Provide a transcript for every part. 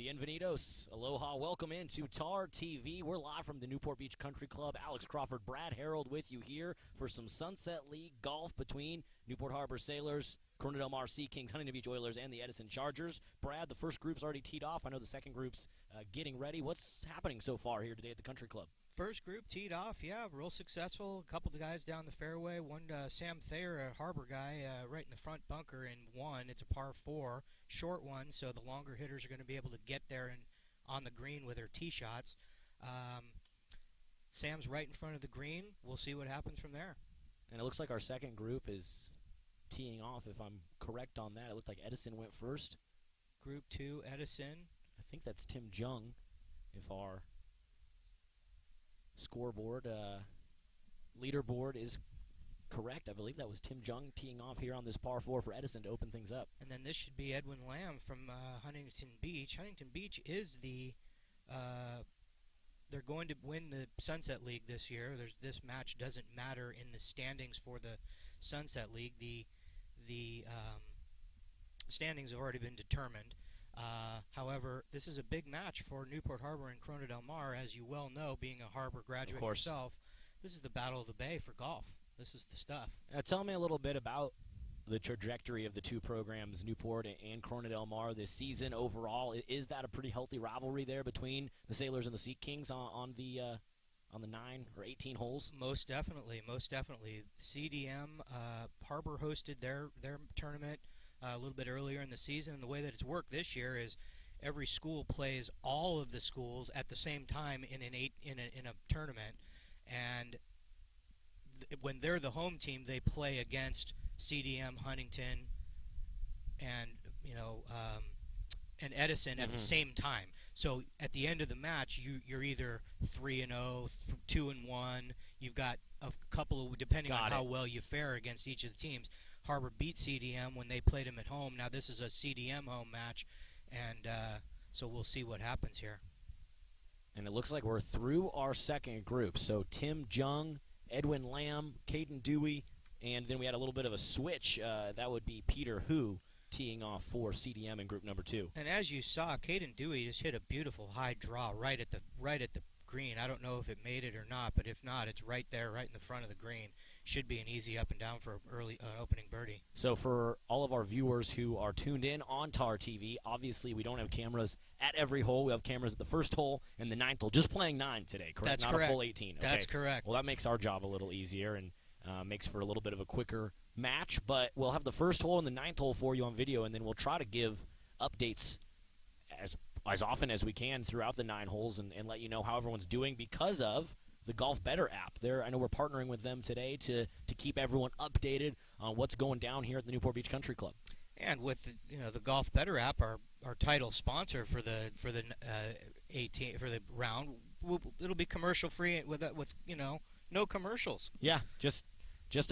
Bienvenidos. Aloha. Welcome into TarTV. We're live from the Newport Beach Country Club. Alex Crawford, Brad Harold with you here for some Sunset League golf between Newport Harbor Sailors, Corona Del Mar Sea Kings, Huntington Beach Oilers, and the Edison Chargers. Brad, the first group's already teed off. I know the second group's getting ready. What's happening so far here today at the Country Club? First group teed off, yeah, real successful. A couple of guys down the fairway. One, Sam Thayer, a Harbor guy, right in the front bunker in one. It's a par 4, short one, so the longer hitters are going to be able to get there and on the green with their tee shots. Sam's right in front of the green. We'll see what happens from there. And it looks like our second group is teeing off, if I'm correct on that. It looked like Edison went first. Group 2, Edison. I think that's Tim Jung, if our scoreboard, leaderboard is correct. I believe that was Tim Jung teeing off here on this par 4 for Edison to open things up. And then this should be Edwin Lamb from Huntington Beach. Huntington Beach is the they're going to win the Sunset League this year. This match doesn't matter in the standings for the Sunset League. The standings have already been determined. However, this is a big match for Newport Harbor and Corona Del Mar, as you well know, being a Harbor graduate yourself. This is the Battle of the Bay for golf. This is the stuff. Tell me a little bit about the trajectory of the two programs, Newport and Corona Del Mar, this season overall. Is that a pretty healthy rivalry there between the Sailors and the Sea Kings on the 9 or 18 holes? Most definitely, most definitely. CDM, Harbor hosted their tournament a little bit earlier in the season, and the way that it's worked this year is every school plays all of the schools at the same time in a tournament, and when they're the home team, they play against CDM, Huntington, and and Edison at the same time. So at the end of the match, you're either 3-0, 2-1. You've got a couple of, depending on how well you fare against each of the teams. Harbor beat CDM when they played them at home. Now this is a CDM home match, and so we'll see what happens here. And it looks like we're through our second group. So Tim Jung, Edwin Lamb, Caden Dewey, and then we had a little bit of a switch. That would be Peter Hu teeing off for CDM in group number 2. And as you saw, Caden Dewey just hit a beautiful high draw right at the green. I don't know if it made it or not, but if not, it's right there, right in the front of the green. Should be an easy up and down for early opening birdie. So for all of our viewers who are tuned in on TarTV, obviously we don't have cameras at every hole. We have cameras at the first hole and the 9th hole. Just playing 9 today, correct? That's not correct. A full 18. Okay. That's correct. Well, that makes our job a little easier and makes for a little bit of a quicker match. But we'll have the first hole and the 9th hole for you on video, and then we'll try to give updates as often as we can throughout the 9 holes and let you know how everyone's doing because of the Golf Better app. I know we're partnering with them today to keep everyone updated on what's going down here at the Newport Beach Country Club. And with the Golf Better app, our title sponsor for the 18 for the round, it'll be commercial free with no commercials. Yeah, just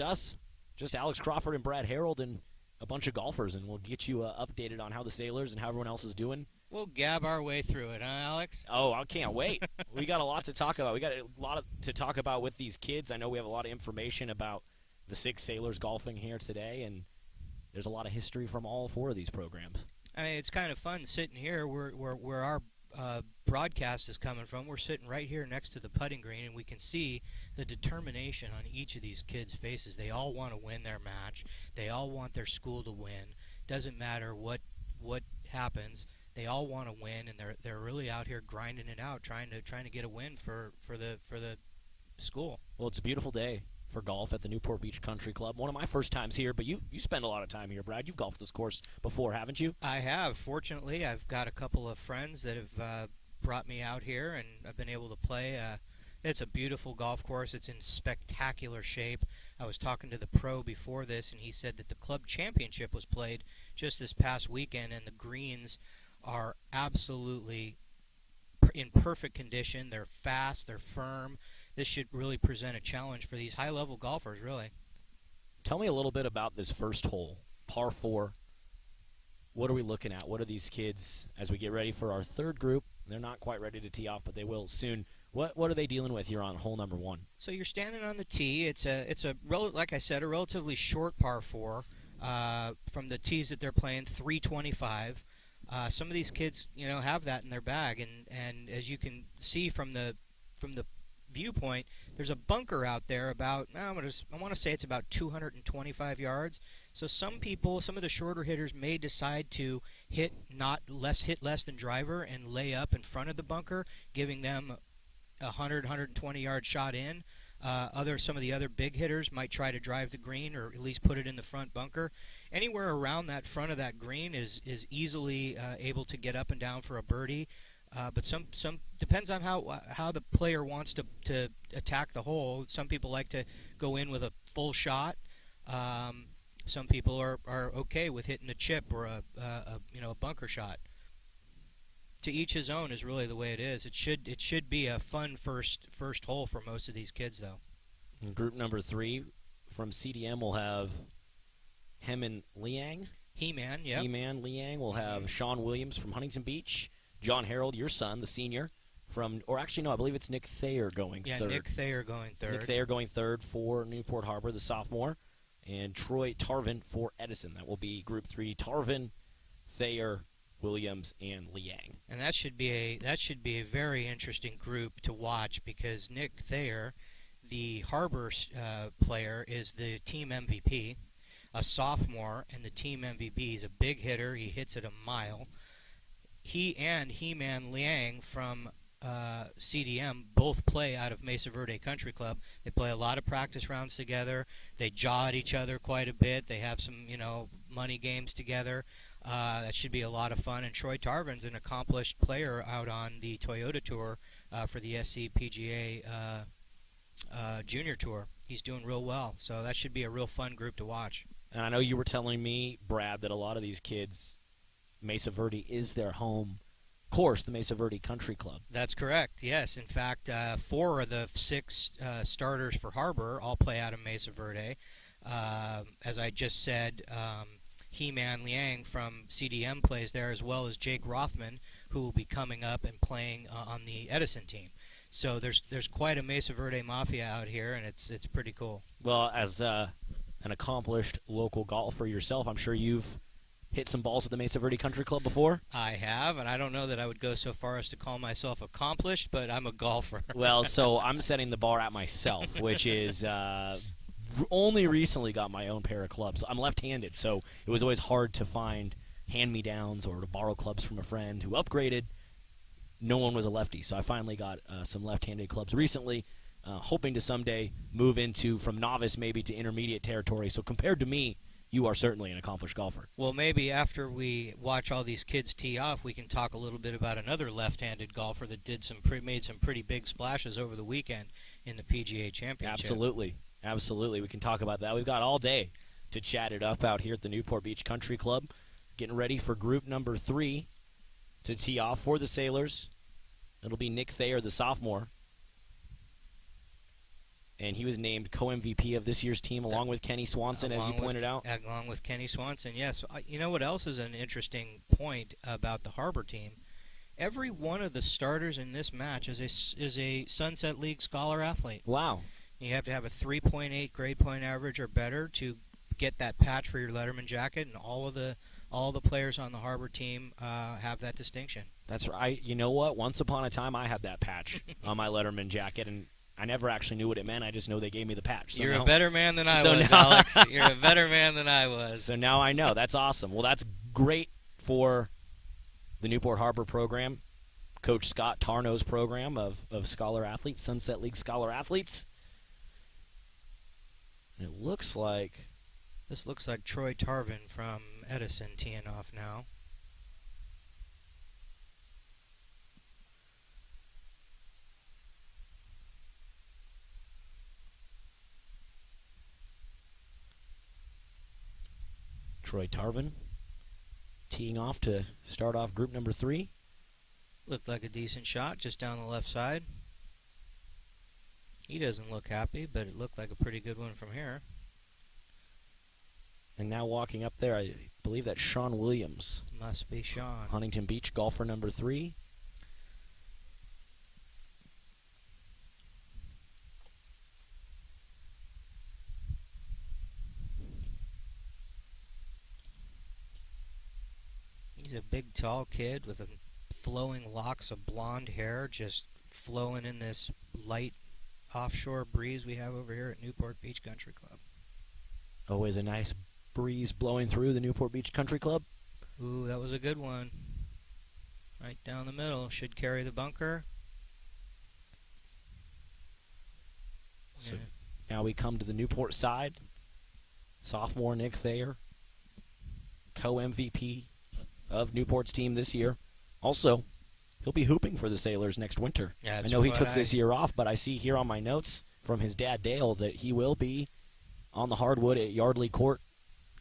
us, just Alex Crawford and Brad Harold and a bunch of golfers, and we'll get you updated on how the Sailors and how everyone else is doing. We'll gab our way through it, huh, Alex? Oh, I can't wait. We got a lot to talk about. We got a lot to talk about with these kids. I know we have a lot of information about the 6 Sailors golfing here today, and there's a lot of history from all 4 of these programs. I mean, it's kind of fun sitting here where our broadcast is coming from. We're sitting right here next to the putting green, and we can see the determination on each of these kids' faces. They all want to win their match. They all want their school to win. Doesn't matter what happens. They all want to win, and they're really out here grinding it out, trying to get a win for the school. Well, it's a beautiful day for golf at the Newport Beach Country Club. One of my first times here, but you spend a lot of time here, Brad. You've golfed this course before, haven't you? I have. Fortunately, I've got a couple of friends that have brought me out here, and I've been able to play. It's a beautiful golf course. It's in spectacular shape. I was talking to the pro before this, and he said that the club championship was played just this past weekend, and the greens are absolutely in perfect condition. They're fast. They're firm. This should really present a challenge for these high-level golfers, really. Tell me a little bit about this first hole, par 4. What are we looking at? What are these kids, as we get ready for our third group? They're not quite ready to tee off, but they will soon. What are they dealing with here on hole number 1? So you're standing on the tee. It's like I said, a relatively short par 4 from the tees that they're playing, 325. Some of these kids, have that in their bag, and as you can see from the viewpoint, there's a bunker out there about I want to say it's about 225 yards. So some of the shorter hitters may decide to hit less than driver and lay up in front of the bunker, giving them a 120 yard shot in. Some of the other big hitters might try to drive the green or at least put it in the front bunker. Anywhere around that front of that green is easily able to get up and down for a birdie. But some depends on how the player wants to attack the hole. Some people like to go in with a full shot. Some people are okay with hitting a chip or a bunker shot. To each his own is really the way it is. It should be a fun first hole for most of these kids, though. In group number 3 from CDM, we'll have Heman Liang. He-Man, yeah. He-Man Liang. We'll have Sean Williams from Huntington Beach. John Harold, your son, the senior, I believe it's Nick Thayer going third. Yeah, Nick Thayer going third. Nick Thayer going third for Newport Harbor, the sophomore, and Troy Tarvin for Edison. That will be group 3: Tarvin, Thayer, Williams, and Liang. And that should be a very interesting group to watch, because Nick Thayer, the Harbor player, is the team MVP, a sophomore, and the team MVP. He's a big hitter. He hits it a mile. He and He-Man Liang from CDM both play out of Mesa Verde Country Club. They play a lot of practice rounds together. They jaw at each other quite a bit. They have some, money games together. That should be a lot of fun. And Troy Tarvin's an accomplished player out on the Toyota Tour for the SCPGA Junior Tour. He's doing real well. So that should be a real fun group to watch. And I know you were telling me, Brad, that a lot of these kids, Mesa Verde is their home course, the Mesa Verde Country Club. That's correct, yes. In fact, 4 of the 6 starters for Harbor all play out of Mesa Verde. As I just said, He-Man Liang from CDM plays there, as well as Jake Rothman, who will be coming up and playing on the Edison team. So there's quite a Mesa Verde mafia out here, and it's pretty cool. Well, as an accomplished local golfer yourself, I'm sure you've hit some balls at the Mesa Verde Country Club before? I have, and I don't know that I would go so far as to call myself accomplished, but I'm a golfer. Well, so I'm setting the bar at myself, which is only recently got my own pair of clubs. I'm left-handed, so it was always hard to find hand-me-downs or to borrow clubs from a friend who upgraded. No one was a lefty, so I finally got some left-handed clubs recently, hoping to someday move into, from novice maybe, to intermediate territory. So compared to me, you are certainly an accomplished golfer. Well, maybe after we watch all these kids tee off, we can talk a little bit about another left-handed golfer that made some pretty big splashes over the weekend in the PGA Championship. Absolutely. We can talk about that. We've got all day to chat it up out here at the Newport Beach Country Club, getting ready for group number 3 to tee off for the Sailors. It'll be Nick Thayer, the sophomore. And he was named co-MVP of this year's team, along with Kenny Swanson, as you pointed out. Along with Kenny Swanson, yes. You know what else is an interesting point about the Harbor team? Every one of the starters in this match is a Sunset League Scholar athlete. Wow. You have to have a 3.8 grade point average or better to get that patch for your Letterman jacket, and all the players on the Harbor team have that distinction. That's right. You know what? Once upon a time, I had that patch on my Letterman jacket, and I never actually knew what it meant. I just know they gave me the patch. So You're a better man than I was, Alex. You're a better man than I was. So now I know. That's awesome. Well, that's great for the Newport Harbor program, Coach Scott Tarno's program of scholar athletes, Sunset League scholar athletes. And it looks like... This looks like Troy Tarvin from Edison teeing off now. Troy Tarvin teeing off to start off group number 3. Looked like a decent shot just down the left side. He doesn't look happy, but it looked like a pretty good one from here. And now walking up there, I believe that's Sean Williams. Must be Sean. Huntington Beach golfer number 3. He's a big, tall kid with flowing locks of blonde hair, just flowing in this light offshore breeze we have over here at Newport Beach Country Club. Always a nice breeze blowing through the Newport Beach Country Club. Ooh, that was a good one. Right down the middle. Should carry the bunker. So now we come to the Newport side. Sophomore Nick Thayer, co-MVP of Newport's team this year. Also, he'll be hooping for the Sailors next winter. Yeah, I know he took this year off, but I see here on my notes from his dad Dale that he will be on the hardwood at Yardley Court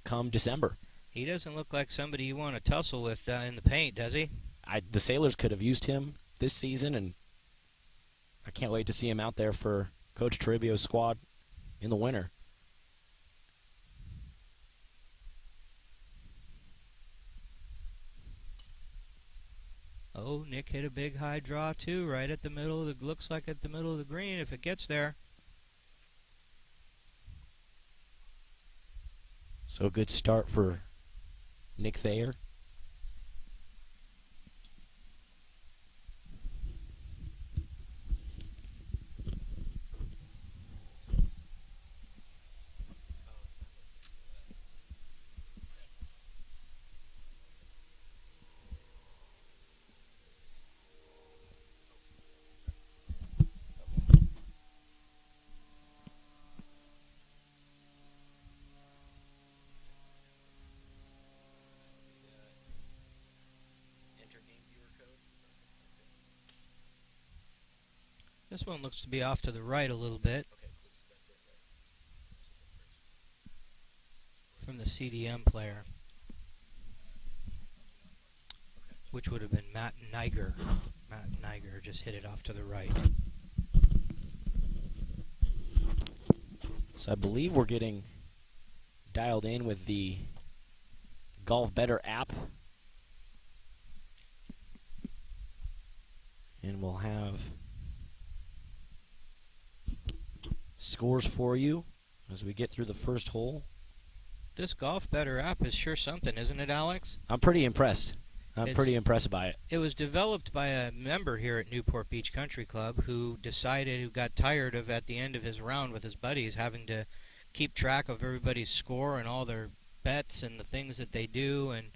come December. He doesn't look like somebody you want to tussle with in the paint, does he? The Sailors could have used him this season, and I can't wait to see him out there for Coach Toribio's squad in the winter. Oh, Nick hit a big high draw too, right at the middle of the, looks like at the middle of the green if it gets there. So a good start for Nick Thayer. This one looks to be off to the right a little bit. From the CDM player. Which would have been Matt Niger. Matt Niger just hit it off to the right. So I believe we're getting dialed in with the Golf Better app. And we'll have scores for you as we get through the first hole. This Golf Better app is sure something, isn't it, Alex? I'm pretty impressed. I'm pretty impressed by it. It was developed by a member here at Newport Beach Country Club who got tired of, at the end of his round with his buddies, having to keep track of everybody's score and all their bets and the things that they do, and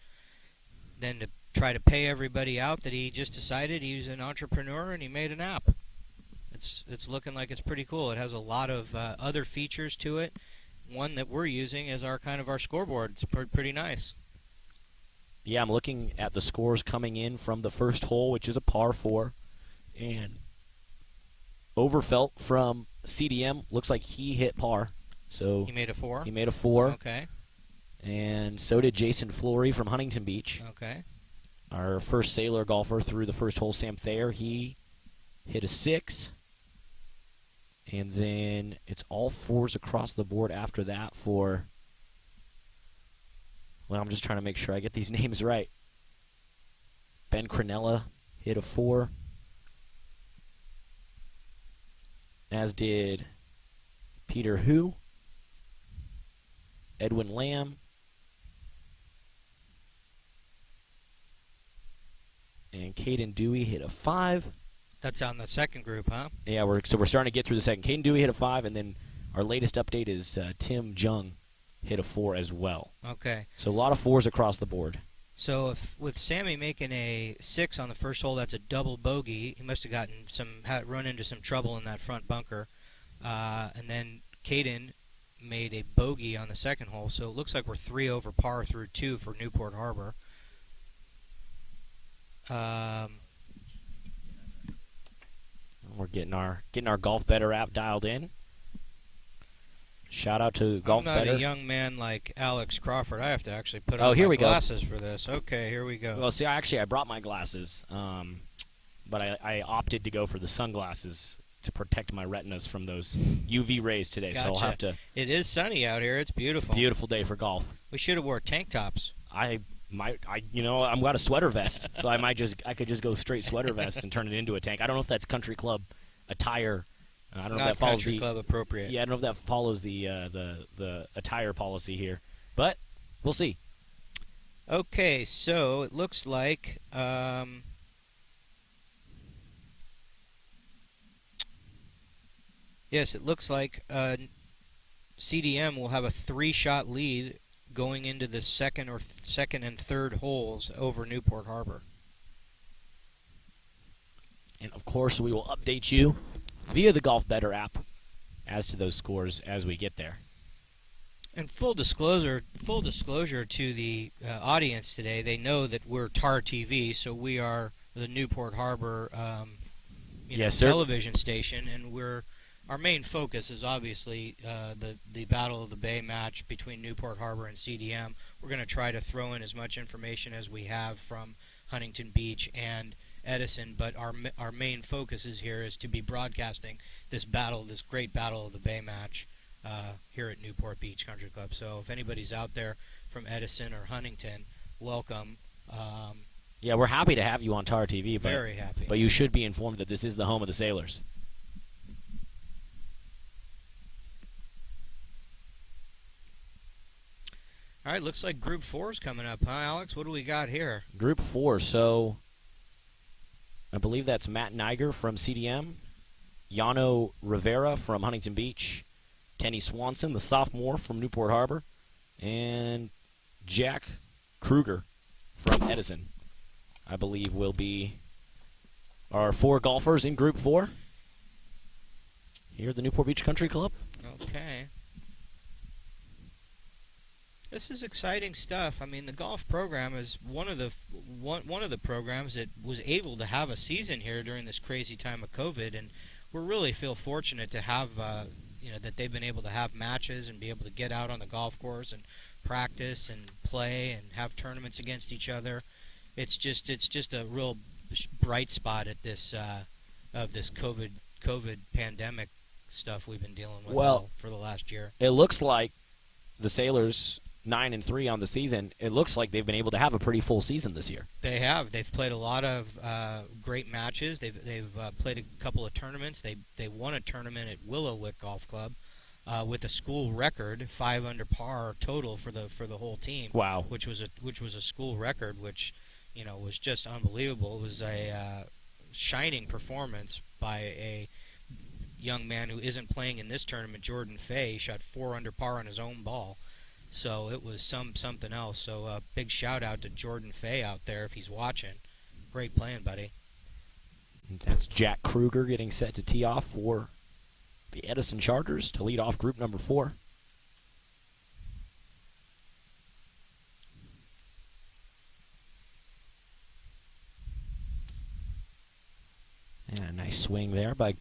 then to try to pay everybody out, that he just decided he's an entrepreneur and he made an app. It's looking like it's pretty cool. It has a lot of other features to it. One that we're using is our scoreboard. It's pretty nice. Yeah, I'm looking at the scores coming in from the first hole, which is a par 4. And Overfelt from CDM looks like he hit par. So he made a 4? He made a 4. Okay. And so did Jason Flory from Huntington Beach. Okay. Our first Sailor golfer through the first hole, Sam Thayer, he hit a 6. And then it's all 4s across the board after that for, well, I'm just trying to make sure I get these names right. Ben Cronella hit a 4. As did Peter Hu, Edwin Lamb, and Caden Dewey hit a 5. That's on the second group, huh? Yeah, we're starting to get through the second. Caden Dewey hit a 5, and then our latest update is Tim Jung hit a 4 as well. Okay. So a lot of 4s across the board. So with Sammy making a 6 on the first hole, that's a double bogey. He must have run into some trouble in that front bunker. And then Caden made a bogey on the second hole. So it looks like we're 3 over par through 2 for Newport Harbor. We're getting our Golf Better app dialed in. Shout out to Golf Better. I'm not a young man like Alex Crawford. I have to actually put on my glasses for this. Okay, here we go. Well, see, I brought my glasses, but I opted to go for the sunglasses to protect my retinas from those UV rays today. Gotcha. So I'll have to. It is sunny out here. It's beautiful. It's a beautiful day for golf. We should have wore tank tops. I've got a sweater vest, so I could just go straight sweater vest and turn it into a tank. I don't know if that's country club attire. I don't know if that follows country club appropriate. Yeah, I don't know if that follows the attire policy here, but we'll see. Okay, so it looks like yes, it looks like CDM will have a 3-shot lead going into the second and third holes over Newport Harbor. And of course, we will update you via the Golf Better app as to those scores as we get there. And full disclosure to the audience today, they know that we're TarTV, so we are the Newport Harbor television station, and our main focus is obviously the Battle of the Bay match between Newport Harbor and CDM. We're going to try to throw in as much information as we have from Huntington Beach and Edison, but our main focus is to be broadcasting this great Battle of the Bay match here at Newport Beach Country Club. So if anybody's out there from Edison or Huntington, welcome. Yeah, we're happy to have you on TarTV. Very happy. But you should be informed that this is the home of the Sailors. All right, looks like Group 4 is coming up, huh, Alex? What do we got here? Group 4, so I believe that's Matt Niger from CDM, Yano Rivera from Huntington Beach, Kenny Swanson, the sophomore from Newport Harbor, and Jack Kruger from Edison, I believe will be our 4 golfers in Group 4 here at the Newport Beach Country Club. Okay. This is exciting stuff. I mean, the golf program is one of the programs that was able to have a season here during this crazy time of COVID, and we really feel fortunate to have that they've been able to have matches and be able to get out on the golf course and practice and play and have tournaments against each other. It's just a real bright spot at this of this COVID pandemic stuff we've been dealing with for the last year. It looks like the Sailors 9-3 on the season. It looks like they've been able to have a pretty full season this year. They have. They've played a lot of great matches. They've played a couple of tournaments. They won a tournament at Willowwick Golf Club with a school record, 5 under par total for the whole team. Wow. Which was a school record, which was just unbelievable. It was a shining performance by a young man who isn't playing in this tournament, Jordan Fay. He shot 4 under par on his own ball. So it was something else. So big shout out to Jordan Fay out there if he's watching. Great playing, buddy. And that's Jack Kruger getting set to tee off for the Edison Chargers to lead off group number 4. And a nice swing there by...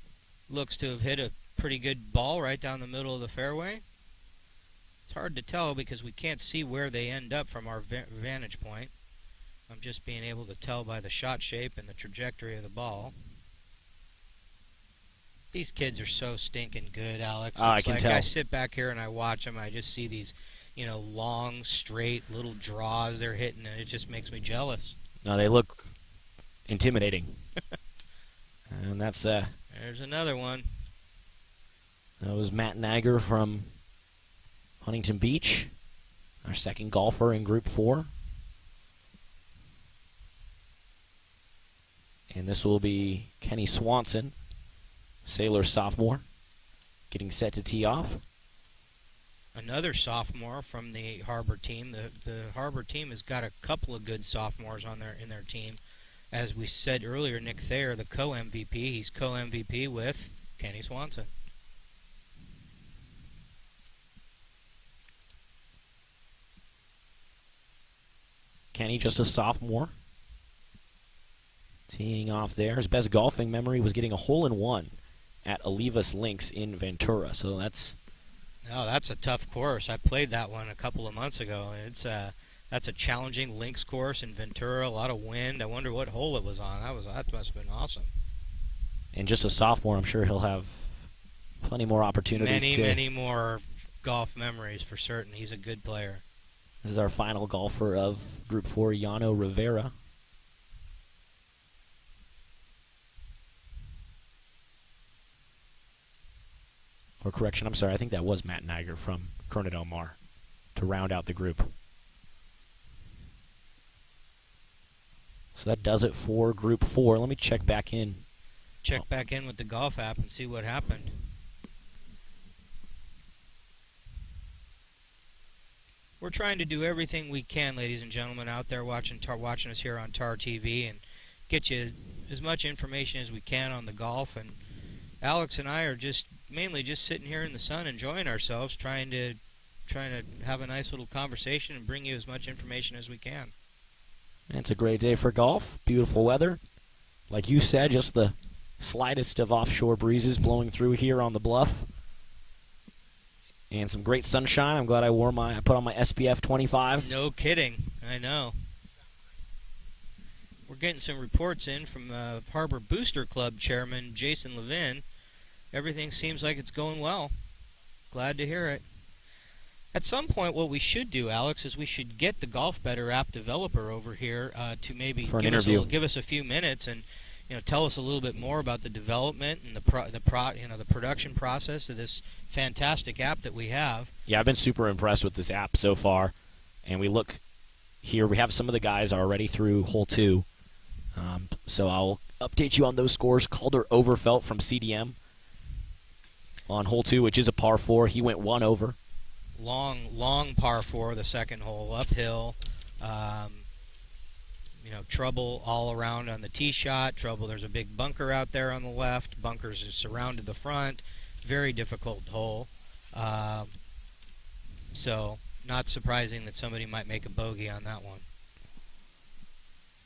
Looks to have hit a pretty good ball right down the middle of the fairway. It's hard to tell because we can't see where they end up from our vantage point. I'm just being able to tell by the shot shape and the trajectory of the ball. These kids are so stinking good, Alex. I can tell. I sit back here and I watch them. I just see these, long, straight little draws they're hitting, and it just makes me jealous. No, they look intimidating. And that's... There's another one. That was Matt Niger from Huntington Beach, our second golfer in Group 4. And this will be Kenny Swanson, Sailor sophomore, getting set to tee off. Another sophomore from the Harbor team. The Harbor team has got a couple of good sophomores in their team. As we said earlier, Nick Thayer, the co-MVP, he's co-MVP with Kenny Swanson. Kenny, just a sophomore, teeing off there. His best golfing memory was getting a hole-in-one at Olivas Links in Ventura. So that's a tough course. I played that one a couple of months ago. That's a challenging links course in Ventura. A lot of wind. I wonder what hole it was on. That must have been awesome. And just a sophomore, I'm sure he'll have plenty more opportunities. Many more golf memories for certain. He's a good player. This is our final golfer of Group 4, Yano Rivera. Or correction, I'm sorry, I think that was Matt Niger from Corona Del Mar to round out the group. So that does it for Group 4. Let me check back in. Check back in with the golf app and see what happened. We're trying to do everything we can, ladies and gentlemen, out there watching us here on TarTV, and get you as much information as we can on the golf. And Alex and I are mainly just sitting here in the sun, enjoying ourselves, trying to have a nice little conversation and bring you as much information as we can. It's a great day for golf. Beautiful weather. Like you said, just the slightest of offshore breezes blowing through here on the bluff. And some great sunshine. I'm glad I put on my SPF 25. No kidding. I know. We're getting some reports in from Harbor Booster Club Chairman Jason Levin. Everything seems like it's going well. Glad to hear it. At some point, what we should do, Alex, is we should get the Golf Better app developer over here to maybe give us a few minutes and tell us a little bit more about the development and the production process of this fantastic app that we have. Yeah, I've been super impressed with this app so far. And we look here, we have some of the guys already through hole 2. So I'll update you on those scores. Calder Overfelt from CDM on hole 2, which is a par 4. He went 1 over. Long par 4, the second hole, uphill. Trouble all around on the tee shot. There's a big bunker out there on the left. Bunkers surrounded the front. Very difficult hole. So not surprising that somebody might make a bogey on that one.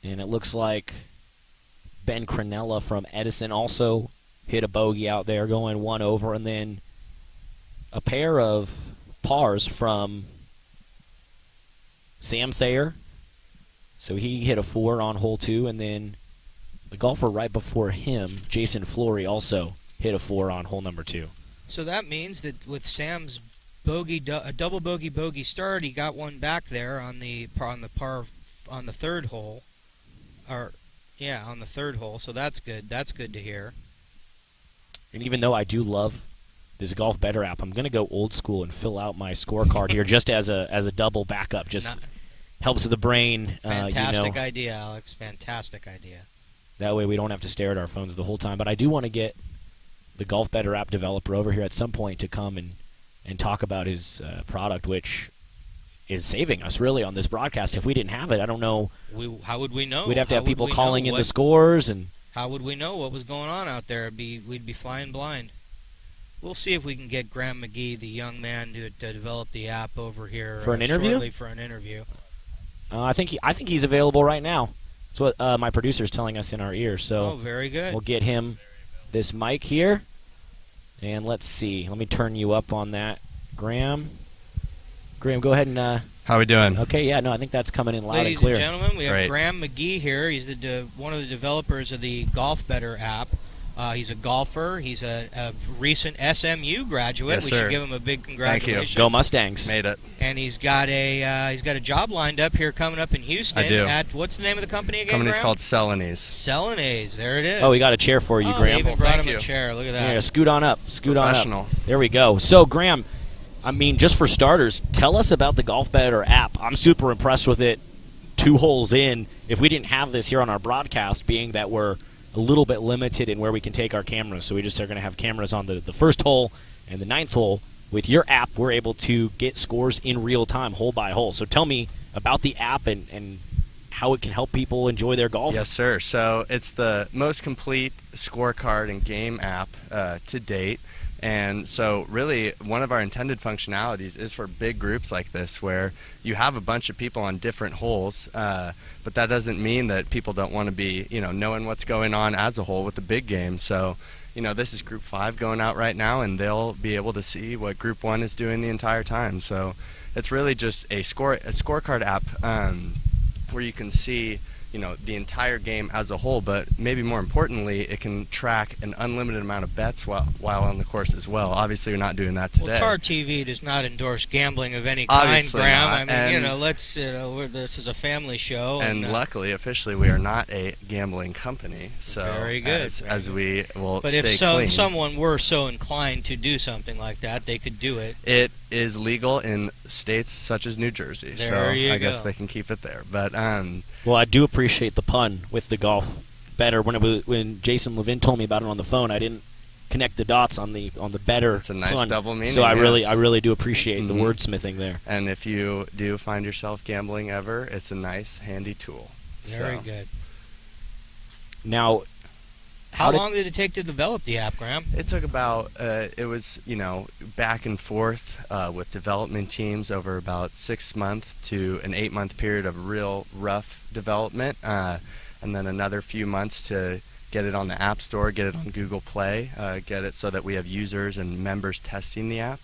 And it looks like Ben Cranella from Edison also hit a bogey out there, going 1 over, and then a pair of pars from Sam Thayer. So he hit a 4 on hole 2, and then the golfer right before him, Jason Flory, also hit a 4 on hole number 2. So that means that with Sam's a double bogey start, he got one back there on the third hole, on the third hole. So that's good. That's good to hear. And even though I do love this Golf Better app, I'm going to go old school and fill out my scorecard here just as a double backup. Helps the brain. Fantastic idea, Alex. Fantastic idea. That way we don't have to stare at our phones the whole time. But I do want to get the Golf Better app developer over here at some point to come and talk about his product, which is saving us really on this broadcast. If we didn't have it, I don't know. How would we know? We'd have to have people calling in the scores. And how would we know what was going on out there? We'd be flying blind. We'll see if we can get Graham McGee, the young man, to develop the app over here for an interview. Shortly for an interview. I think he's available right now. That's what my producer's telling us in our ear. So very good. We'll get him this mic here, and let's see. Let me turn you up on that, Graham. Graham, go ahead and. How we doing? Okay, yeah, no, I think that's coming in loud and clear. Ladies and gentlemen, we have Graham McGee here. He's one of the developers of the Golf Better app. He's a golfer. He's a recent SMU graduate. Yes, we sir. should give him a big congratulations. Thank you. Go Mustangs! Made it. And he's got a job lined up here coming up in Houston. I do. What's the name of the company again? Company's Graham? called Celanese. Celanese. There it is. Oh, we got a chair for you, Graham. They even brought him thank a you. chair. Look at that. Yeah, scoot on up. Scoot on Professional. up. There we go. So, Graham, I mean, just for starters, tell us about the Golf Better app. I'm super impressed with it. 2 holes in. If we didn't have this here on our broadcast, being that we're a little bit limited in where we can take our cameras, so we just are going to have cameras on the first hole and the 9th hole. With your app, we're able to get scores in real time, hole by hole. So tell me about the app and how it can help people enjoy their golf. Yes, sir. So it's the most complete scorecard and game app to date. And so really one of our intended functionalities is for big groups like this where you have a bunch of people on different holes, but that doesn't mean that people don't want to be, knowing what's going on as a whole with the big game. So, this is Group 5 going out right now, and they'll be able to see what Group 1 is doing the entire time. So it's really just a scorecard app where you can see the entire game as a whole, but maybe more importantly, it can track an unlimited amount of bets while on the course as well. Obviously, you're not doing that today. Well, TarTV does not endorse gambling of any kind, Obviously Graham. not. I mean, this is a family show. And luckily, officially, we are not a gambling company. So very good. As we will but stay if clean. someone were so inclined to do something like that, they could do it. It is legal in states such as New Jersey. There so you I go. guess they can keep it there. But well, I do appreciate appreciate the pun with the golf better. When Jason Levin told me about it on the phone, I didn't connect the dots on the better. It's a nice pun. double meaning. So I yes. really do appreciate the wordsmithing there. And if you do find yourself gambling ever, it's a nice, handy tool. Very good. Now, how long did it take to develop the app, Graham? It took about, it was, back and forth with development teams over about 6 months to an 8-month period of real rough development, and then another few months to get it on the App Store, get it on Google Play, get it so that we have users and members testing the app.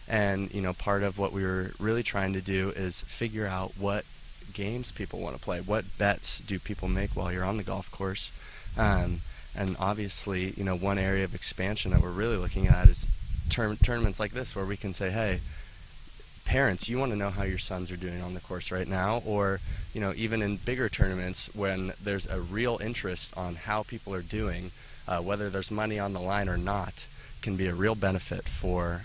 And, part of what we were really trying to do is figure out what games people want to play, what bets do people make while you're on the golf course. And obviously, one area of expansion that we're really looking at is tournaments like this, where we can say, hey, parents, you want to know how your sons are doing on the course right now, or even in bigger tournaments when there's a real interest on how people are doing, whether there's money on the line or not, can be a real benefit for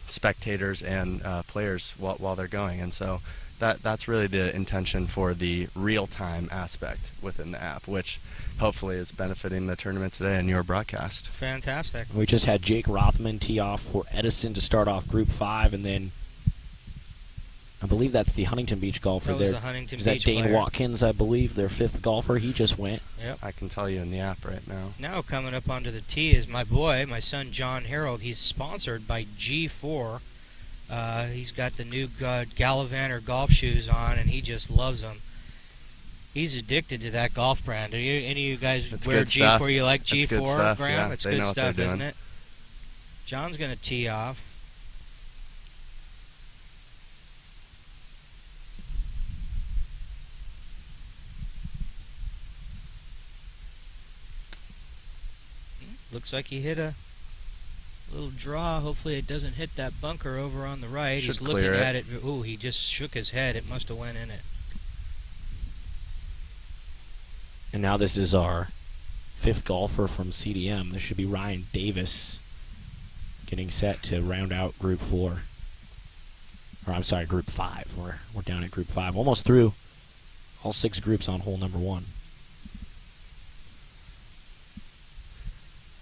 spectators and players while they're going. And so that's really the intention for the real-time aspect within the app, which hopefully is benefiting the tournament today in your broadcast. Fantastic. We just had Jake Rothman tee off for Edison to start off Group 5, and then I believe that's the Huntington Beach golfer. That was the Huntington Is that Beach Dane player. Watkins, I believe, their 5th golfer? He just went. Yep. I can tell you in the app right now. Now coming up onto the tee is my son John Harold. He's sponsored by G4. He's got the new Gallivanter golf shoes on, and he just loves them. He's addicted to that golf brand. Any of you guys It's wear good G4? stuff. You like It's G4, good stuff, Graham? yeah. It's They good know what they're stuff, isn't doing. it? John's going to tee off. Looks like he hit a little draw. Hopefully it doesn't hit that bunker over on the right. Should He's looking clear it. at it. Ooh, he just shook his head. It must have went in it. And now this is our 5th golfer from CDM. This should be Ryan Davis getting set to round out Group 4. Or I'm sorry, Group 5. We're down at Group 5. Almost through all 6 groups on hole number 1.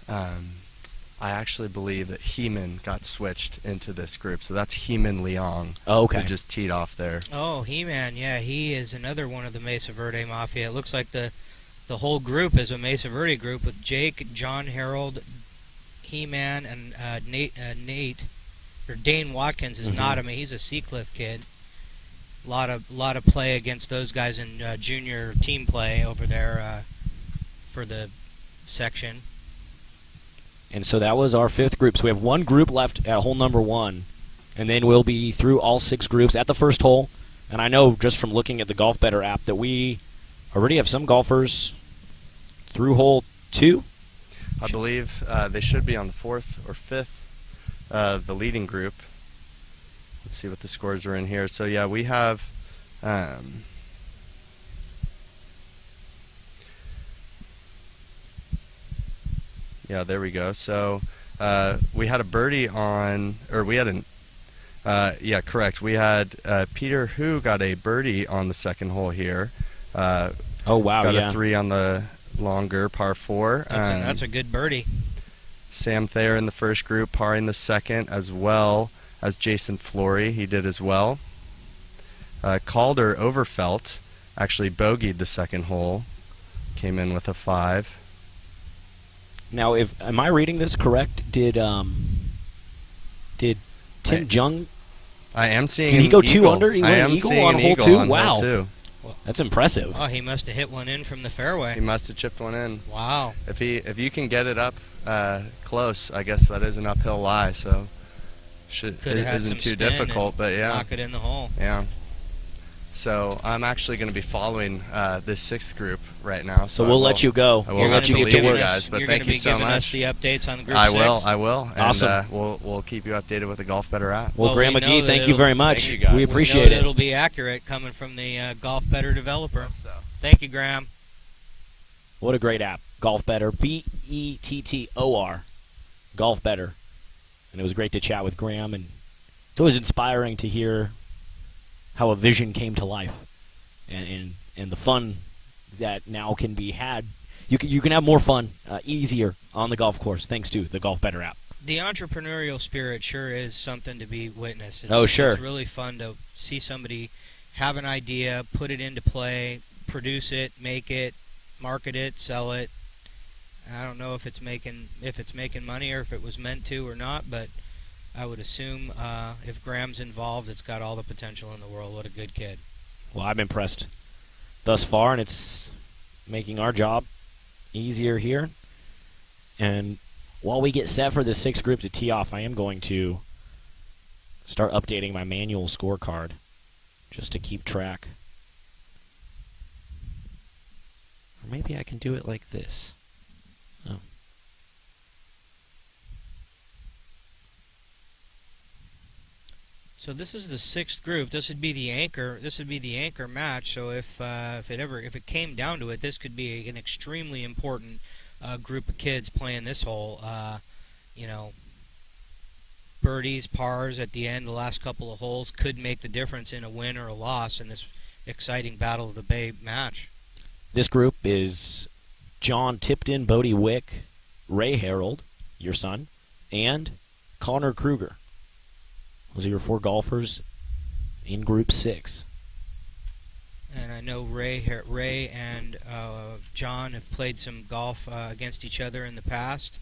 I actually believe that Heeman got switched into this group, so that's Heeman Leong. Oh, okay. Who just teed off there. Oh, He-Man, yeah, he is another one of the Mesa Verde Mafia. It looks like the whole group is a Mesa Verde group with Jake, John Harold, He-Man, and Nate, or Dane Watkins is not. I mean, he's a Seacliff kid. A lot of play against those guys in junior team play over there for the section. And so that was our 5th group. So we have 1 group left at hole number 1, and then we'll be through all 6 groups at the first hole. And I know just from looking at the Golf Better app that we already have some golfers through hole 2. I believe they should be on the 4th or 5th, the leading group. Let's see what the scores are in here. So yeah, we have yeah, there we go. So we had a birdie on, or we had an, yeah, correct. We had Peter who got a birdie on the 2nd hole here. Oh, wow, got yeah. a 3 on the longer par 4. That's a good birdie. Sam Thayer in the 1st group, parring the 2nd, as well as Jason Flory. He did as well. Calder Overfelt actually bogeyed the 2nd hole. Came in with a 5. Now, am I reading this correct? Did Tim Jung? I am seeing. Can he an go eagle. 2 under? He I went am eagle seeing on an hole eagle 2? on Wow. hole 2. That's impressive. Oh, he must have hit one in from the fairway. He must have chipped one in. Wow. If you can get it up close, I guess that is an uphill lie. So it isn't too difficult. But yeah, knock it in the hole. Yeah. So I'm actually going to be following this 6th group right now. So we'll let you go. I will let you get to work, guys. But thank you so much. You're going to be giving us the updates on the group 6? I will. And, awesome. We'll keep you updated with the Golf Better app. Well, Graham we know McGee, that thank you very much. Thank you, guys. We appreciate it. It'll be accurate coming from the Golf Better developer. Thank you, Graham. What a great app. Golf Better. BETTOR. Golf Better. And it was great to chat with Graham. And it's always inspiring to hear how a vision came to life. And and the fun that now can be had. You can have more fun easier on the golf course thanks to the Golf Better app. The entrepreneurial spirit sure is something to be witnessed. Sure. It's really fun to see somebody have an idea, put it into play, produce it, make it, market it, sell it. I don't know if it's making money or if it was meant to or not, but I would assume if Graham's involved, it's got all the potential in the world. What a good kid. Well, I'm impressed thus far, and it's making our job easier here. And while we get set for the sixth group to tee off, I am going to start updating my manual scorecard just to keep track. Or maybe I can do it like this. Oh. So this is the sixth group. This would be the anchor. This would be the anchor match. So if it came down to it, this could be an extremely important group of kids playing this hole. Birdies, pars at the end, the last couple of holes could make the difference in a win or a loss in this exciting Battle of the Bay match. This group is John Tipton, Bodie Wick, Ray Harold, your son, and Connor Kruger. Those are your 4 golfers in Group 6. And I know Ray and John have played some golf against each other in the past.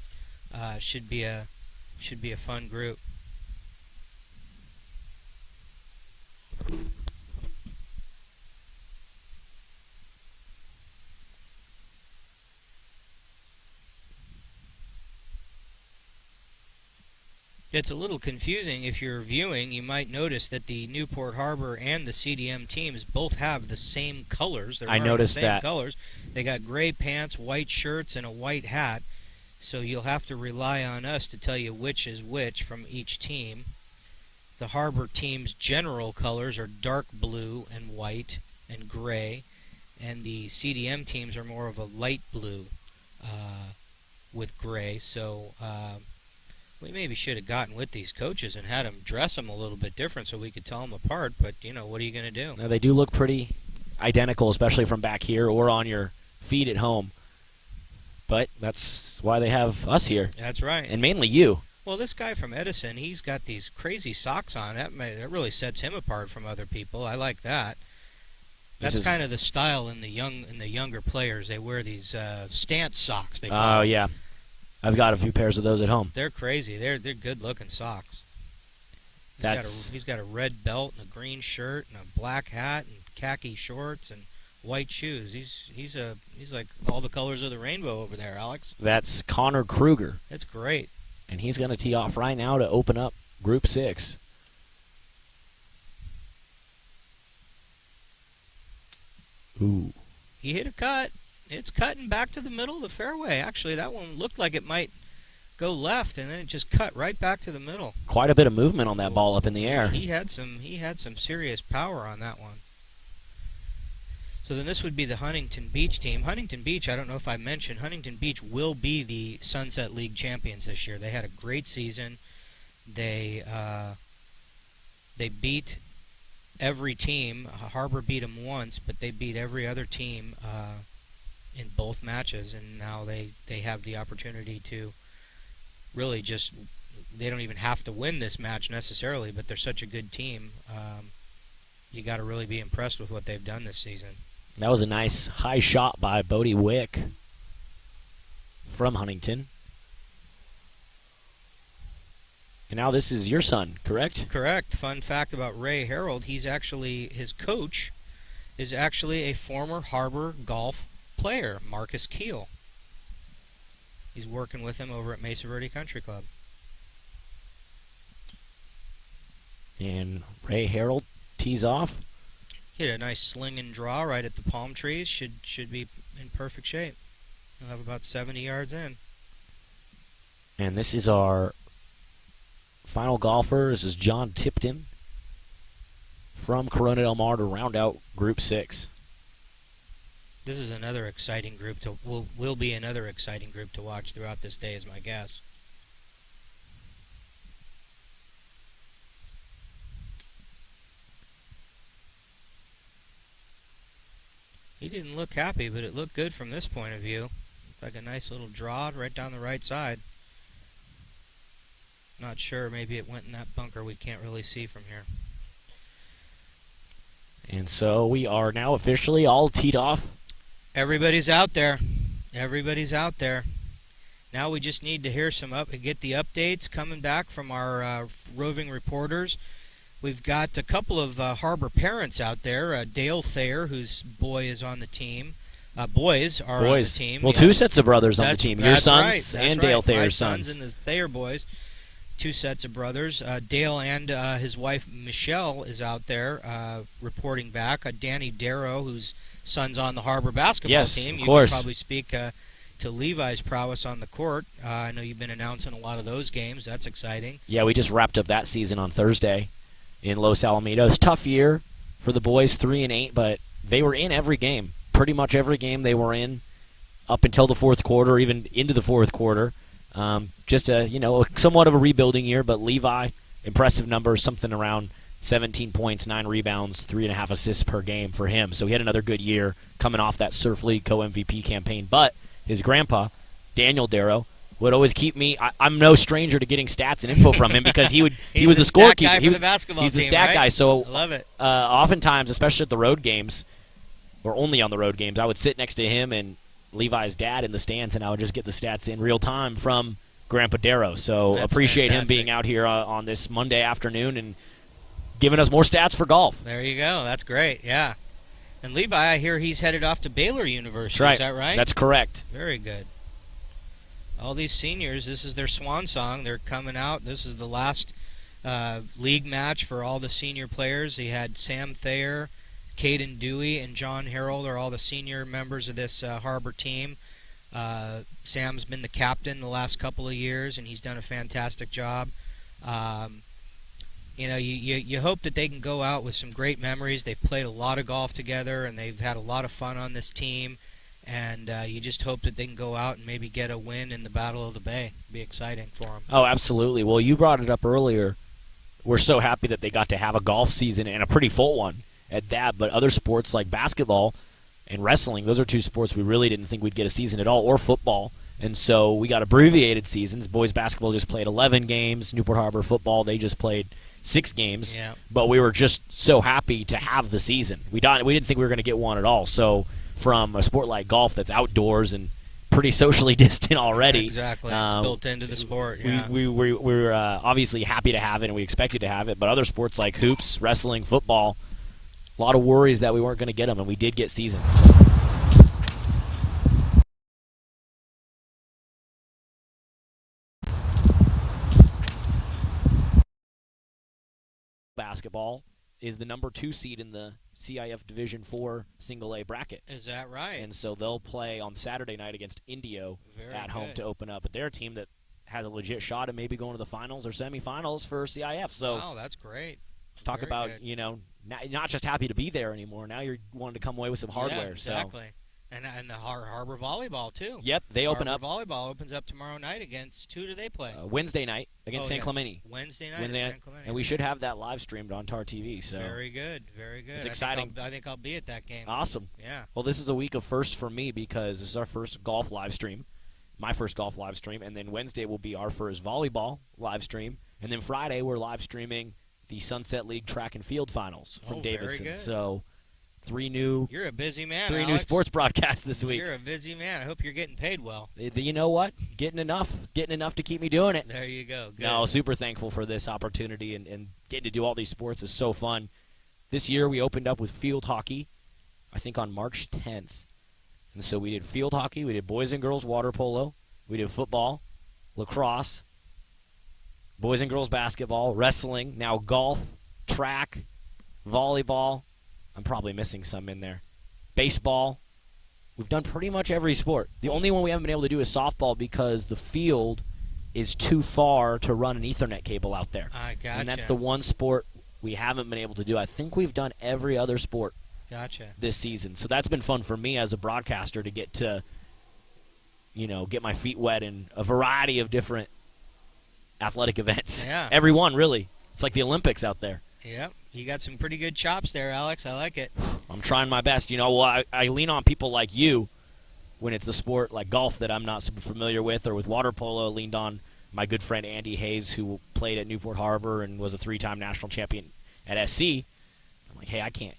Should be a fun group. It's a little confusing if you're viewing. You might notice that the Newport Harbor and the CDM teams both have the same colors. They're I noticed the same that. Colors. They got gray pants, white shirts, and a white hat. So you'll have to rely on us to tell you which is which from each team. The Harbor team's general colors are dark blue and white and gray, and the CDM teams are more of a light blue with gray. So we maybe should have gotten with these coaches and had them dress them a little bit different so we could tell them apart, but, what are you going to do? Now, they do look pretty identical, especially from back here or on your feed at home. But that's why they have us here. That's right. And mainly you. Well, this guy from Edison, he's got these crazy socks on. That really sets him apart from other people. I like that. That's kind of the style in the younger players. They wear these stance socks. Oh, yeah. I've got a few pairs of those at home. They're crazy. They're good-looking socks. He's got a red belt and a green shirt and a black hat and khaki shorts and white shoes. He's like all the colors of the rainbow over there, Alex. That's Connor Kruger. That's great. And he's going to tee off right now to open up Group 6. Ooh. He hit a cut. It's cutting back to the middle of the fairway. Actually, that one looked like it might go left, and then it just cut right back to the middle. Quite a bit of movement on that ball up in the air. He had some serious power on that one. So then this would be the Huntington Beach team. Huntington Beach, I don't know if I mentioned, Huntington Beach will be the Sunset League champions this year. They had a great season. They beat every team. Harbor beat them once, but they beat every other team in both matches, and now they have the opportunity to really they don't even have to win this match necessarily, but they're such a good team. You got to really be impressed with what they've done this season. That was a nice high shot by Bodie Wick from Huntington. And now this is your son, correct? Correct. Fun fact about Ray Harold, his coach is actually a former Harbor golf player, Marcus Keel. He's working with him over at Mesa Verde Country Club. And Ray Harold tees off. Hit a nice sling and draw right at the palm trees. Should be in perfect shape. He'll have about 70 yards in. And this is our final golfer. This is John Tipton from Corona Del Mar to round out Group 6. This is another exciting group will be another exciting group to watch throughout this day, is my guess. He didn't look happy, but it looked good from this point of view. Like a nice little draw right down the right side. Not sure. Maybe it went in that bunker we can't really see from here. And so we are now officially all teed off. Everybody's out there. Everybody's out there. Now we just need to hear get the updates coming back from our roving reporters. We've got a couple of Harbor parents out there. Dale Thayer, whose boy is on the team. Boys are on the team. Well, yes. 2 sets of brothers on the team. Your sons right. and Dale right. Thayer's My sons. And the Thayer boys. 2 sets of brothers. Dale and his wife Michelle is out there reporting back. Danny Darrow, whose son's on the Harbor basketball team. You can probably speak to Levi's prowess on the court. I know you've been announcing a lot of those games. That's exciting. Yeah, we just wrapped up that season on Thursday in Los Alamitos. Tough year for the boys, 3-8, but they were in every game. Pretty much every game they were in up until the fourth quarter, even into the fourth quarter. Just somewhat of a rebuilding year, but Levi, impressive numbers, something around 17 points, 9 rebounds, 3.5 assists per game for him. So he had another good year coming off that Surf League co-MVP campaign. But his grandpa, Daniel Darrow, would always keep me. I'm no stranger to getting stats and info from him because he was the scorekeeper. He's the stat guy. So I love it. Oftentimes, especially at the road games, or only on the road games, I would sit next to him and Levi's dad in the stands, and I would just get the stats in real time from Grandpa Darrow. So That's appreciate fantastic. him being out here on this Monday afternoon and giving us more stats for golf. There you go. That's great. Yeah. And Levi, I hear he's headed off to Baylor University. That's right. Is that right? That's correct. Very good. All these seniors, this is their swan song. They're coming out. This is the last league match for all the senior players. He had Sam Thayer, Caden Dewey, and John Harold are all the senior members of this Harbor team. Sam's been the captain the last couple of years, and he's done a fantastic job. You hope that they can go out with some great memories. They've played a lot of golf together, and they've had a lot of fun on this team. And you just hope that they can go out and maybe get a win in the Battle of the Bay. It'd be exciting for them. Oh, absolutely. Well, you brought it up earlier. We're so happy that they got to have a golf season, and a pretty full one at that. But other sports like basketball and wrestling, those are 2 sports we really didn't think we'd get a season at all, or football. And so we got abbreviated seasons. Boys basketball just played 11 games. Newport Harbor football, they just played 6 games. Yeah. But we were just so happy to have the season. We didn't think we were going to get one at all. So from a sport like golf that's outdoors and pretty socially distant already. Exactly. It's built into the sport. Yeah. We're obviously happy to have it, and we expected to have it. But other sports like hoops, wrestling, football, a lot of worries that we weren't going to get them, and we did get seasons. Basketball is the number 2 seed in the CIF Division 4 Single A bracket. Is that right? And so they'll play on Saturday night against Indio at home to open up. But they're a team that has a legit shot at maybe going to the finals or semifinals for CIF. So wow, that's great. Talk Very about, good. not just happy to be there anymore. Now you're wanting to come away with some hardware. Yeah, exactly. And the Harbor volleyball too. Yep, they open up. Harbor volleyball opens up tomorrow night against who do they play? Wednesday night against San Clemente. Wednesday night against San Clemente. And we should have that live streamed on TarTV. So very good, very good. It's exciting. I think I'll be at that game. Awesome. Yeah. Well, this is a week of firsts for me because this is our first golf live stream, my first golf live stream, and then Wednesday will be our first volleyball live stream, and then Friday we're live streaming the Sunset League Track and Field Finals from Davidson. Very good. So 3 new. You're a busy man. 3 Alex. new sports broadcasts this week. You're a busy man. I hope you're getting paid well. You know what? Getting enough to keep me doing it. There you go. Good. No, super thankful for this opportunity and getting to do all these sports is so fun. This year we opened up with field hockey, I think on March 10th. And so we did field hockey, we did boys and girls water polo, we did football, lacrosse, boys and girls basketball, wrestling, now golf, track, volleyball. I'm probably missing some in there. Baseball. We've done pretty much every sport. The only one we haven't been able to do is softball because the field is too far to run an Ethernet cable out there. I gotcha. And that's the one sport we haven't been able to do. I think we've done every other sport this season. So that's been fun for me as a broadcaster to get my feet wet in a variety of different athletic events. Yeah. Every one, really. It's like the Olympics out there. Yep. You got some pretty good chops there, Alex. I like it. I'm trying my best. I lean on people like you when it's the sport like golf that I'm not super familiar with, or with water polo. I leaned on my good friend Andy Hayes, who played at Newport Harbor and was a 3-time national champion at SC. I'm like, hey, I can't,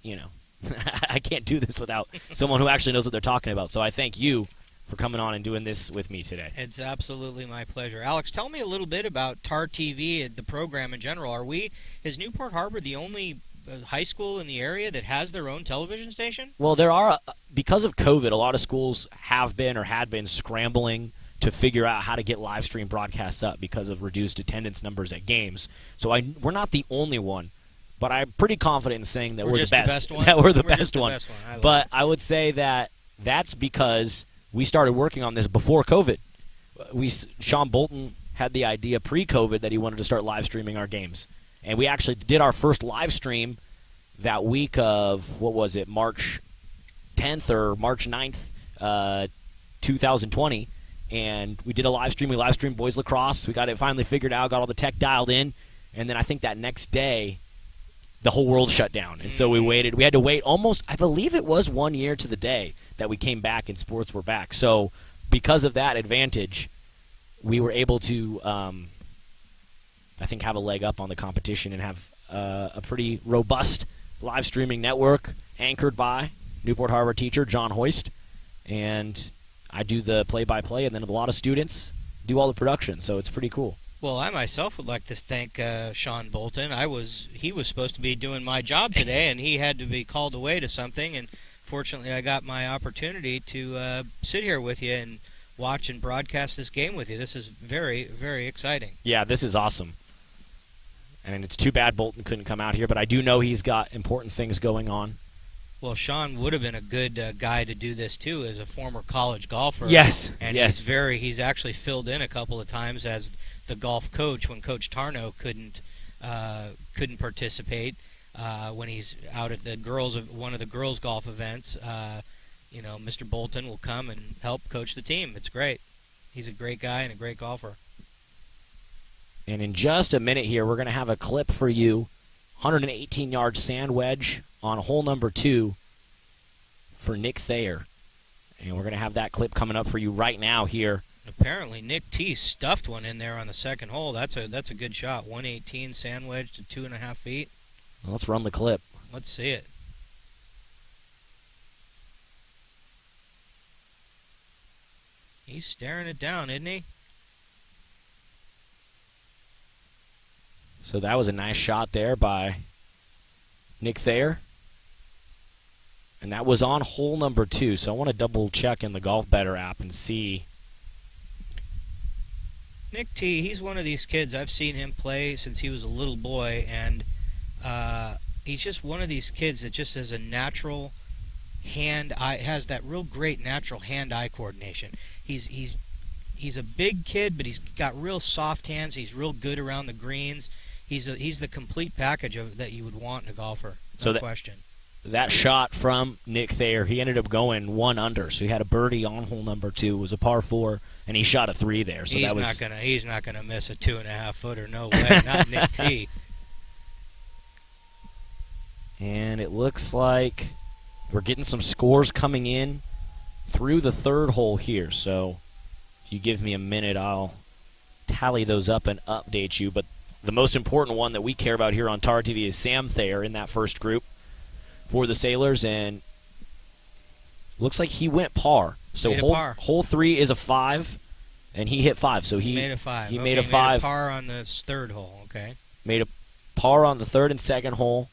I can't do this without someone who actually knows what they're talking about. So I thank you for coming on and doing this with me today. It's absolutely my pleasure. Alex, tell me a little bit about TarTV, the program in general. Is Newport Harbor the only high school in the area that has their own television station? Well, there are, because of COVID, a lot of schools have been or had been scrambling to figure out how to get live stream broadcasts up because of reduced attendance numbers at games. So we're not the only one, but I'm pretty confident in saying that we're the best. That we're the best one. But I would say that that's because we started working on this before COVID. Sean Bolton had the idea pre-COVID that he wanted to start live streaming our games. And we actually did our first live stream that week of, March 10th or March 9th, 2020. And we did a live stream. We live streamed boys lacrosse. We got it finally figured out, got all the tech dialed in. And then I think that next day, the whole world shut down. And so we waited. We had to wait almost, I believe it was 1 year to the day that we came back and sports were back. So because of that advantage, we were able to, I think, have a leg up on the competition and have a pretty robust live streaming network anchored by Newport Harbor teacher John Hoist. And I do the play-by-play, and then a lot of students do all the production. So it's pretty cool. Well, I myself would like to thank Sean Bolton. He was supposed to be doing my job today, and he had to be called away to something. And fortunately, I got my opportunity to sit here with you and watch and broadcast this game with you. This is very, very exciting. Yeah, this is awesome. And it's too bad Bolton couldn't come out here, but I do know he's got important things going on. Well, Sean would have been a good guy to do this too, as a former college golfer. Yes, and yes. He's actually filled in a couple of times as the golf coach when Coach Tarno couldn't participate. When he's out at one of the girls' golf events, Mr. Bolton will come and help coach the team. It's great. He's a great guy and a great golfer. And in just a minute here, we're going to have a clip for you. 118-yard sand wedge on hole number 2 for Nick Thayer. And we're going to have that clip coming up for you right now here. Apparently, Nick T stuffed one in there on the second hole. That's a good shot. 118 sand wedge to 2.5 feet. Well, let's run the clip. Let's see it. He's staring it down, isn't he? So that was a nice shot there by Nick Thayer. And that was on hole number 2. So I want to double check in the Golf Better app and see. Nick T, he's one of these kids. I've seen him play since he was a little boy, and he's just one of these kids that just has a natural hand-eye, has that real great natural hand-eye coordination. He's a big kid, but he's got real soft hands. He's real good around the greens. He's the complete package that you would want in a golfer. No question. That shot from Nick Thayer, he ended up going 1 under. So he had a birdie on hole number 2. It was a par 4, and he shot a 3 there. So he's not gonna miss a 2.5 footer. No way, not Nick T. And it looks like we're getting some scores coming in through the 3rd hole here. So if you give me a minute, I'll tally those up and update you. But the most important one that we care about here on TarTV is Sam Thayer in that first group for the Sailors, and looks like he went par. So hole 3 is a 5, and he hit 5. So he made a 5. He made a 5. Made a par on the 3rd hole. Okay. Made a par on the 3rd and 2nd hole.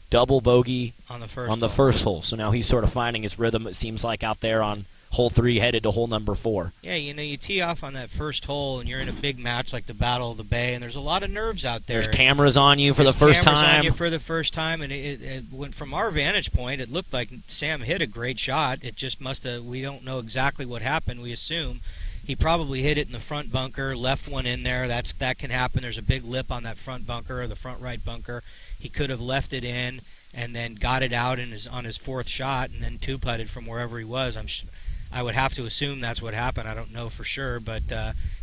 Double bogey on the first hole. So now he's sort of finding his rhythm, it seems like, out there on hole 3 headed to hole number 4. Yeah, you tee off on that first hole, and you're in a big match like the Battle of the Bay, and there's a lot of nerves out there. There's cameras on you for the first time. Cameras on you for the first time, and it went from our vantage point. It looked like Sam hit a great shot. It just must have. We don't know exactly what happened. We assume he probably hit it in the front bunker, left one in there. That can happen. There's a big lip on that front bunker or the front right bunker. He could have left it in and then got it out on his 4th shot, and then 2-putted from wherever he was. I would have to assume that's what happened. I don't know for sure, but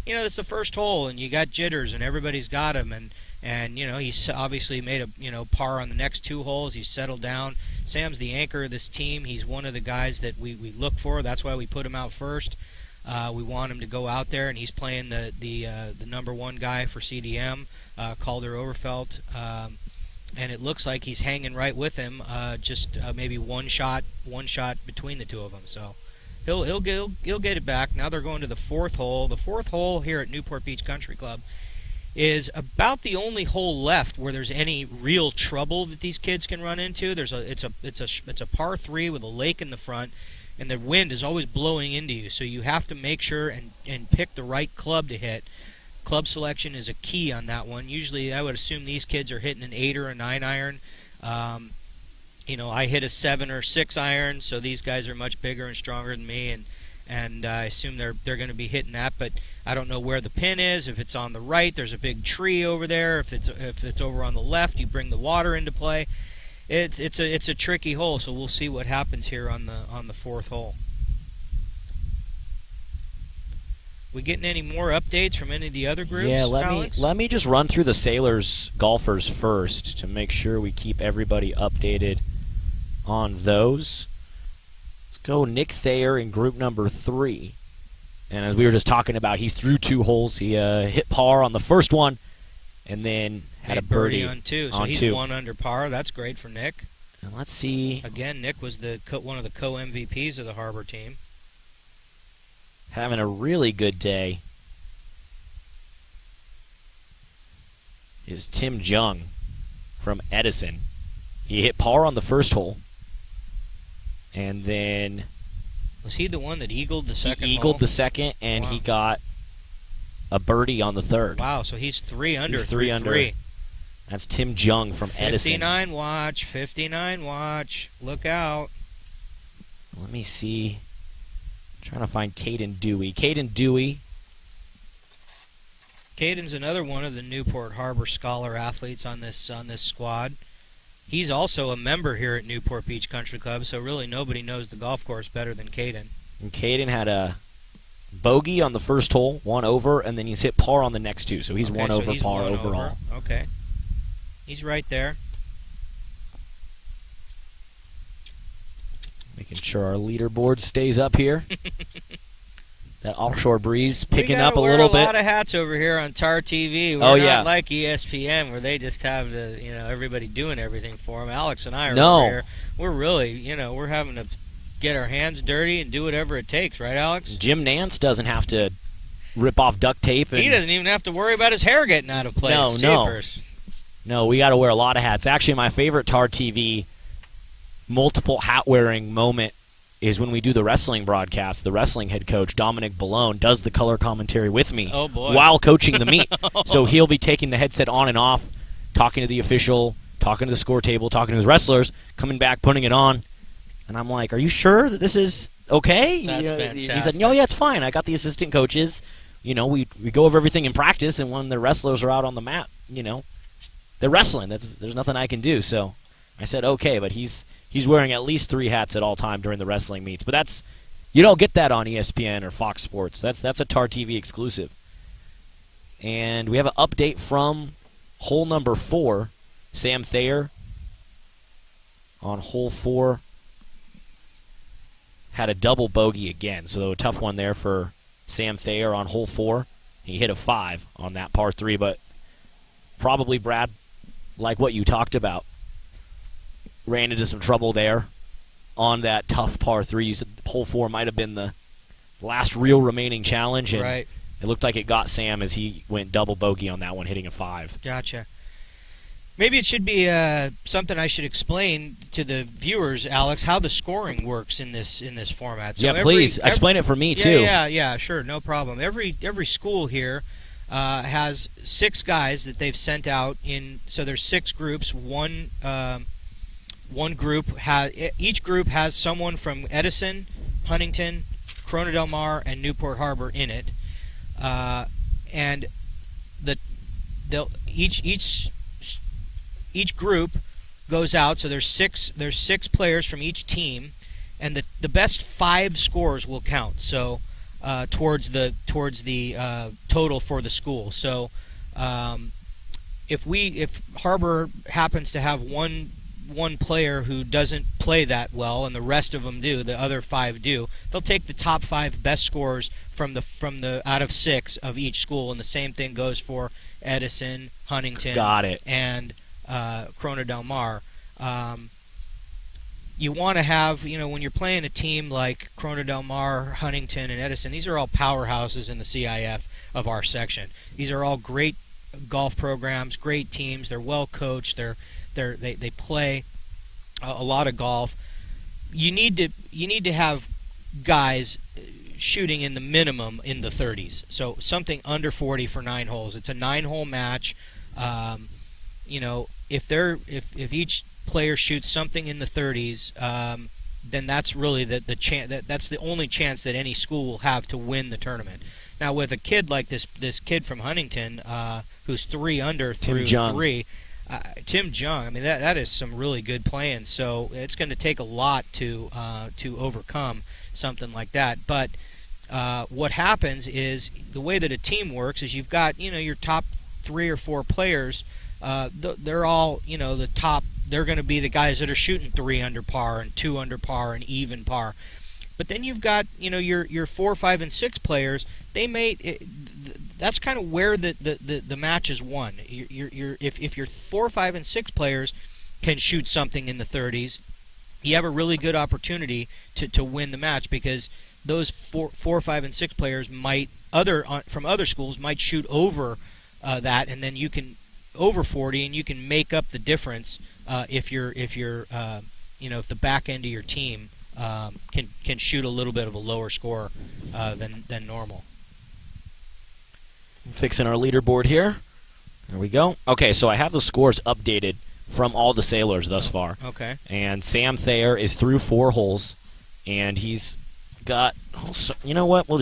it's the first hole, and you got jitters, and everybody's got him, and he's obviously made a par on the next 2 holes. He's settled down. Sam's the anchor of this team. He's one of the guys that we look for. That's why we put him out first. We want him to go out there, and he's playing the number one guy for CDM, Calder Overfelt, and it looks like he's hanging right with him. Just maybe one shot between the two of them. So he'll get it back. Now they're going to the fourth hole. The fourth hole here at Newport Beach Country Club is about the only hole left where there's any real trouble that these kids can run into. It's a par 3 with a lake in the front, and the wind is always blowing into you. So you have to make sure and pick the right club to hit. Club selection is a key on that one. Usually, I would assume these kids are hitting an 8 or a 9 iron. I hit a 7 or 6 iron, so these guys are much bigger and stronger than me, and I assume they're going to be hitting that. But I don't know where the pin is. If it's on the right, there's a big tree over there. If it's over on the left, you bring the water into play. It's a tricky hole, so we'll see what happens here on the fourth hole. We getting any more updates from any of the other groups? Yeah, Alex? let me just run through the Sailors golfers first to make sure we keep everybody updated on those. Let's go Nick Thayer in group number 3. And as we were just talking about, he's through 2 holes. He hit par on the first one and then had a birdie on 2. So he's 1 under par. That's great for Nick. And let's see. Again, Nick was one of the co-MVPs of the Harbor team. Having a really good day is Tim Jung from Edison. He hit par on the first hole. And then... Was he the one that eagled the second hole? He eagled the second, and he got a birdie on the third. Wow, so he's 3 under. He's 3 under. That's Tim Jung from Edison. 59 watch. Look out. Let me see. Trying to find Caden Dewey. Caden's another one of the Newport Harbor Scholar athletes on this squad. He's also a member here at Newport Beach Country Club, so really nobody knows the golf course better than Caden. And Caden had a bogey on the first hole, 1 over, and then he's hit par on the next 2, so he's 1 over par overall. Okay. He's right there. Making sure our leaderboard stays up here. That offshore breeze picking up a little bit. We wear a lot of hats over here on TarTV. We're not like ESPN where they just have everybody doing everything for them. Alex and I are over here. We're really, we're having to get our hands dirty and do whatever it takes, right, Alex? Jim Nance doesn't have to rip off duct tape. He doesn't even have to worry about his hair getting out of place. No, we got to wear a lot of hats. Actually, my favorite TarTV multiple hat-wearing moment is when we do the wrestling broadcast. The wrestling head coach, Dominic Ballone, does the color commentary with me while coaching the meet. So he'll be taking the headset on and off, talking to the official, talking to the score table, talking to his wrestlers, coming back, putting it on. And I'm like, are you sure that this is okay? That's fantastic. He said, no, yeah, it's fine. I got the assistant coaches. We go over everything in practice, and when the wrestlers are out on the mat, they're wrestling. There's nothing I can do. So I said, okay, but he's wearing at least 3 hats at all time during the wrestling meets. But you don't get that on ESPN or Fox Sports. That's a TarTV exclusive. And we have an update from hole number 4. Sam Thayer on hole 4 had a double bogey again. So a tough one there for Sam Thayer on hole 4. He hit a 5 on that par 3, but probably, Brad, like what you talked about, ran into some trouble there on that tough par 3. You said hole 4 might have been the last real remaining challenge, and right. It looked like it got Sam as he went double bogey on that one, hitting a 5. Gotcha. Maybe it should be something I should explain to the viewers, Alex, how the scoring works in this format. So please explain it for me too. Yeah, sure, no problem. Every school here has 6 guys that they've sent out in. So there's 6 groups. Each group has someone from Edison, Huntington, Corona Del Mar, and Newport Harbor in it, and each group goes out. So there's six players from each team, and the best 5 scores will count. So towards the total for the school. So if Harbor happens to have one one player who doesn't play that well and the rest of them do, the other 5 do, they'll take the top 5 best scorers from the out of 6 of each school, and the same thing goes for Edison, Huntington, Got it. and Corona Del Mar. You want to have, when you're playing a team like Corona Del Mar, Huntington, and Edison, these are all powerhouses in the CIF of our section. These are all great golf programs, great teams. They're well coached. They play a lot of golf. You need to have guys shooting in the minimum in the 30s. So something under 40 for 9 holes. It's a 9-hole match. If each player shoots something in the 30s, then that's really that's the only chance that any school will have to win the tournament. Now, with a kid like this kid from Huntington, who's 3 under through 3, Tim Jung, I mean that is some really good playing. So it's going to take a lot to overcome something like that. But what happens is the way that a team works is you've got your top 3 or 4 players. They're all the top. They're going to be the guys that are shooting 3 under par and 2 under par and even par. But then you've got your 4, 5, and 6 players. That's kind of where the match is won. If your 4, 5, and 6 players can shoot something in the 30s, you have a really good opportunity to win the match, because those 4, 5, and 6 players from other schools might shoot over that, and then you can over 40, and you can make up the difference if the back end of your team can shoot a little bit of a lower score than normal. Fixing our leaderboard here. There we go. Okay, so I have the scores updated from all the sailors thus far. Okay. And Sam Thayer is through 4 holes, and he's got. You know what? We'll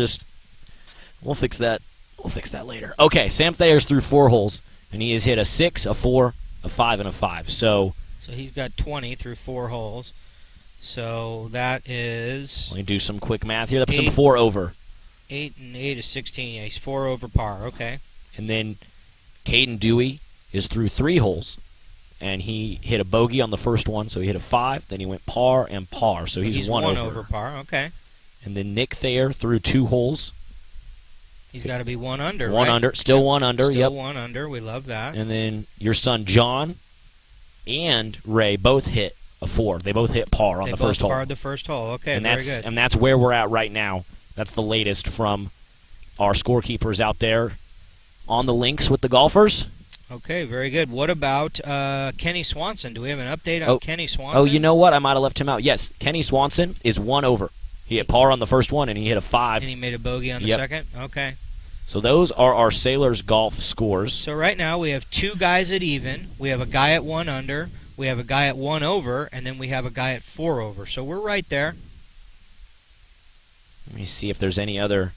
fix that. We'll fix that later. Okay, Sam Thayer's through 4 holes, and he has hit a 6, a 4, a 5, and a 5. So he's got 20 through 4 holes. So that is. Let me do some quick math here. That puts him 4 over. 8 and 8 is 16. Yeah, he's 4 over par. Okay. And then Caden Dewey is through 3 holes, and he hit a bogey on the first one, so he hit a 5. Then he went par and par, so he's 1 over. 1 over par. Okay. And then Nick Thayer through 2 holes. He's got to be 1 under. 1 right? under. Still 1 under. Still yep. 1 under. We love that. And then your son John and Ray both hit a 4. They both hit par on the first hole. They both parred the first hole. Okay, and very good. And that's where we're at right now. That's the latest from our scorekeepers out there on the links with the golfers. Okay, very good. What about Kenny Swanson? Do we have an update on Kenny Swanson? Oh, you know what? I might have left him out. Yes, Kenny Swanson is 1 over. He hit par on the first one, and he hit a 5. And he made a bogey on the second? Okay. So those are our Sailors golf scores. So right now we have 2 guys at even. We have a guy at 1 under. We have a guy at 1 over. And then we have a guy at 4 over. So we're right there. Let me see if there's any other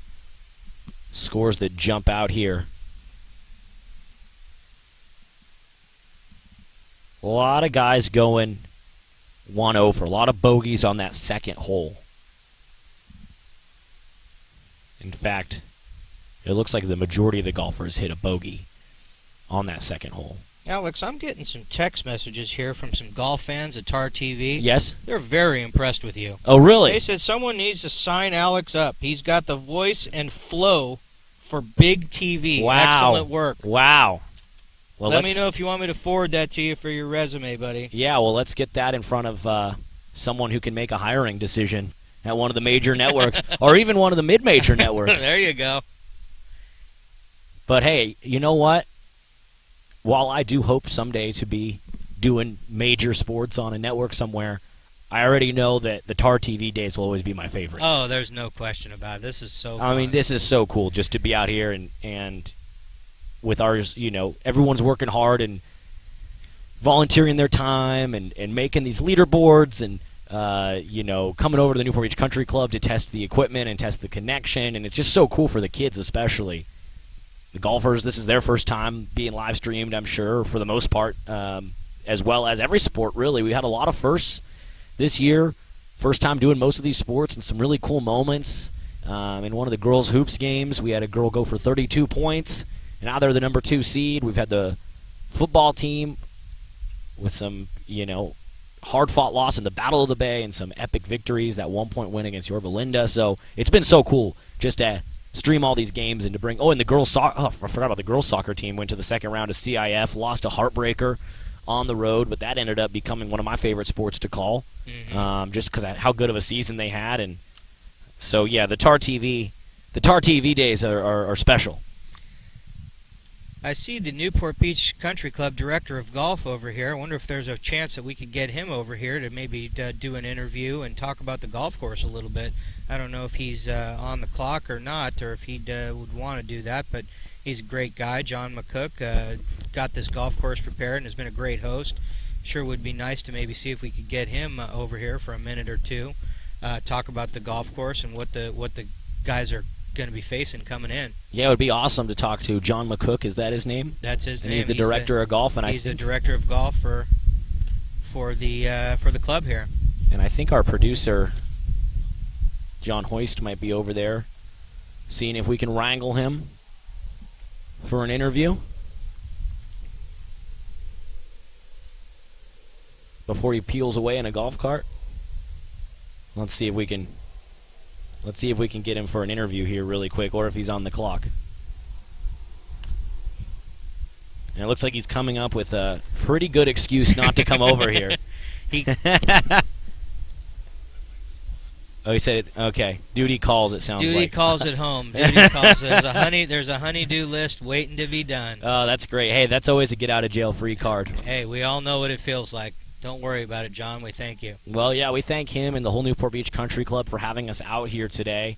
scores that jump out here. A lot of guys going 1 over. A lot of bogeys on that second hole. In fact, it looks like the majority of the golfers hit a bogey on that second hole. Alex, I'm getting some text messages here from some golf fans at TarTV. Yes? They're very impressed with you. Oh, really? They said someone needs to sign Alex up. He's got the voice and flow for big TV. Wow. Excellent work. Wow. Well, Let me know if you want me to forward that to you for your resume, buddy. Yeah, well, let's get that in front of someone who can make a hiring decision at one of the major networks or even one of the mid-major networks. There you go. But, hey, you know what? While I do hope someday to be doing major sports on a network somewhere, I already know that the TarTV days will always be my favorite. Oh, there's no question about it. This is so fun. I mean, this is so cool just to be out here and with ours, everyone's working hard and volunteering their time and making these leaderboards and, coming over to the Newport Beach Country Club to test the equipment and test the connection. And it's just so cool for the kids especially. The golfers, this is their first time being live streamed, I'm sure, for the most part, as well as every sport, really. We had a lot of firsts this year. First time doing most of these sports and some really cool moments. In one of the girls' hoops games, we had a girl go for 32 points. And now they're the number 2 seed. We've had the football team with some, hard-fought loss in the Battle of the Bay and some epic victories, that 1-point win against Yorba Linda. So it's been so cool just to stream all these games and to bring – and the girls I forgot about the girls soccer team. Went to the second round of CIF, lost a heartbreaker on the road, but that ended up becoming one of my favorite sports to call, just because of how good of a season they had. And so, yeah, the TarTV days are special. I see the Newport Beach Country Club director of golf over here. I wonder if there's a chance that we could get him over here to maybe do an interview and talk about the golf course a little bit. I don't know if he's on the clock or not, or if he would want to do that, but he's a great guy. John McCook got this golf course prepared and has been a great host. Sure would be nice to maybe see if we could get him over here for a minute or two, talk about the golf course and what the guys are going to be facing coming in. Yeah, it would be awesome to talk to John McCook. Is that his name? That's his name. He's the director of golf, and he's the director of golf for the club here. And I think our producer John Hoist might be over there, seeing if we can wrangle him for an interview before he peels away in a golf cart. Let's see if we can get him for an interview here really quick, or if he's on the clock. And it looks like he's coming up with a pretty good excuse not to come over here. Oh, he said it. Okay. Duty calls, it sounds like. Duty calls at home. Duty calls. There's a honey-do list waiting to be done. Oh, that's great. Hey, that's always a get-out-of-jail-free card. Hey, we all know what it feels like. Don't worry about it, John. We thank you. Well, yeah, we thank him and the whole Newport Beach Country Club for having us out here today.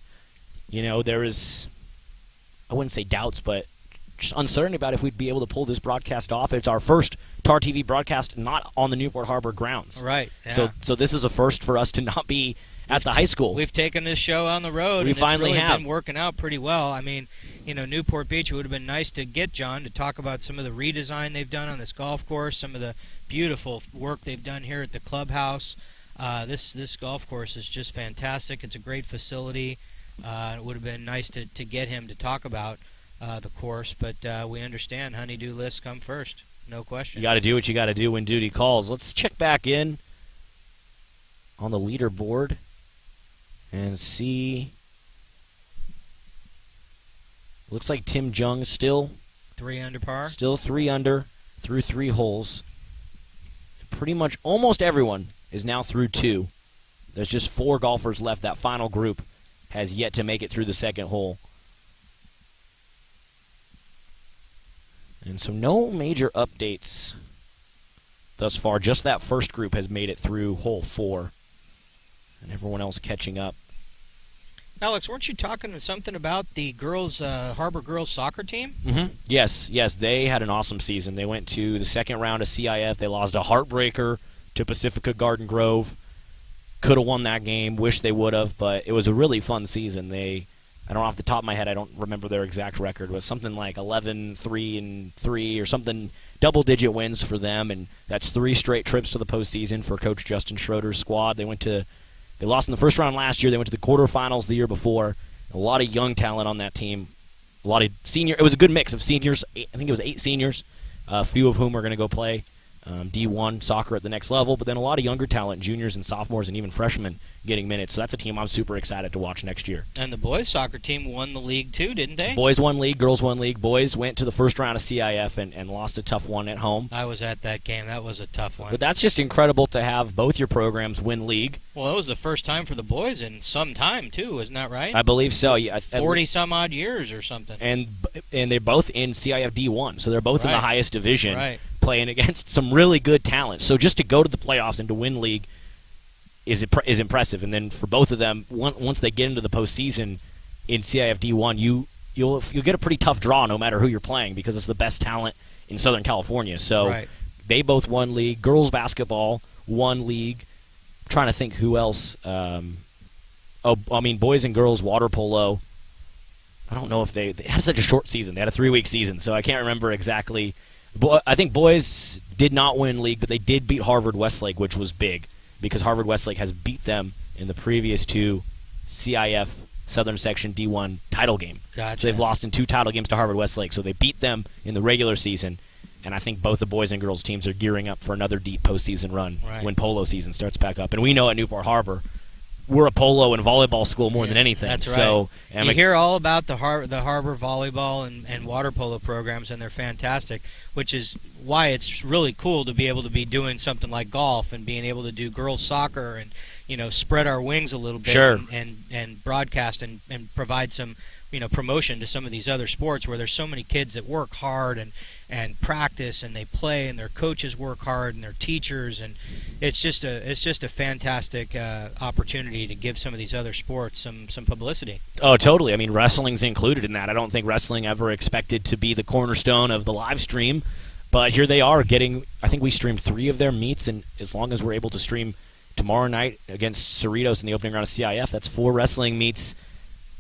You know, there is, I wouldn't say doubts, but just uncertainty about if we'd be able to pull this broadcast off. It's our first TarTV broadcast not on the Newport Harbor grounds. Right. Yeah. So this is a first for us to not be at the high school. We've taken this show on the road. We finally it's really have. Been working out pretty well. I mean, you know, Newport Beach, it would have been nice to get John to talk about some of the redesign they've done on this golf course, some of the beautiful work they've done here at the clubhouse. This golf course is just fantastic. It's a great facility. It would have been nice to get him to talk about the course, but we understand honey-do lists come first. No question. You got to do what you got to do when duty calls. Let's check back in on the leaderboard and see. Looks like Tim Jung still 3 under par. Still 3 under through 3 holes. Pretty much almost everyone is now through 2. There's just 4 golfers left. That final group has yet to make it through the second hole. And so no major updates thus far. Just that first group has made it through hole 4. And everyone else catching up. Alex, weren't you talking something about the girls, Harbor girls soccer team? Mm-hmm. Yes, they had an awesome season. They went to the second round of CIF. They lost a heartbreaker to Pacifica Garden Grove. Could have won that game. Wish they would have, but it was a really fun season. I don't know off the top of my head, I don't remember their exact record. It was something like 11-3-3 or something, double-digit wins for them, and that's 3 straight trips to the postseason for Coach Justin Schroeder's squad. They lost in the first round last year. They went to the quarterfinals the year before. A lot of young talent on that team. A lot of senior. It was a good mix of seniors. I think it was 8 seniors, a few of whom are going to go play D1 soccer at the next level, but then a lot of younger talent, juniors and sophomores and even freshmen getting minutes. So that's a team I'm super excited to watch next year. And the boys soccer team won the league too, didn't they? Boys won league, girls won league. Boys went to the first round of CIF and lost a tough one at home. I was at that game. That was a tough one. But that's just incredible to have both your programs win league. Well, that was the first time for the boys in some time too, isn't that right? I believe so. Yeah, 40-some-odd years or something. And they're both in CIF D1, so they're both in the highest division. Right. Playing against some really good talent. So just to go to the playoffs and to win league is impressive. And then for both of them, once they get into the postseason in CIF D1, you'll get a pretty tough draw no matter who you're playing because it's the best talent in Southern California. So they both won league. Girls basketball won league. I'm trying to think who else. Boys and girls water polo. I don't know if they had such a short season. They had a 3-week season, so I can't remember exactly. I think boys did not win league, but they did beat Harvard Westlake, which was big because Harvard Westlake has beat them in the previous 2 CIF Southern Section D1 title game. Gotcha. So they've lost in 2 title games to Harvard Westlake. So they beat them in the regular season, And I think both the boys and girls teams are gearing up for another deep postseason run when polo season starts back up. And we know at Newport Harbor, we're a polo and volleyball school more than anything. That's right. So, you hear all about the Harbor volleyball and water polo programs, and they're fantastic, which is why it's really cool to be able to be doing something like golf and being able to do girls soccer and, you know, spread our wings a little bit and broadcast and provide some, you know, promotion to some of these other sports where there's so many kids that work hard and practice and they play and their coaches work hard and their teachers, and it's just a fantastic opportunity to give some of these other sports some publicity. Oh, totally. I mean, wrestling's included in that. I don't think wrestling ever expected to be the cornerstone of the live stream, but here they are getting. I think we streamed 3 of their meets, and as long as we're able to stream tomorrow night against Cerritos in the opening round of CIF, that's 4 wrestling meets.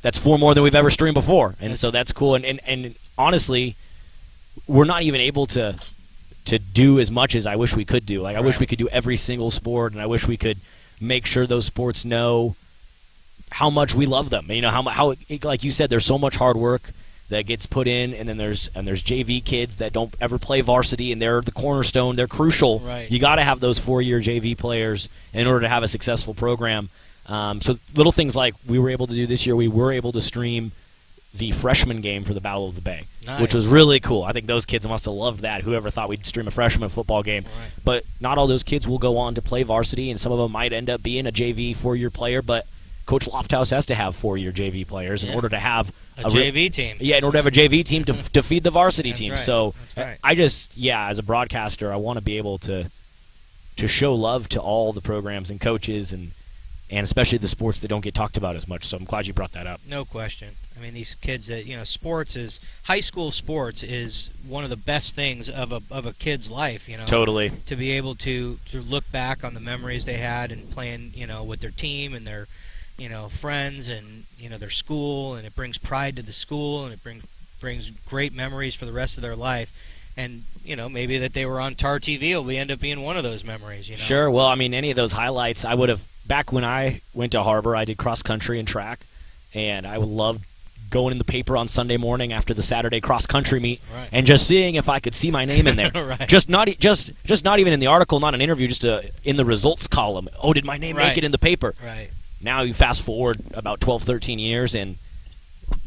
That's 4 more than we've ever streamed before, and so that's cool. And honestly, we're not even able to do as much as I wish we could do. Like, I wish we could do every single sport, and I wish we could make sure those sports know how much we love them. You know, how like you said, there's so much hard work that gets put in, and then there's JV kids that don't ever play varsity, and they're the cornerstone. They're crucial. Right. You got to have those 4-year JV players in order to have a successful program. So little things like we were able to do this year, we were able to stream the freshman game for the Battle of the Bay, which was really cool. I think those kids must have loved that, whoever thought we'd stream a freshman football game. Right. But not all those kids will go on to play varsity, and some of them might end up being a JV 4-year player, but Coach Lofthouse has to have 4-year JV players in order to have a JV team. Yeah, in order to have a JV team to feed the varsity team. Right. So right. I just, as a broadcaster, I want to be able to show love to all the programs and coaches and especially the sports that don't get talked about as much. So I'm glad you brought that up. No question. I mean, these kids that, you know, high school sports is one of the best things of a kid's life, you know. Totally. To be able to look back on the memories they had and playing, you know, with their team and their, you know, friends and, you know, their school, and it brings pride to the school, and it brings great memories for the rest of their life. And, you know, maybe that they were on TarTV will end up being one of those memories, you know. Sure. Well, I mean, any of those highlights, I would have, back when I went to Harbor, I did cross country and track, and I would love going in the paper on Sunday morning after the Saturday cross country meet and just seeing if I could see my name in there. Right. Just not even in the article, not an interview, just in the results column. Oh, did my name make it in the paper? Right. Now you fast forward about 12, 13 years, and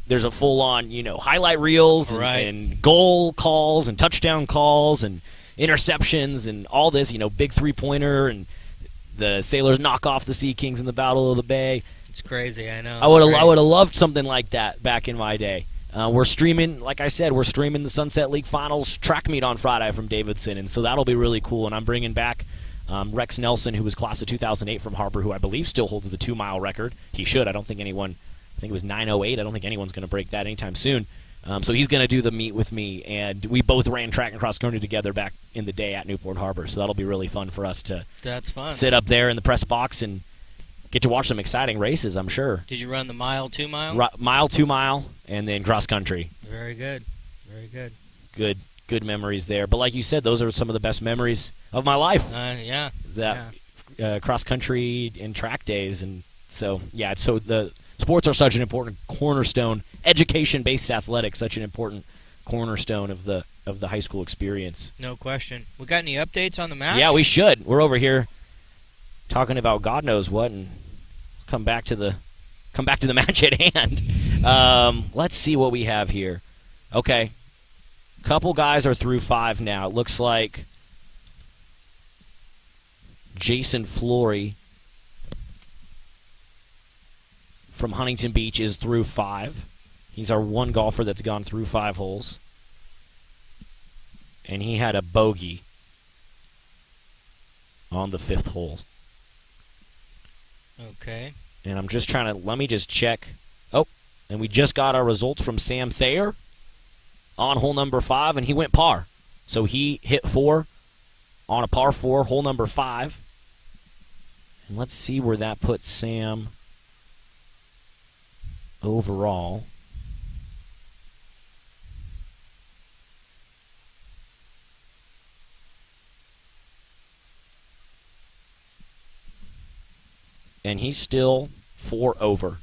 there's a full-on, you know, highlight reels and goal calls and touchdown calls and interceptions and all this, you know, big three-pointer, and the Sailors knock off the Sea Kings in the Battle of the Bay. It's crazy, I know. I would have loved something like that back in my day. We're streaming, like I said, we're streaming the Sunset League Finals track meet on Friday from Davidson, and so that'll be really cool. And I'm bringing back Rex Nelson, who was class of 2008 from Harbor, who I believe still holds the 2-mile record. He should. I think it was 9:08. I don't think anyone's going to break that anytime soon. So he's going to do the meet with me, and we both ran track and cross country together back in the day at Newport Harbor. So that'll be really fun for us to sit up there in the press box and get to watch some exciting races, I'm sure. Did you run the mile, 2-mile? Mile, 2-mile, and then cross country. Very good. Very good. Good memories there. But like you said, those are some of the best memories of my life. Yeah. That cross country and track days. And so, so the sports are such an important cornerstone, education-based athletics, such an important cornerstone of the high school experience. No question. We got any updates on the match? Yeah, we should. We're over here talking about God knows what, and come back to the match at hand. Let's see what we have here. Okay, couple guys are through 5 now. It looks like Jason Flory from Huntington Beach is through 5. He's our one golfer that's gone through 5 holes, and he had a bogey on the 5th hole. Okay. And I'm just let me just check. Oh, and we just got our results from Sam Thayer on hole number 5, and he went par. So he hit 4 on a par 4, hole number 5. And let's see where that puts Sam overall. And he's still 4 over.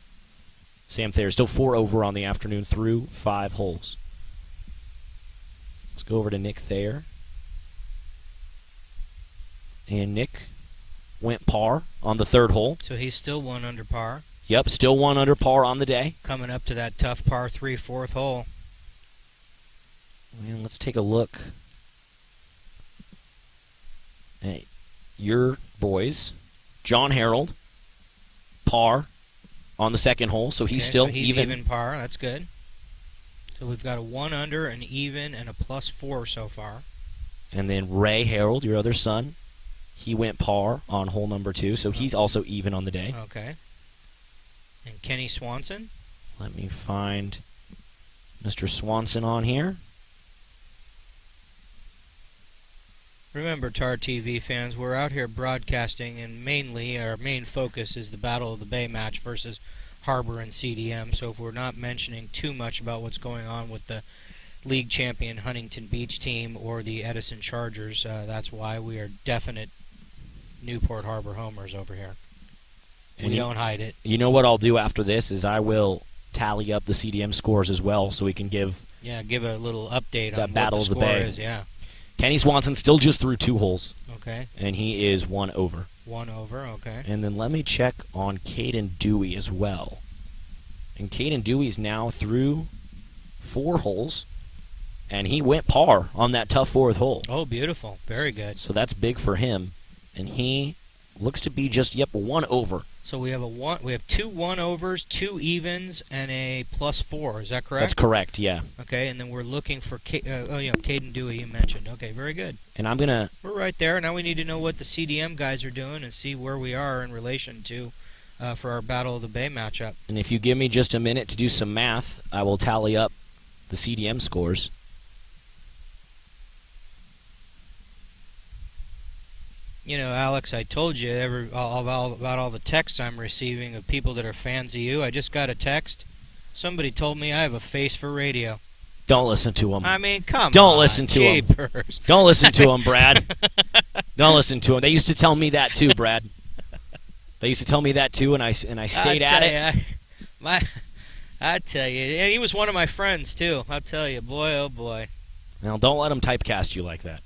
Sam Thayer still 4 over on the afternoon through 5 holes. Let's go over to Nick Thayer. And Nick went par on the third hole. So he's still 1 under par. Yep, still 1 under par on the day. Coming up to that tough par 3 fourth hole. And let's take a look. Hey, your boys, John Harold, par on the second hole, so he's still so he's even. even par. That's good. So we've got a 1 under, an even, and a +4 so far. And then Ray Harold, your other son, he went par on hole number 2, so he's also even on the day. Okay. And Kenny Swanson? Let me find Mr. Swanson on here. Remember, TarTV fans, we're out here broadcasting, and mainly our main focus is the Battle of the Bay match versus Harbor and CDM. So if we're not mentioning too much about what's going on with the league champion Huntington Beach team or the Edison Chargers, that's why we are definite Newport Harbor homers over here. And we don't hide it. You know what I'll do after this is I will tally up the CDM scores as well, so we can give a little update that on Battle what of the the score Bay is. Yeah. Kenny Swanson still just threw 2 holes. Okay. And he is 1 over. 1 over. Okay. And then let me check on Caden Dewey as well. And Caden Dewey's now through 4 holes, and he went par on that tough 4th hole. Oh, beautiful. Very good. So that's big for him, and he looks to be just 1 over. So we have we have 2 1-overs, 2 evens, and a +4. Is that correct? That's correct. Yeah. Okay, and then we're looking for Caden Dewey. You mentioned. Okay, very good. And we're right there. Now we need to know what the CDM guys are doing and see where we are in relation to for our Battle of the Bay matchup. And if you give me just a minute to do some math, I will tally up the CDM scores. You know, Alex, I told you about all the texts I'm receiving of people that are fans of you. I just got a text. Somebody told me I have a face for radio. Don't listen to him. I mean, come on. Don't listen to him. Jeepers. Don't listen to him, Brad. Don't listen to him. They used to tell me that too, Brad. They used to tell me that too, and I stayed at it. I tell you, and he was one of my friends too. I'll tell you, boy, oh boy. Now, don't let him typecast you like that.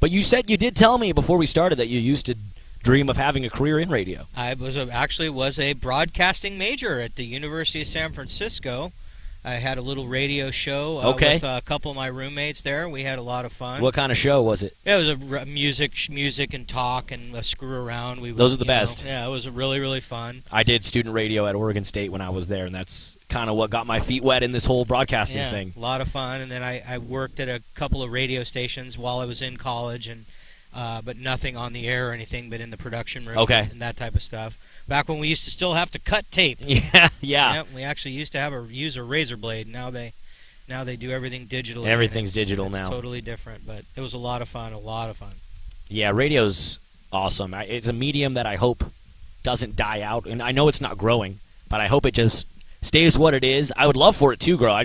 But you did tell me before we started that you used to dream of having a career in radio. I actually was a broadcasting major at the University of San Francisco. I had a little radio show with a couple of my roommates there. We had a lot of fun. What kind of show was it? It was a music and talk and a screw around. Those are the best. Yeah, it was really, really fun. I did student radio at Oregon State when I was there, and that's kind of what got my feet wet in this whole broadcasting thing. A lot of fun. And then I worked at a couple of radio stations while I was in college, and but nothing on the air or anything, but in the production room and that type of stuff. Back when we used to still have to cut tape. Yeah. Yep, we actually used to use a razor blade. Now they do everything digital. Everything's digital now. It's totally different, but it was a lot of fun. Yeah, radio's awesome. It's a medium that I hope doesn't die out, and I know it's not growing, but I hope it just stays what it is. I would love for it to grow.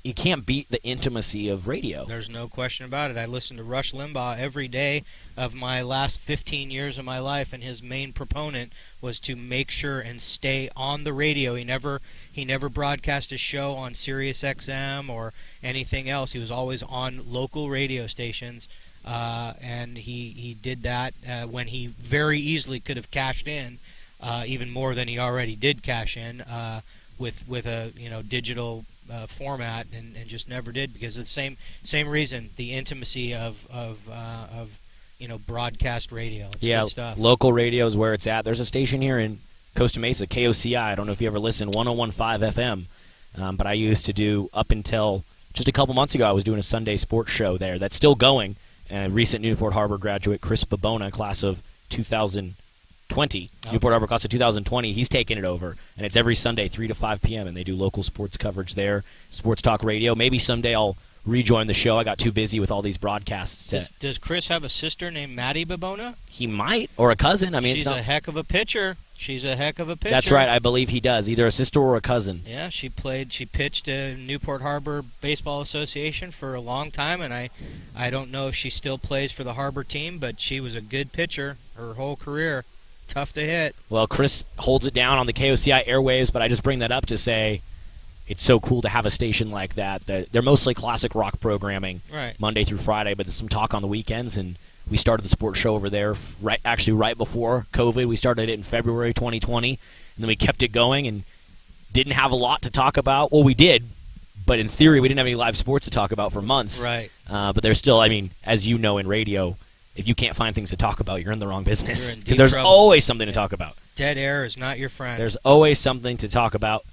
You can't beat the intimacy of radio. There's no question about it. I listen to Rush Limbaugh every day of my last 15 years of my life, and his main proponent was to make sure and stay on the radio. He never broadcast a show on Sirius XM or anything else. He was always on local radio stations, and he did that when he very easily could have cashed in even more than he already did cash in with a digital format, and just never did, because of the same reason, the intimacy of broadcast radio. It's good stuff. Local radio is where it's at. There's a station here in Costa Mesa, KOCI. I don't know if you ever listen, 101.5 FM. But I used to do, up until just a couple months ago, I was doing a Sunday sports show there. That's still going. Recent Newport Harbor graduate Chris Babona, class of 2020. Newport Harbor class of 2020, he's taking it over, and it's every Sunday 3 to 5 p.m., and they do local sports coverage there, sports talk radio. Maybe someday I'll rejoin the show. I got too busy with all these broadcasts. Does Chris have a sister named Maddie Babona? He might, or a cousin. She's a heck of a pitcher. That's right, I believe he does, either a sister or a cousin. Yeah, she pitched in Newport Harbor Baseball Association for a long time, and I don't know if she still plays for the Harbor team, but she was a good pitcher her whole career. Tough to hit. Well, Chris holds it down on the KOCI airwaves, but I just bring that up to say it's so cool to have a station like that. They're mostly classic rock programming, right, Monday through Friday, but there's some talk on the weekends, and We started the sports show over there right before COVID. We started it in February 2020, and then we kept it going and didn't have a lot to talk about. Well, we did, but in theory, we didn't have any live sports to talk about for months. Right. But there's still, I mean, as you know in radio, if you can't find things to talk about, you're in the wrong business. You're in deep Because there's trouble. always something to talk about. Dead air is not your friend. There's always something to talk about.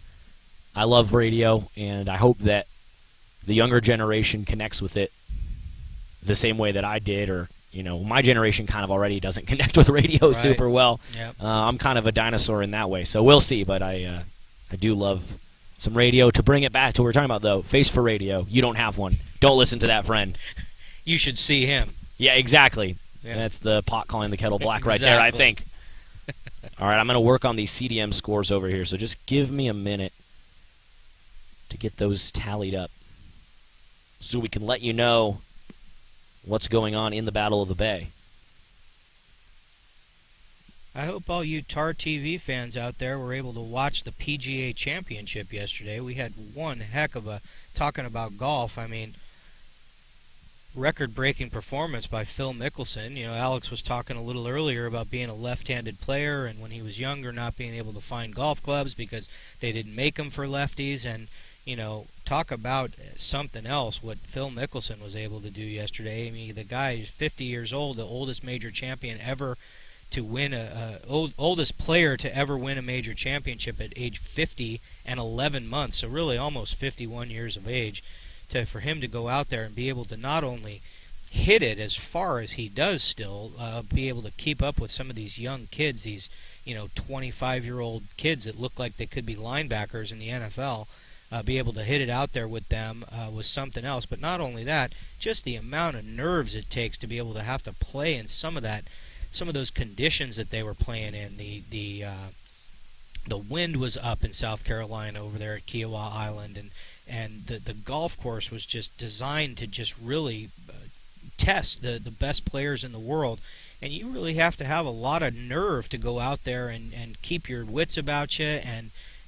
I love radio, and I hope that the younger generation connects with it the same way that I did, or my generation kind of already doesn't connect with radio Right. super well. Yep. I'm kind of a dinosaur in that way, so we'll see. But I do love some radio. To bring it back to what we're talking about, though, face for radio. You don't have one. Don't listen to that friend. You should see him. Yeah, exactly. Yeah. That's the pot calling the kettle black right there, I Exactly. think. All right, I'm going to work on these CDM scores over here, so just give me a minute to get those tallied up so we can let you know what's going on in the Battle of the Bay. I hope all you TarTV fans out there were able to watch the PGA Championship yesterday. We had one heck of a, talking about golf, I mean, record-breaking performance by Phil Mickelson. Alex was talking a little earlier about being a left-handed player and when he was younger not being able to find golf clubs because they didn't make them for lefties. And, talk about something else, what Phil Mickelson was able to do yesterday. I mean, the guy is 50 years old, the oldest major champion ever to win oldest player to ever win a major championship at age 50 and 11 months, so really almost 51 years of age. For him to go out there and be able to not only hit it as far as he does still, be able to keep up with some of these young kids, these 25-year-old kids that look like they could be linebackers in the NFL, be able to hit it out there with them was something else. But not only that, just the amount of nerves it takes to be able to have to play in some of those conditions that they were playing in. The wind was up in South Carolina over there at Kiowa Island, and the golf course was just designed to just really test the best players in the world. And you really have to have a lot of nerve to go out there and keep your wits about you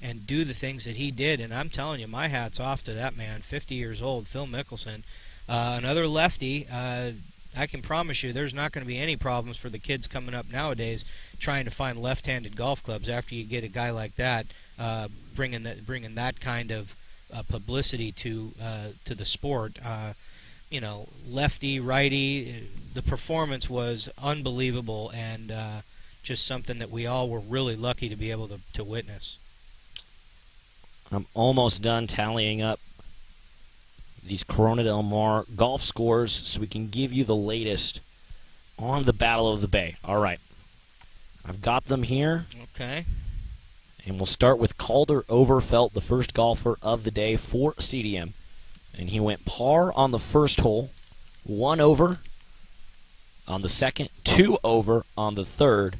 and do the things that he did. And I'm telling you, my hat's off to that man, 50 years old, Phil Mickelson. Another lefty. I can promise you there's not going to be any problems for the kids coming up nowadays trying to find left-handed golf clubs after you get a guy like that bringing that kind of publicity to the sport. Lefty, righty, the performance was unbelievable, and just something that we all were really lucky to be able to witness. I'm almost done tallying up these Corona Del Mar golf scores so we can give you the latest on the Battle of the Bay. All right. I've got them here. Okay. And we'll start with Calder Overfelt, the first golfer of the day for CDM. And he went par on the first hole, 1 over on the second, 2 over on the third,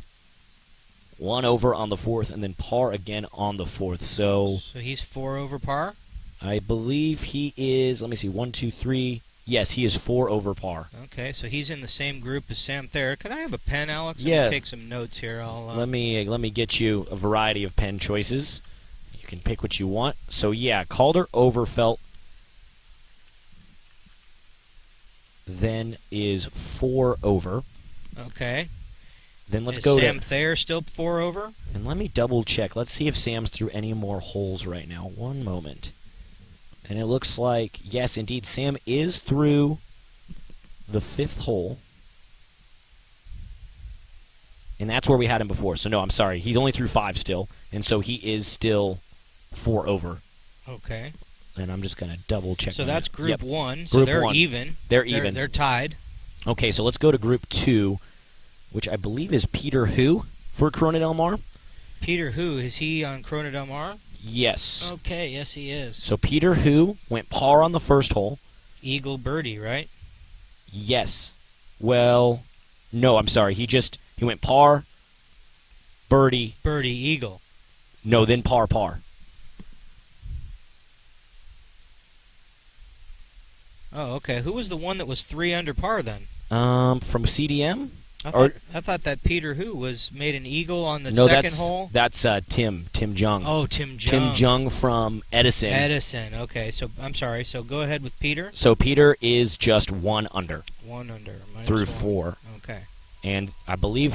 1 over on the fourth, and then par again on the fourth. So he's 4 over par? I believe he is, let me see, 1, 2, 3. Yes, he is 4 over par. Okay, so he's in the same group as Sam Thayer. Could I have a pen, Alex? Yeah. Let me take some notes here. Let me get you a variety of pen choices. You can pick what you want. So yeah, Calder Overfelt then is 4 over. Okay. Then let's is go Sam to Thayer still 4 over? And let me double check. Let's see if Sam's through any more holes right now. One moment. And it looks like, yes, indeed, Sam is through the 5th hole. And that's where we had him before. So, no, I'm sorry. He's only through 5 still. And so he is still 4 over. Okay. And I'm just going to double check. So that's Group 1. So Group they're 1. even. They're even. They're tied. Okay, so let's go to Group 2, which I believe is Peter Who for Corona Del Mar. Peter Who, is he on Corona Del Mar? Yes. Okay, yes he is. So Peter Who went par on the first hole. Eagle birdie, right? Yes. Well, no, I'm sorry. He went par, birdie. Birdie, eagle. No, then par, par. Oh, okay. Who was the one that was 3 under par then? From CDM? I thought that Peter Who was made an eagle on the second hole. That's Tim Jung. Oh, Tim Jung. Tim Jung from Edison. Edison. Okay, so I'm sorry. So go ahead with Peter. So Peter is just 1 under. 1 under. Through -1. 4. And I believe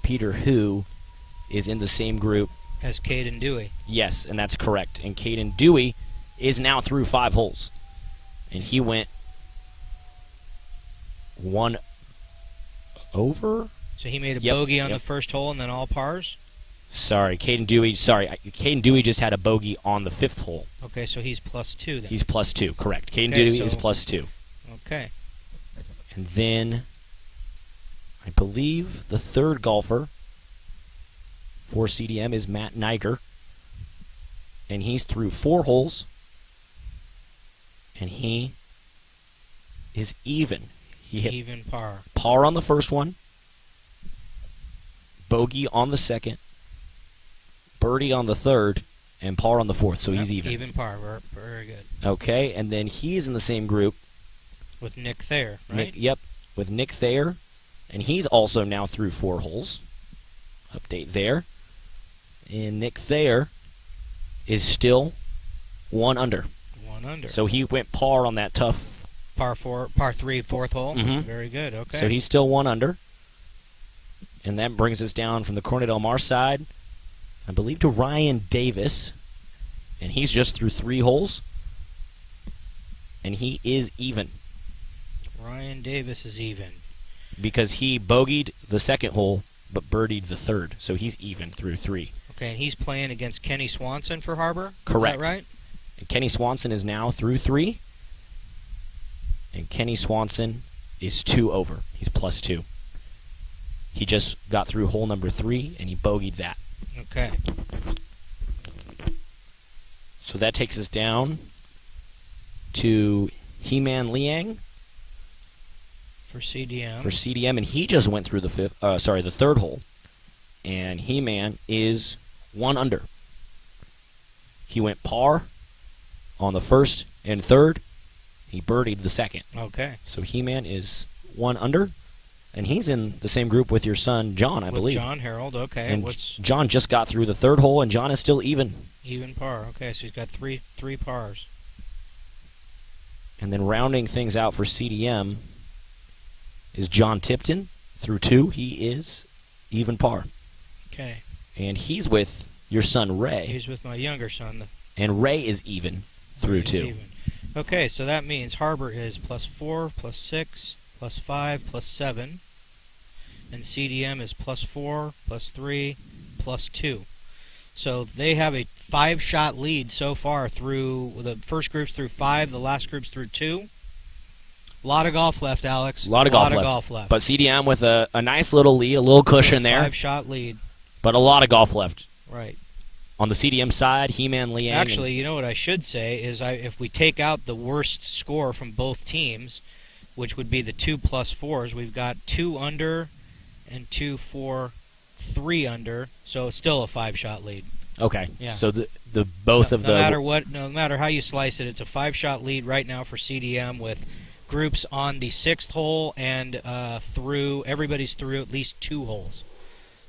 Peter Hu, is in the same group as Caden Dewey. Yes, and that's correct. And Caden Dewey is now through 5 holes. And he went 1 over. So he made a bogey on the first hole and then all pars? Caden Dewey just had a bogey on the 5th hole. Okay, so he's +2 then. He's +2, correct. Caden Dewey is +2. Okay. And then I believe the 3rd golfer for CDM is Matt Niger. And he's through 4 holes. And he is even. He hit even par. Par on the first one. Bogey on the second. Birdie on the third. And par on the fourth. So he's even. Even par. Very good. Okay, and then he's in the same group. With Nick Thayer, right? With Nick Thayer. And he's also now through 4 holes. Update there. And Nick Thayer is still 1 under. 1 under. So he went par on that tough par 3, 4th hole. Mm-hmm. Very good. Okay. So he's still 1 under. And that brings us down from the Corona Del Mar side, I believe, to Ryan Davis. And he's just through 3 holes. And he is even. Ryan Davis is even. Because he bogeyed the 2nd hole, but birdied the 3rd. So he's even through 3. Okay, and he's playing against Kenny Swanson for Harbor? Correct. Is that right? And Kenny Swanson is now through 3. And Kenny Swanson is 2 over. He's +2. He just got through hole number 3, and he bogeyed that. Okay. So that takes us down to He-Man Liang for CDM. And he just went through the 3rd hole. And He-Man is 1 under. He went par on the 1st and 3rd. He birdied the 2nd. Okay. So He-Man is 1 under, and he's in the same group with your son, John, I believe. John Harold, okay. And John just got through the 3rd hole, and John is still even. Even par, okay, so he's got three pars. And then rounding things out for CDM is John Tipton through 2. He is even par. Okay. And he's with your son, Ray. He's with my younger son. And Ray is even through 2. Even. Okay, so that means Harbor is +4, +6, +5, +7. And CDM is +4, +3, +2. So they have a 5-shot lead so far through the first group's through 5, the last group's through 2. A lot of golf left, Alex. A lot of golf left. But CDM with a nice little lead, a little cushion there. 5-shot lead. But a lot of golf left. Right. On the CDM side, He-Man Liang. Actually, you know what I should say is if we take out the worst score from both teams, which would be the 2 +4s, we've got 2 under and 2, 4, 3 under, so it's still a 5-shot lead. Okay. Yeah. So no matter how you slice it, it's a 5-shot lead right now for CDM with groups on the 6th hole and everybody's through at least 2 holes.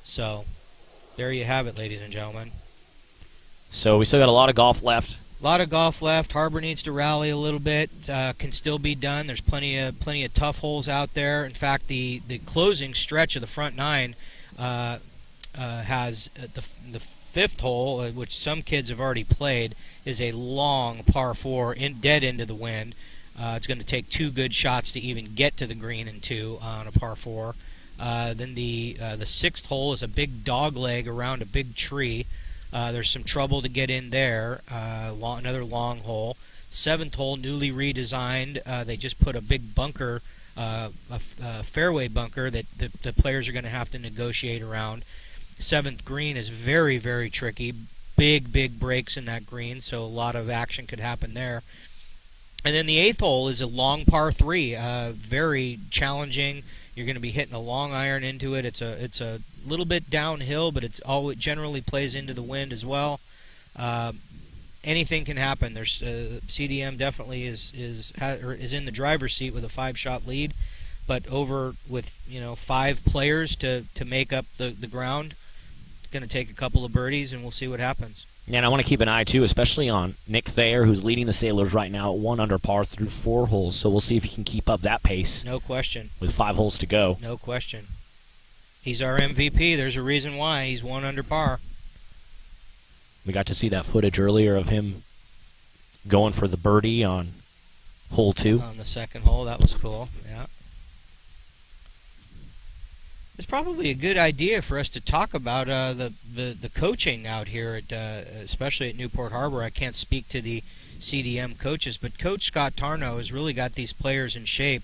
So there you have it, ladies and gentlemen. So we still got a lot of golf left. A lot of golf left. Harbor needs to rally a little bit. Can still be done. There's plenty of tough holes out there. In fact, the closing stretch of the front 9 has the 5th hole, which some kids have already played, is a long par 4 dead into the wind. It's going to take 2 good shots to even get to the green in 2 on a par 4. Then the 6th hole is a big dog leg around a big tree. There's some trouble to get in there. Another long hole. 7th hole, newly redesigned. They just put a big bunker, a fairway bunker that the players are going to have to negotiate around. 7th green is very, very tricky. Big breaks in that green, so a lot of action could happen there. And then the 8th hole is a long par 3, very challenging. You're going to be hitting a long iron into it. It's a little bit downhill, but it generally plays into the wind as well. Anything can happen. There's CDM definitely is in the driver's seat with a 5-shot lead, but over with 5 players to make up the ground. It's going to take a couple of birdies, and we'll see what happens. Yeah, and I want to keep an eye, too, especially on Nick Thayer, who's leading the Sailors right now at 1 under par through 4 holes. So we'll see if he can keep up that pace. No question. With 5 holes to go. No question. He's our MVP. There's a reason why. He's 1 under par. We got to see that footage earlier of him going for the birdie on hole 2. On the second hole, that was cool. Yeah. It's probably a good idea for us to talk about the coaching out here at especially at Newport Harbor. I can't speak to the CDM coaches, but Coach Scott Tarnow has really got these players in shape.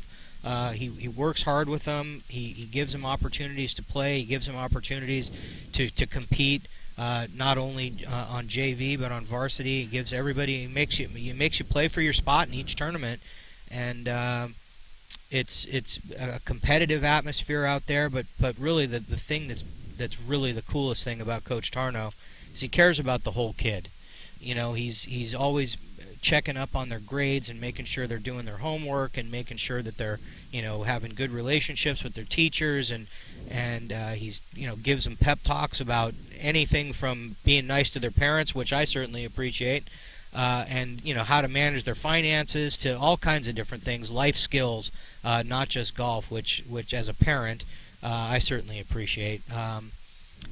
He works hard with them. He gives them opportunities to play. He gives them opportunities to compete, not only on JV but on varsity. He gives everybody. He makes you play for your spot in each tournament, and it's a competitive atmosphere out there. But really the thing that's really the coolest thing about Coach Tarnow is he cares about the whole kid. You know, he's always checking up on their grades and making sure they're doing their homework and making sure that they're, you know, having good relationships with their teachers, and he's, you know, gives them pep talks about anything from being nice to their parents, which I certainly appreciate, and, you know, how to manage their finances, to all kinds of different things, life skills, not just golf, which as a parent I certainly appreciate.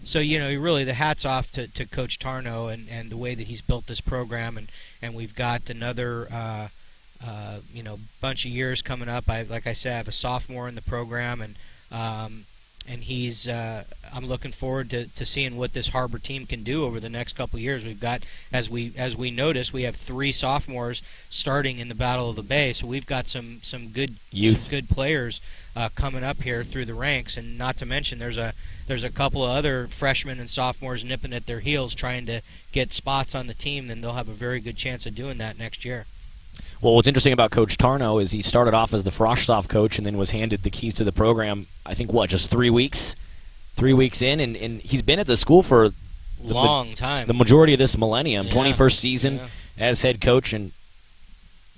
So, you know, really the hat's off to Coach Tarnow and the way that he's built this program, and we've got another you know, bunch of years coming up. Like I said, I have a sophomore in the program, and he's I'm looking forward to seeing what this Harbor team can do over the next couple of years. We've got, as we noticed, we have 3 sophomores starting in the Battle of the Bay, so we've got some good youth, some good players coming up here through the ranks, and not to mention there's a couple of other freshmen and sophomores nipping at their heels trying to get spots on the team. Then they'll have a very good chance of doing that next year. Well, what's interesting about Coach Tarnow is he started off as the Froshsoft coach and then was handed the keys to the program, I think, just 3 weeks? 3 weeks in, and he's been at the school for long time. The majority of this millennium, yeah. 21st season as head coach. And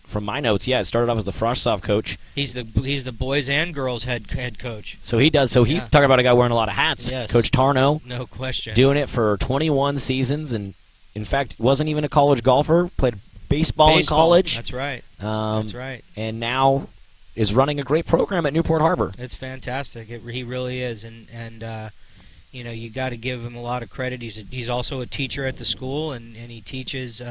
from my notes, it started off as the Froshsoft coach. He's the boys and girls head coach. So he does. So he's talking about a guy wearing a lot of hats. Yes. Coach Tarnow. No question. Doing it for 21 seasons, and in fact, wasn't even a college golfer. Played baseball in college. That's right. That's right. And now is running a great program at Newport Harbor. It's fantastic. He really is, and you know, you got to give him a lot of credit. He's also a teacher at the school, and he teaches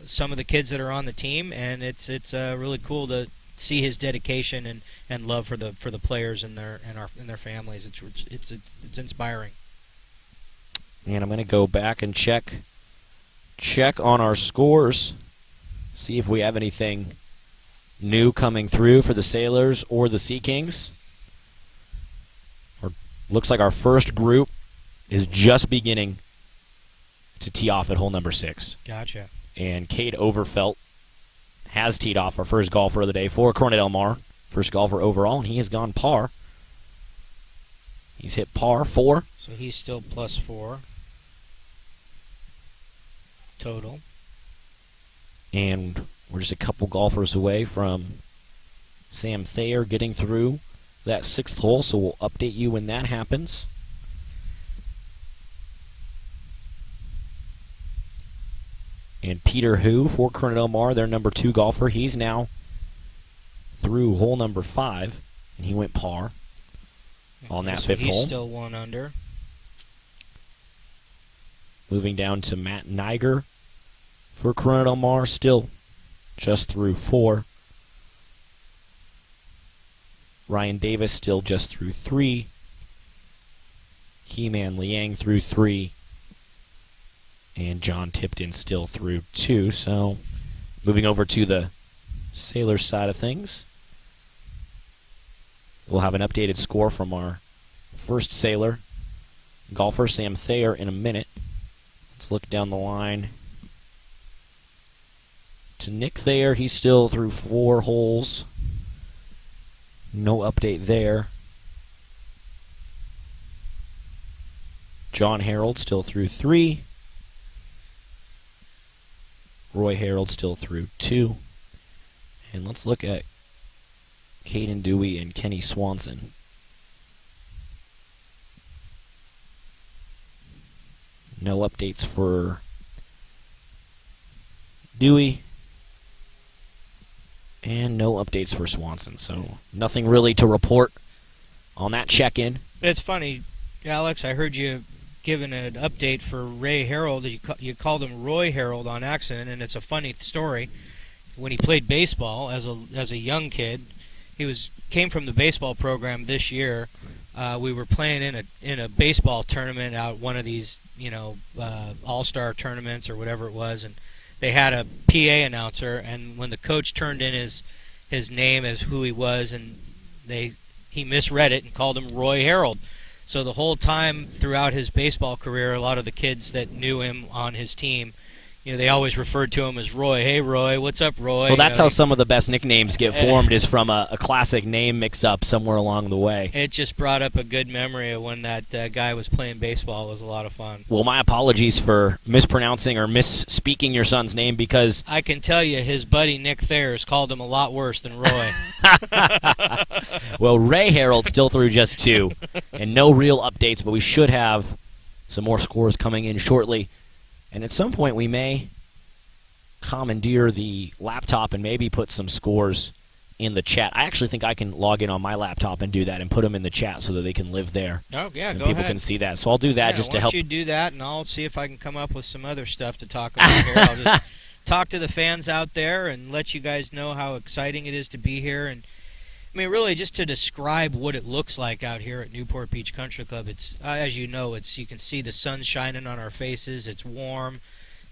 some of the kids that are on the team, and it's really cool to see his dedication and love for the players and their families. It's inspiring. And I'm going to go back and check on our scores, see if we have anything new coming through for the Sailors or the Sea Kings. Looks like our first group is just beginning to tee off at hole number 6. Gotcha. And Cade Overfelt has teed off, our first golfer of the day for Corona Del Mar. First golfer overall, and he has gone par. He's hit par 4. So he's still +4 total. And we're just a couple golfers away from Sam Thayer getting through that 6th hole, so we'll update you when that happens. And Peter Hu for Corona Del Mar, their number 2 golfer, he's now through hole number 5, and he went par on that 5th hole. He's still 1 under. Moving down to Matt Niger for Corona Del Mar, still just through 4. Ryan Davis still just through 3. Keyman Liang through 3. And John Tipton still through 2. So moving over to the Sailors side of things, we'll have an updated score from our first Sailor golfer, Sam Thayer, in a minute. Let's look down the line to Nick Thayer. He's still through 4 holes. No update there. John Harold still through 3. Roy Harold still through 2. And let's look at Caden Dewey and Kenny Swanson. No updates for Dewey. And no updates for Swanson. So nothing really to report on that check-in. It's funny, Alex, I heard you giving an update for Ray Harold. You called him Roy Harold on accident, and it's a funny story. When he played baseball as a young kid, came from the baseball program this year. We were playing in a baseball tournament out one of these all-star tournaments or whatever it was, and they had a PA announcer, and when the coach turned in his name as who he was, and he misread it and called him Roy Harold. So the whole time throughout his baseball career, a lot of the kids that knew him on his team, they always referred to him as Roy. Hey, Roy, what's up, Roy? Well, that's how some of the best nicknames get formed, is from a classic name mix-up somewhere along the way. It just brought up a good memory of when that guy was playing baseball. It was a lot of fun. Well, my apologies for mispronouncing or misspeaking your son's name, because I can tell you his buddy Nick Thayers called him a lot worse than Roy. Well, Ray Harold still threw just 2, and no real updates, but we should have some more scores coming in shortly. And at some point, we may commandeer the laptop and maybe put some scores in the chat. I actually think I can log in on my laptop and do that and put them in the chat so that they can live there. Oh, yeah, and go people ahead. can see that. So I'll do that just to help. Why don't you do that, and I'll see if I can come up with some other stuff to talk about here. I'll just talk to the fans out there and let you guys know how exciting it is to be here. And I mean, really, just to describe what it looks like out here at Newport Beach Country Club, it's as you know, you can see the sun shining on our faces. It's warm.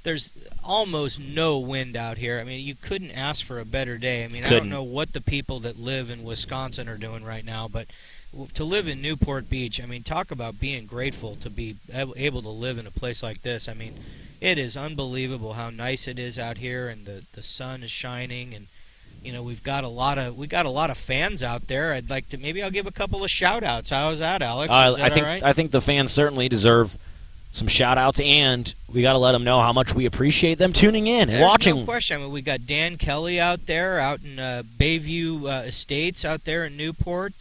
There's almost no wind out here. I mean, you couldn't ask for a better day. I mean, I don't know what the people that live in Wisconsin are doing right now, but to live in Newport Beach, I mean, talk about being grateful to be able to live in a place like this. I mean, it is unbelievable how nice it is out here, and the sun is shining, and we've got a lot of fans out there. I'd like to I'll give a couple of shout outs. How's that, Alex? Is that all right? I think the fans certainly deserve some shout-outs, and we got to let them know how much we appreciate them tuning in and watching. No question. I mean, we got Dan Kelly out there, out in Bayview Estates out there in Newport.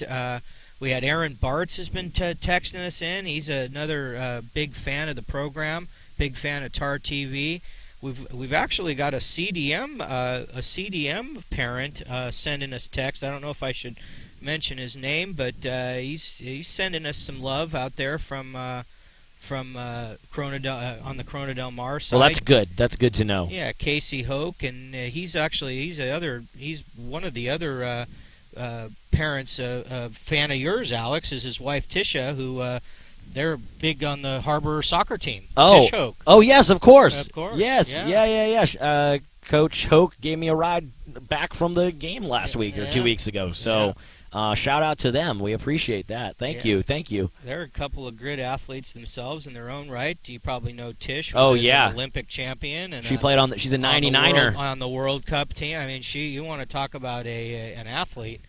We had Aaron Bartz has been texting us in. He's another big fan of the program, big fan of TarTV. We've actually got a CDM parent sending us text. I don't know if I should mention his name, but he's sending us some love out there from Corona on the Corona Del Mar side. Well, that's good. That's good to know. Yeah, Casey Hoke, and he's one of the other parents. A fan of yours, Alex, is his wife Tisha, who they're big on the Harbor soccer team. Tish Hoke. Oh, yes, of course. Of course. Yes. Yeah. Coach Hoke gave me a ride back from the game last week or 2 weeks ago. So. Yeah. Shout out to them. We appreciate that. Thank you. They're a couple of grid athletes themselves in their own right. You probably know Tish. Oh, yeah, an Olympic champion, and she played on. She's a 99er on the World Cup team. I mean, you want to talk about an athlete?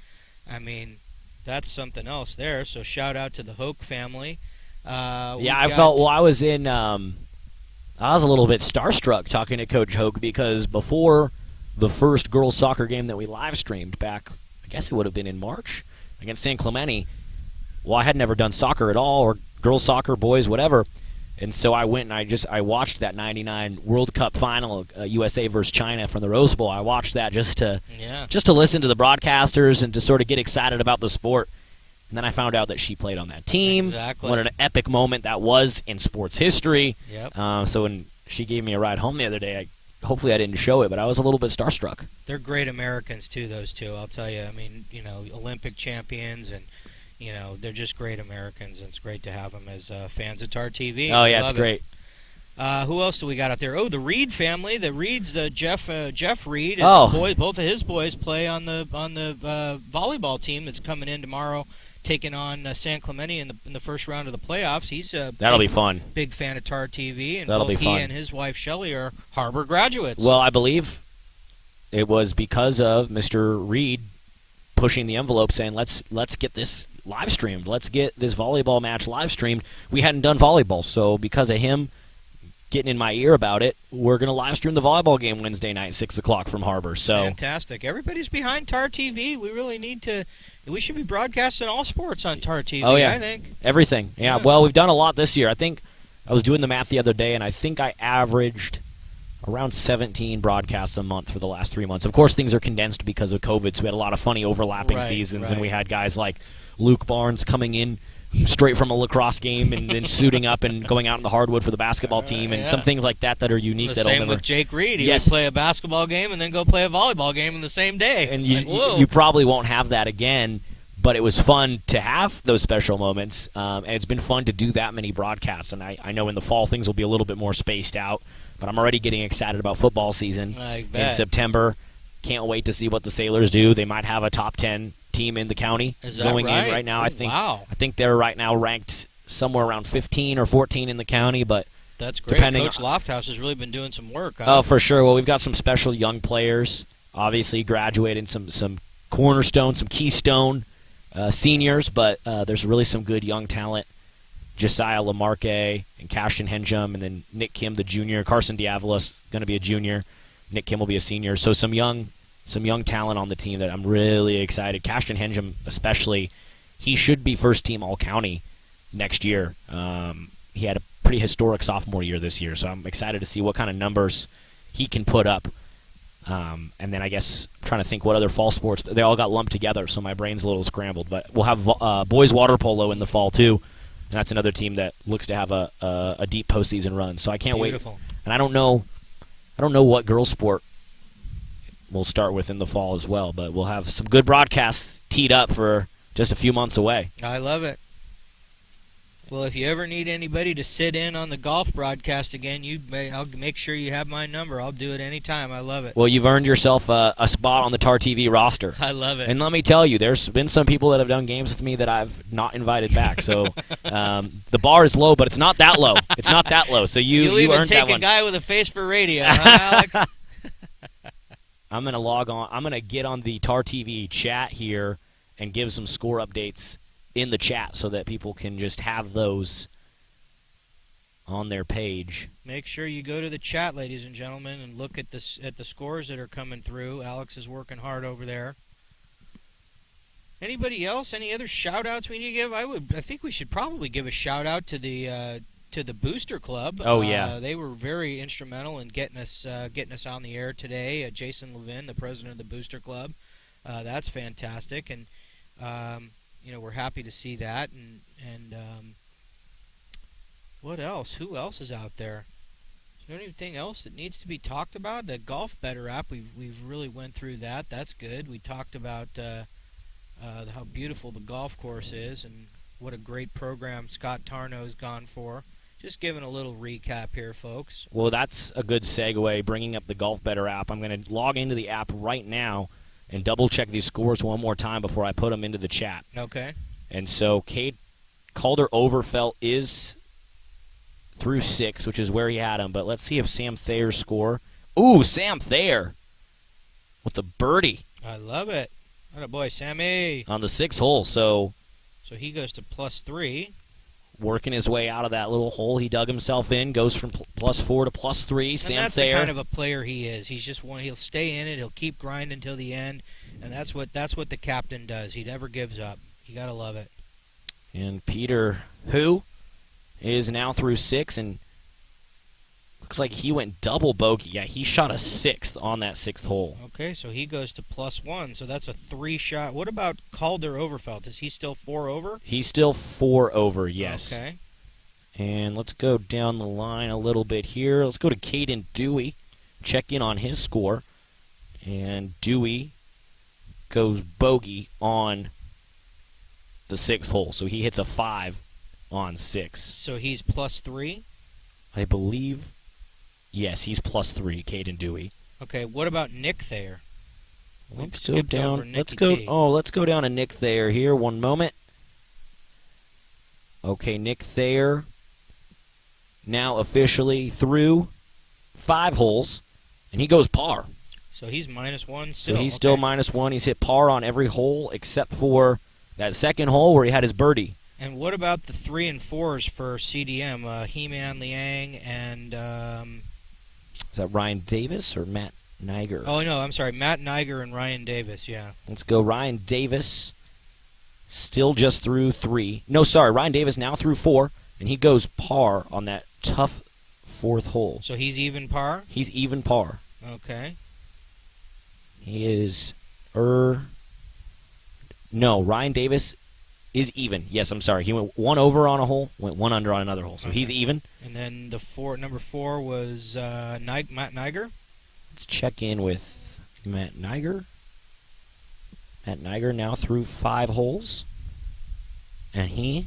I mean, that's something else there. So shout out to the Hoke family. I felt. Well, I was in. I was a little bit starstruck talking to Coach Hoke, because before the first girls soccer game that we live streamed back, I guess it would have been in March, against San Clemente. Well, I had never done soccer at all, or girls soccer, boys, whatever. And so I went and I watched that 99 World Cup final, USA versus China from the Rose Bowl. I watched that just to listen to the broadcasters and to sort of get excited about the sport. And then I found out that she played on that team. Exactly. What an epic moment that was in sports history. Yep. So when she gave me a ride home the other day, hopefully I didn't show it, but I was a little bit starstruck. They're great Americans, too, those two. I'll tell you. I mean, Olympic champions, and, they're just great Americans, and it's great to have them as fans of TarTV. Oh, yeah, it's great. Who else do we got out there? Oh, the Reed family. The Reeds, Jeff Reed. Both of his boys play on the volleyball team that's coming in tomorrow, taking on San Clemente in the first round of the playoffs. He's that'll be fun. Big fan of TarTV, and that'll both be fun. He and his wife Shelley are Harbor graduates. Well, I believe it was because of Mr. Reed pushing the envelope, saying let's get this live streamed. Let's get this volleyball match live streamed. We hadn't done volleyball, so because of him getting in my ear about it, we're going to live stream the volleyball game Wednesday night, 6 o'clock from Harbor. So fantastic! Everybody's behind TarTV. We really need to. We should be broadcasting all sports on TarTV. Oh, yeah. I think everything. Yeah. Well, we've done a lot this year. I think I was doing the math the other day, and I think I averaged around 17 broadcasts a month for the last 3 months. Of course, things are condensed because of COVID, so we had a lot of funny overlapping seasons, and we had guys like Luke Barnes coming in straight from a lacrosse game and then suiting up and going out in the hardwood for the basketball team, and some things like that are unique. The same with Jake Reed. He would play a basketball game and then go play a volleyball game in the same day. And you probably won't have that again, but it was fun to have those special moments, and it's been fun to do that many broadcasts. And I know in the fall things will be a little bit more spaced out, but I'm already getting excited about football season in September. Can't wait to see what the Sailors do. They might have a top 10 team in the county going in right now. I think they're right now ranked somewhere around 15 or 14 in the county, but that's great. Coach Lofthouse has really been doing some work. Oh, for sure. Well, we've got some special young players, obviously graduating, some cornerstone, some keystone seniors, but there's really some good young talent. Josiah Lamarque and Cashton Henjum, and then Nick Kim, the junior. Carson Diavolos going to be a junior. Nick Kim will be a senior. So some young talent on the team that I'm really excited. Cashton Henjum especially, he should be first team All-County next year. He had a pretty historic sophomore year this year, so I'm excited to see what kind of numbers he can put up. And then I guess I'm trying to think what other fall sports. They all got lumped together, so my brain's a little scrambled. But we'll have boys water polo in the fall too. And that's another team that looks to have a deep postseason run. So I can't wait. And I don't know what girls sport we'll start with in the fall as well. But we'll have some good broadcasts teed up for just a few months away. I love it. Well, if you ever need anybody to sit in on the golf broadcast again, I'll make sure you have my number. I'll do it anytime. I love it. Well, you've earned yourself a spot on the TarTV roster. I love it. And let me tell you, there's been some people that have done games with me that I've not invited back. So the bar is low, but it's not that low. It's not that low. So you even earned that one. take a guy with a face for radio, huh, Alex? I'm going to log on. I'm going to get on the TarTV chat here and give some score updates in the chat so that people can just have those on their page. Make sure you go to the chat, ladies and gentlemen, and look at the scores that are coming through. Alex is working hard over there. Anybody else? Any other shout-outs we need to give? I think we should probably give a shout-out to the Booster Club. Oh yeah, they were very instrumental in getting us on the air today. Jason Levin, the president of the Booster Club, that's fantastic, and we're happy to see that. And what else? Who else is out there? Is there anything else that needs to be talked about? The Golf Better app, we've really went through that. That's good. We talked about how beautiful the golf course is and what a great program Scott Tarno's gone for. Just giving a little recap here, folks. Well, that's a good segue, bringing up the Golf Better app. I'm going to log into the app right now and double-check these scores one more time before I put them into the chat. Okay. And so Kate Calder-Overfelt is through 6, which is where he had him. But let's see if Sam Thayer's score. Ooh, Sam Thayer with the birdie. I love it. Atta boy, Sammy. On the 6th hole, so he goes to +3. Working his way out of that little hole he dug himself in, goes from +4 to +3. Sam Thayer. That's the kind of a player he is. He's just one. He'll stay in it. He'll keep grinding till the end, and that's what the captain does. He never gives up. You gotta love it. And Peter, who is now through 6, and looks like he went double bogey. Yeah, he shot a 6th on that 6th hole. Okay, so he goes to +1. So that's a 3-shot. What about Calder-Overfelt? Is he still 4 over? He's still 4 over, yes. Okay. And let's go down the line a little bit here. Let's go to Caden Dewey, check in on his score. And Dewey goes bogey on the 6th hole. So he hits a 5 on 6. So he's +3? I believe, yes, he's +3, Caden Dewey. Okay, what about Nick Thayer? Let's go down. Let's go down to Nick Thayer here. One moment. Okay, Nick Thayer now officially through 5 holes, and he goes par. So he's -1 still. So he's still -1. He's hit par on every hole except for that 2nd hole where he had his birdie. And what about the 3 and 4s for CDM? He-Man Liang and is that Ryan Davis or Matt Niger? Oh no, I'm sorry, Matt Niger and Ryan Davis. Yeah. Let's go. Ryan Davis still just through 3. No, sorry, Ryan Davis now through 4, and he goes par on that tough 4th hole. So he's even par? He's even par. Okay. He is, no, Ryan Davis is even. Yes, I'm sorry. He went 1 over on a hole, went 1 under on another hole. So he's even. And then number 4 was Matt Niger? Let's check in with Matt Niger. Matt Niger now through 5 holes. And he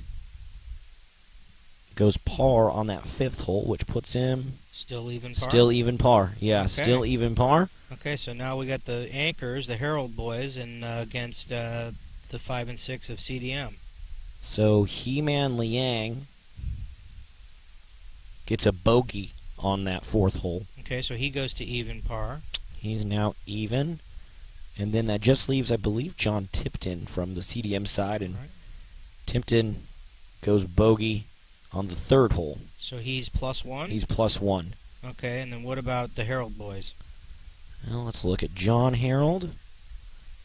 goes par on that 5th hole, which puts him still even par. Still even par. Yeah, okay. Still even par. Okay, so now we got the anchors, the Herald boys, and against the 5 and 6 of CDM. So He-Man Liang gets a bogey on that 4th hole. Okay, so he goes to even par. He's now even. And then that just leaves, I believe, John Tipton from the CDM side. And right. Tipton goes bogey on the 3rd hole. So he's +1? He's +1. Okay, and then what about the Herald boys? Well, let's look at John Harold.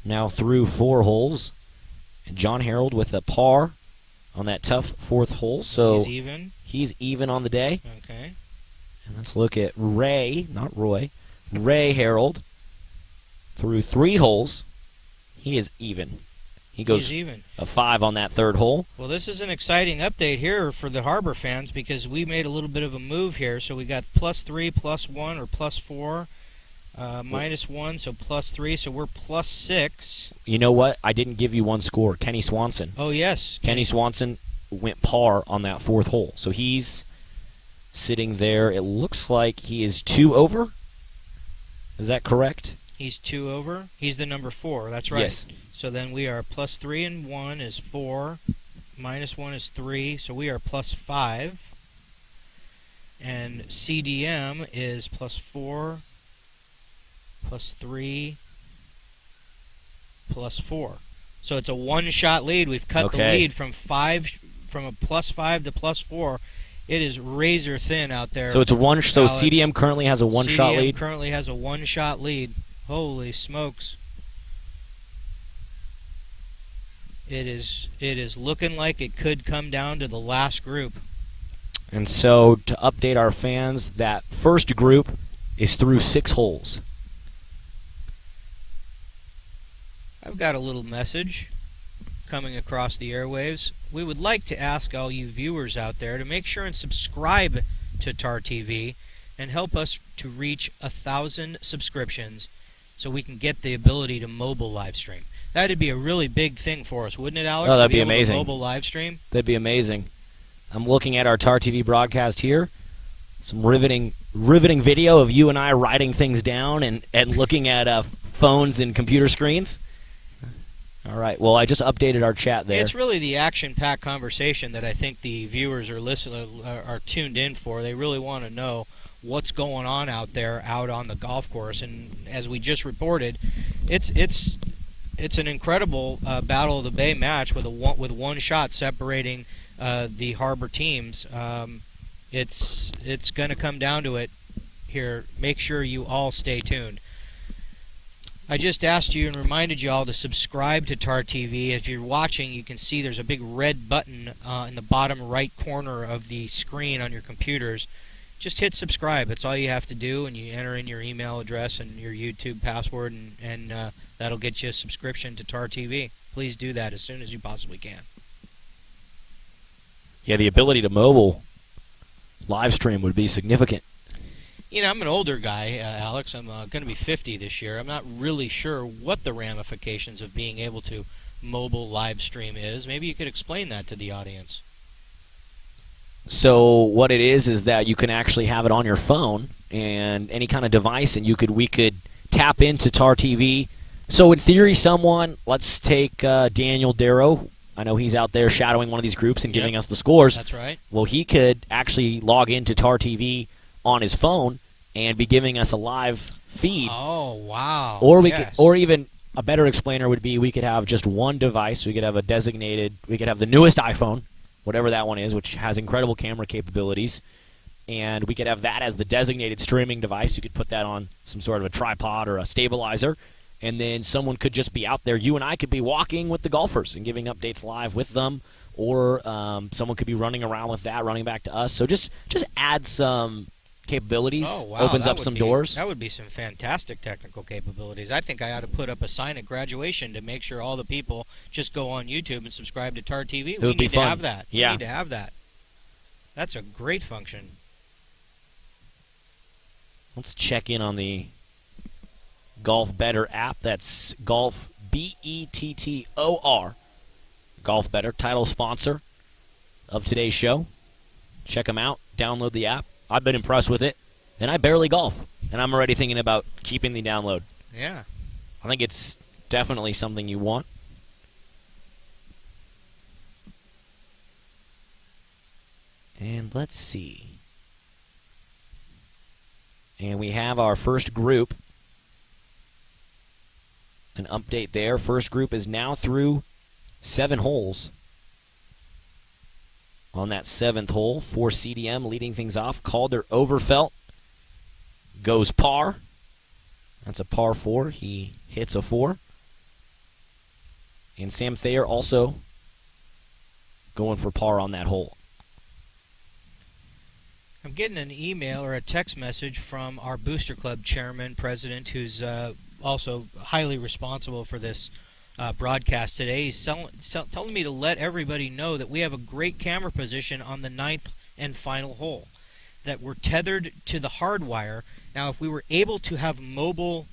Now through 4 holes. And John Harold with a par on that tough 4th hole. So he's even? He's even on the day. Okay. And let's look at Ray, not Roy, Ray Harold. Through 3 holes, he is even. He goes even. A 5 on that 3rd hole. Well, this is an exciting update here for the Harbor fans because we made a little bit of a move here. So we got +3, +1, or +4, -1, so +3. So we're +6. You know what? I didn't give you one score. Kenny Swanson. Oh, yes. Kenny Swanson went par on that 4th hole. So he's sitting there. It looks like he is 2 over. Is that correct? He's 2 over. He's the number 4. That's right. Yes. So then we are +3 and 1 is 4. -1 is 3. So we are +5. And CDM is +4, +3, +4. So it's a 1-shot lead. We've cut the lead from a +5 to +4. It is razor thin out there. So it's so CDM currently has a 1-shot lead. CDM currently has a 1-shot lead. Holy smokes! It is looking like it could come down to the last group. And so to update our fans, that first group is through 6 holes. I've got a little message coming across the airwaves. We would like to ask all you viewers out there to make sure and subscribe to TarTV and help us to reach 1,000 subscriptions so we can get the ability to mobile live stream. That'd be a really big thing for us, wouldn't it, Alex? Oh, that'd be amazing. Mobile live stream? That'd be amazing. I'm looking at our TarTV broadcast here. Some riveting video of you and I writing things down and looking at phones and computer screens. All right. Well, I just updated our chat there. It's really the action-packed conversation that I think the viewers are tuned in for. They really want to know what's going on out there, out on the golf course. And as we just reported, it's an incredible Battle of the Bay match with one shot separating the Harbor teams. It's going to come down to it here. Make sure you all stay tuned. I just asked you and reminded you all to subscribe to TarTV. If you're watching, you can see there's a big red button in the bottom right corner of the screen on your computers. Just hit subscribe. That's all you have to do, and you enter in your email address and your YouTube password, and that'll get you a subscription to TarTV. Please do that as soon as you possibly can. Yeah, the ability to mobile live stream would be significant. You know, I'm an older guy, Alex. I'm going to be 50 this year. I'm not really sure what the ramifications of being able to mobile live stream is. Maybe you could explain that to the audience. So what it is that you can actually have it on your phone and any kind of device, and we could tap into TarTV. So in theory, let's take Daniel Darrow. I know he's out there shadowing one of these groups and giving us the scores. That's right. Well, he could actually log into TarTV on his phone and be giving us a live feed. Oh, wow. Or even a better explainer would be we could have just one device. We could have we could have the newest iPhone, whatever that one is, which has incredible camera capabilities, and we could have that as the designated streaming device. You could put that on some sort of a tripod or a stabilizer, and then someone could just be out there. You and I could be walking with the golfers and giving updates live with them, or someone could be running around with that, running back to us. So just add some capabilities. Oh, wow. Opens that up would some be- doors. That would be some fantastic technical capabilities. I think I ought to put up a sign at graduation to make sure all the people just go on YouTube and subscribe to TarTV. It would be need fun. to have that. Yeah. We need to have that. That's a great function. Let's check in on the Golf Better app. That's Golf Bettor. Golf Better, title sponsor of today's show. Check them out. Download the app. I've been impressed with it, and I barely golf, and I'm already thinking about keeping the download. Yeah. I think it's definitely something you want. And let's see. And we have our first group. An update there. First group is now through 7 holes. On that 7th hole for CDM, leading things off, Calder Overfelt goes par. That's a par 4. He hits a 4. And Sam Thayer also going for par on that hole. I'm getting an email or a text message from our Booster Club chairman, president, who's also highly responsible for this broadcast today. He's telling me to let everybody know that we have a great camera position on the 9th and final hole, that we're tethered to the hard wire. Now, if we were able to have mobile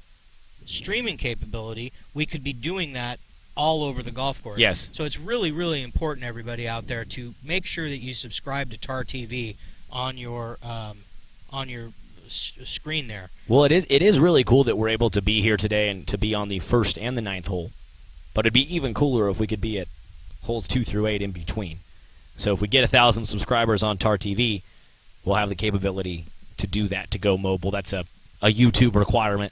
streaming capability, we could be doing that all over the golf course. Yes. So it's really, really important, everybody out there, to make sure that you subscribe to TarTV on your screen there. Well, it is really cool that we're able to be here today and to be on the 1st and the 9th hole. But it'd be even cooler if we could be at holes 2 through 8 in between. So if we get 1,000 subscribers on TarTV, we'll have the capability to do that, to go mobile. That's a YouTube requirement,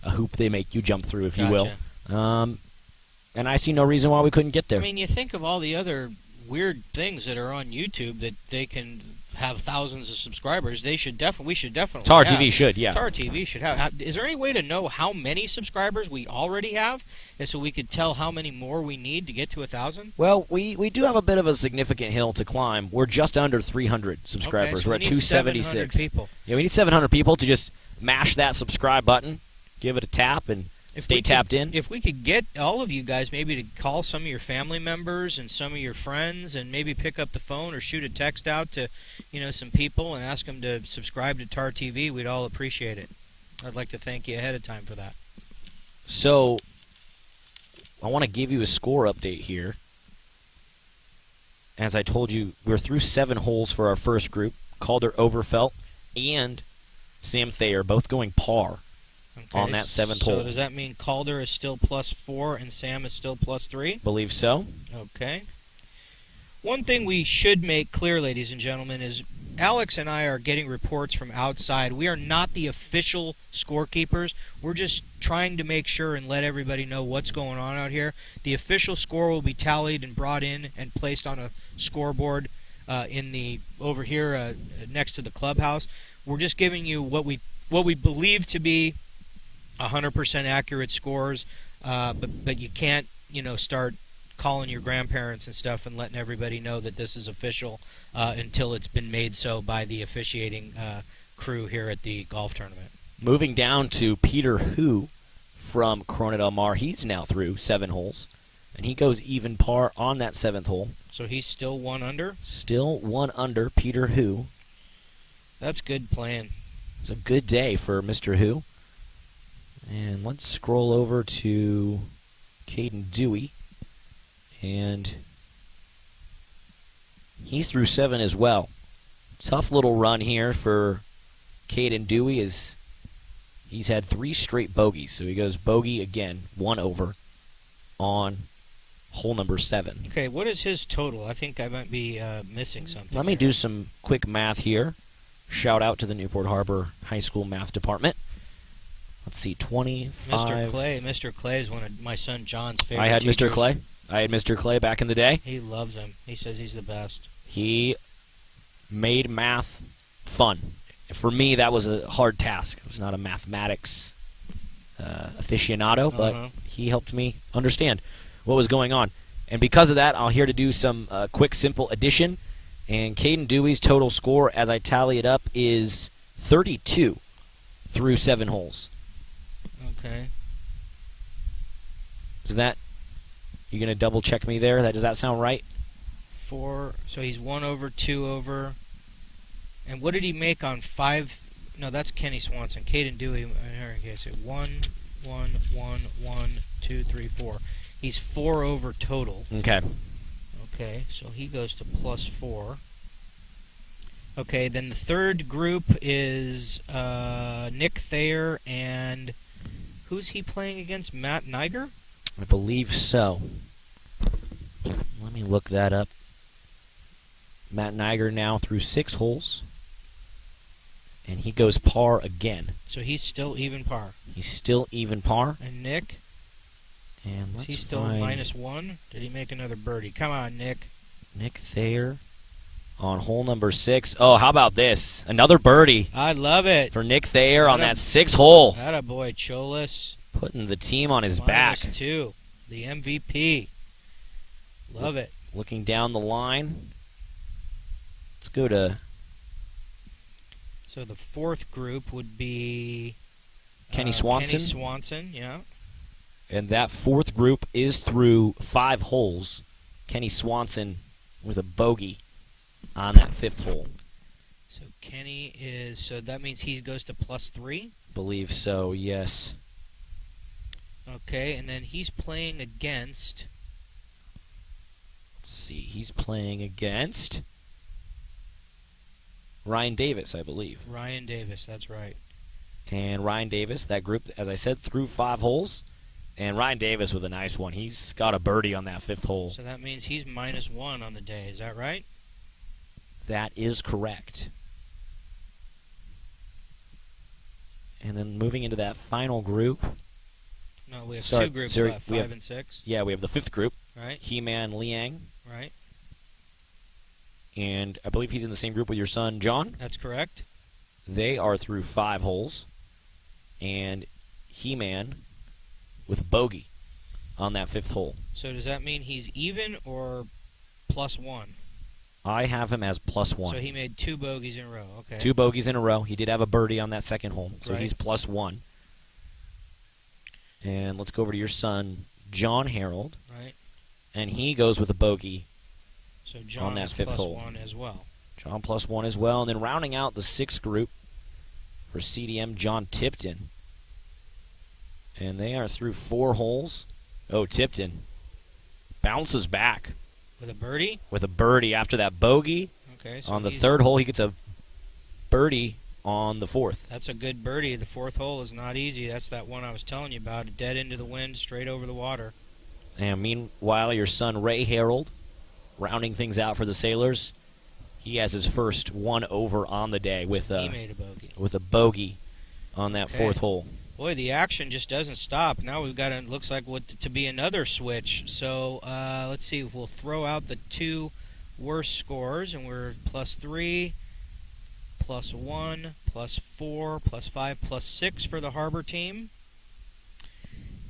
a hoop they make you jump through, if you will. And I see no reason why we couldn't get there. I mean, you think of all the other weird things that are on YouTube that they can have thousands of subscribers. We should definitely TarTV should, yeah. TarTV should have. Is there any way to know how many subscribers we already have, and so we could tell how many more we need to get to 1,000? Well, we do have a bit of a significant hill to climb. We're just under 300 subscribers. Okay, so We're we at need 700 276. people. Yeah, we need 700 people to just mash that subscribe button, give it a tap, and stay tapped in. If we could get all of you guys maybe to call some of your family members and some of your friends, and maybe pick up the phone or shoot a text out to, some people and ask them to subscribe to TarTV, we'd all appreciate it. I'd like to thank you ahead of time for that. So, I want to give you a score update here. As I told you, we're through 7 holes for our first group. Calder Overfelt and Sam Thayer both going par on that 7th hole. So does that mean Calder is still +4 and Sam is still +3? Believe so. Okay. One thing we should make clear, ladies and gentlemen, is Alex and I are getting reports from outside. We are not the official scorekeepers. We're just trying to make sure and let everybody know what's going on out here. The official score will be tallied and brought in and placed on a scoreboard over here next to the clubhouse. We're just giving you what we believe to be 100% accurate scores, but you can't start calling your grandparents and stuff and letting everybody know that this is official until it's been made so by the officiating crew here at the golf tournament. Moving down to Peter Hu from Corona Del Mar. He's now through 7 holes, and he goes even par on that 7th hole. So he's still 1 under? Still 1 under, Peter Hu. That's good playing. It's a good day for Mr. Hu. And let's scroll over to Caden Dewey. And he's through 7 as well. Tough little run here for Caden Dewey. He's had 3 straight bogeys. So he goes bogey again, 1 over on hole number 7. Okay, what is his total? I think I might be missing something. Let me do some quick math here. Shout out to the Newport Harbor High School Math Department. Let's see, 25. Mr. Clay is one of my son John's favorite I had teachers. Mr. Clay. I had Mr. Clay back in the day. He loves him. He says he's the best. He made math fun. For me, that was a hard task. I was not a mathematics aficionado, but he helped me understand what was going on. And because of that, I'm here to do some quick, simple addition. And Caden Dewey's total score, as I tally it up, is 32 through 7 holes. Okay. Is that, you going to double check me there? Does that sound right? 4, so he's 1 over, 2 over. And what did he make on 5? No, that's Kenny Swanson. Caden Dewey. Okay, so 1, 1, 1, 1, 2, 3, 4. He's 4 over total. Okay. Okay, so he goes to +4. Okay, then the third group is Nick Thayer and who's he playing against? Matt Niger? I believe so. Let me look that up. Matt Niger now through 6 holes. And he goes par again. So he's still even par. He's still even par. And Nick? And Is he still -1? Did he make another birdie? Come on, Nick. Nick Thayer on hole number 6. Oh, how about this? Another birdie I love it. for Nick Thayer on that 6th hole. Attaboy, Cholis. Putting the team on his back. -2. The MVP. Love it. Looking down the line. Let's go to... So the fourth group would be... Kenny Swanson. Kenny Swanson, yeah. And that fourth group is through 5 holes. Kenny Swanson with a bogey on that 5th hole. So Kenny is... So that means he goes to +3? Believe so, yes. Okay, and then he's playing against... Let's see, he's playing against Ryan Davis, I believe. Ryan Davis, that's right. And Ryan Davis, that group, as I said, through 5 holes. And Ryan Davis with a nice one. He's got a birdie on that 5th hole. So that means he's -1 on the day, is that right? That is correct. And then moving into that final group. No, we have Sorry, 2 groups sorry, left, we 5 have- and 6. Yeah, we have the 5th group. Right, He-Man Liang. right. And I believe he's in the same group with your son, John. That's correct. They are through 5 holes. And He-Man with a bogey on that 5th hole. So does that mean he's even or +1? I have him as +1. So he made 2 bogeys in a row. Okay. 2 bogeys in a row. He did have a birdie on that 2nd hole, so Right. he's +1. And let's go over to your son, John Harold. Right. And he goes with a bogey. So John that is 5th hole. +1 as well. John +1 as well. And then rounding out the 6th group for CDM, John Tipton. And they are through 4 holes. Oh, Tipton bounces back With a birdie? with a birdie after that bogey. Okay. So On the he's- 3rd hole, he gets a birdie on the 4th. That's a good birdie. The 4th hole is not easy. That's that one I was telling you about. Dead into the wind, straight over the water. And meanwhile, your son, Ray Harold, rounding things out for the Sailors. He has his first 1 over on the day with He made a bogey. a bogey on that Okay. 4th hole. Boy, the action just doesn't stop. Now we've got, it looks like what to be another switch. So let's see if we'll throw out the 2 worst scores, and we're +3, +1, +4, +5, +6 for the Harbor team.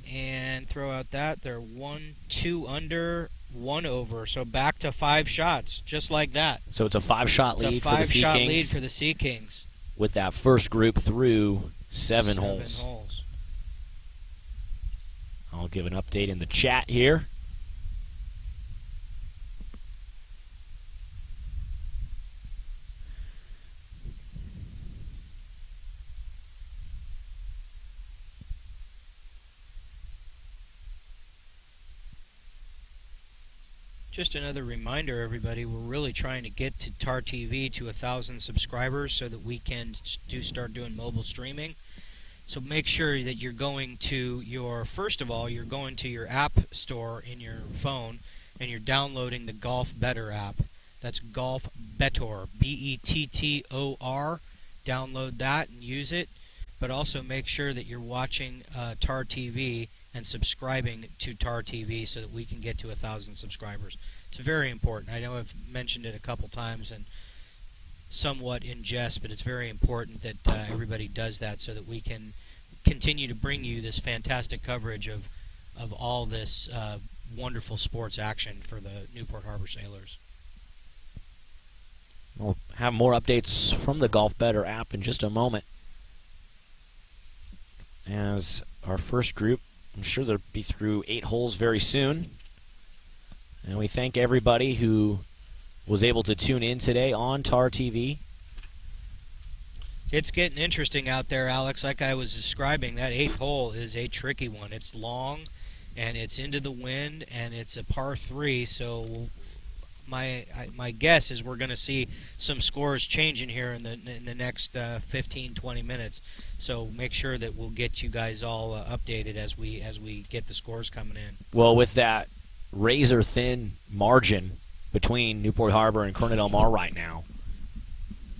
And throw out that they're 1, 2 under, 1 over. So back to 5 shots, just like that. So it's a 5-shot It's a lead for the Sea 5-shot lead Kings for the Sea Kings. with that first group through 7 holes. I'll give an update in the chat here. Just another reminder, everybody, we're really trying to get to TarTV to 1,000 subscribers so that we can start doing mobile streaming. So make sure that you're going to your, first of all, you're going to your app store in your phone and you're downloading the Golf Better app. That's Golf Bettor, B-E-T-T-O-R. Download that and use it. But also make sure that you're watching TarTV and subscribing to TarTV so that we can get to 1,000 subscribers. It's very important. I know I've mentioned it a couple times and somewhat in jest, but it's very important that everybody does that so that we can continue to bring you this fantastic coverage of all this wonderful sports action for the Newport Harbor Sailors. We'll have more updates from the Golf Better app in just a moment. As our first group, I'm sure they'll be through 8 holes very soon. And we thank everybody who was able to tune in today on TarTV. It's getting interesting out there, Alex. Like I was describing, that 8th hole is a tricky one. It's long, and it's into the wind, and it's a par 3. So my guess is we're going to see some scores changing here in the next 15, 20 minutes. So make sure that we'll get you guys all updated as we get the scores coming in. Well, with that razor-thin margin between Newport Harbor and Corona Del Mar right now,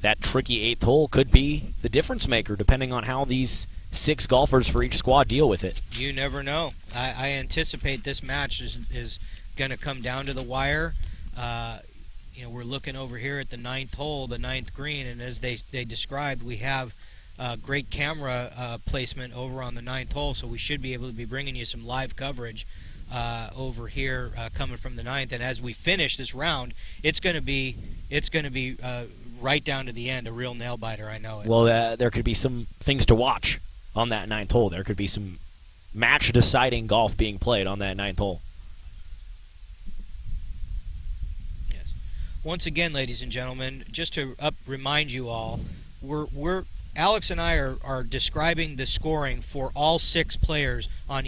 that tricky 8th hole could be the difference maker, depending on how these 6 golfers for each squad deal with it. You never know. I anticipate this match is going to come down to the wire. We're looking over here at the 9th hole, the 9th green, and as they described, we have great camera placement over on the 9th hole, so we should be able to be bringing you some live coverage over here coming from the 9th. And as we finish this round, it's going to be right down to the end, a real nail biter. I know it. Well, there could be some things to watch on that 9th hole. There could be some match-deciding golf being played on that 9th hole. Yes. Once again, ladies and gentlemen, just to remind you all, we're Alex and I are describing the scoring for all 6 players on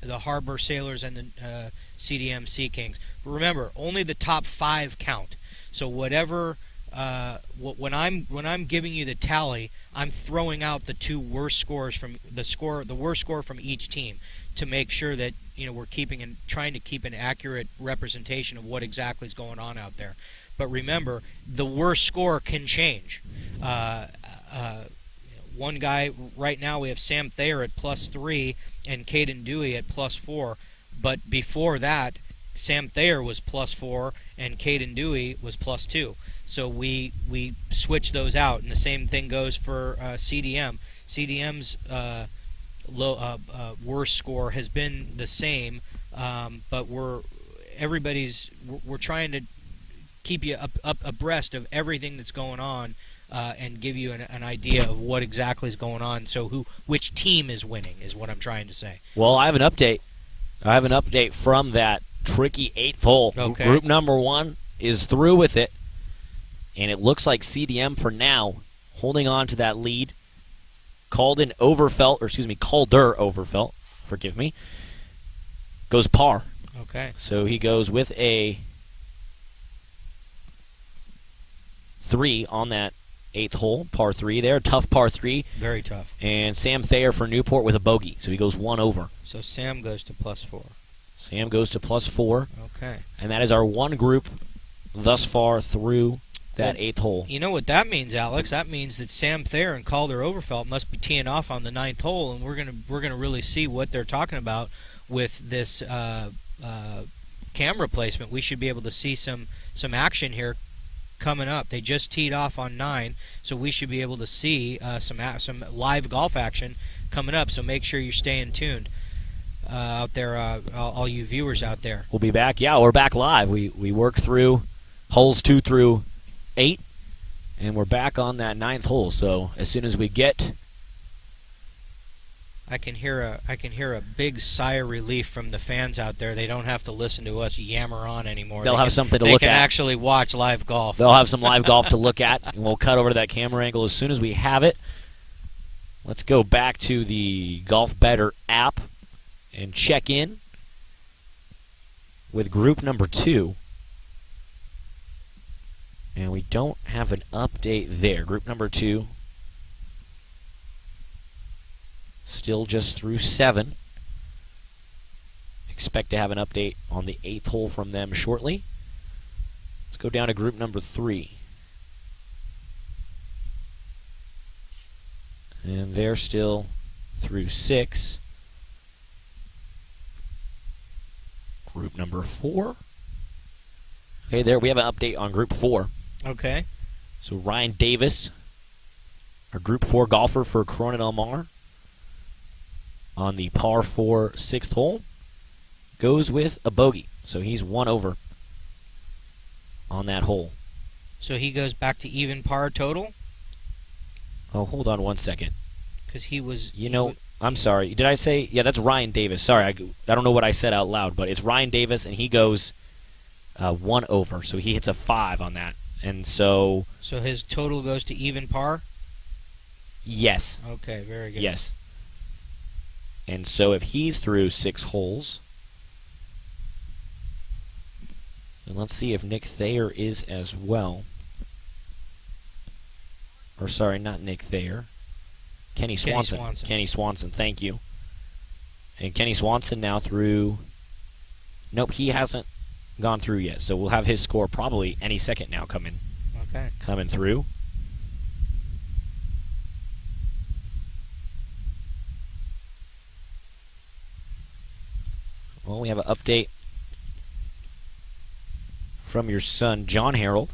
the Harbor Sailors and the CDM Sea Kings. But remember, only the top 5 count. So whatever. When I'm giving you the tally, I'm throwing out the 2 worst scores from the worst score from each team to make sure that we're trying to keep an accurate representation of what exactly is going on out there. But remember, the worst score can change. One guy right now, we have Sam Thayer at +3 and Caden Dewey at +4. But before that, Sam Thayer was +4 and Caden Dewey was +2. So we switch those out, and the same thing goes for CDM. CDM's worst score has been the same, but we're trying to keep you up abreast of everything that's going on and give you an idea of what exactly is going on. So which team is winning is what I'm trying to say. Well, I have an update. From that tricky 8th hole. Okay. Group number 1 is through with it, and it looks like CDM for now holding on to that lead. Calder Overfelt, forgive me, goes par. Okay. So he goes with a 3 on that 8th hole, par 3 there, tough par 3. Very tough. And Sam Thayer for Newport with a bogey, so he goes 1 over. So Sam goes to +4. Sam goes to +4. Okay. And that is our one group thus far through that 8th hole. You know what that means, Alex? That means that Sam Thayer and Calder Overfelt must be teeing off on the 9th hole, and we're gonna really see what they're talking about with this camera placement. We should be able to see some action here coming up. They just teed off on 9, so we should be able to see some live golf action coming up. So make sure you're staying tuned out there, all you viewers out there. We'll be back. Yeah, we're back live. We worked through holes 2 through 8, and we're back on that 9th hole. So as soon as we get, I can hear a big sigh of relief from the fans out there. They don't have to listen to us yammer on anymore. They'll have something to look at. They can actually watch live golf. They'll have some live golf to look at, and we'll cut over to that camera angle as soon as we have it. Let's go back to the Golf Better app and check in with group number 2. And we don't have an update there. Group number 2, still just through 7. Expect to have an update on the 8th hole from them shortly. Let's go down to group number 3. And they're still through 6. Group number 4. Okay, there we have an update on group 4. Okay. So Ryan Davis, our group 4 golfer for Corona Del Mar, on the par 4 6th hole, goes with a bogey. So he's 1 over on that hole. So he goes back to even par total? Oh, hold on 1 second. Because he was... I'm sorry. Did I say... Yeah, that's Ryan Davis. Sorry, I don't know what I said out loud, but it's Ryan Davis, and he goes 1 over. So he hits a 5 on that. And so... So his total goes to even par? Yes. Okay, very good. Yes. And so if he's through 6 holes... And let's see if Nick Thayer is as well. Or sorry, not Nick Thayer. Kenny Swanson. Kenny Swanson, thank you. And Kenny Swanson now through... Nope, he hasn't gone through yet. So we'll have his score probably any second now coming through. Well, we have an update from your son, John Harold.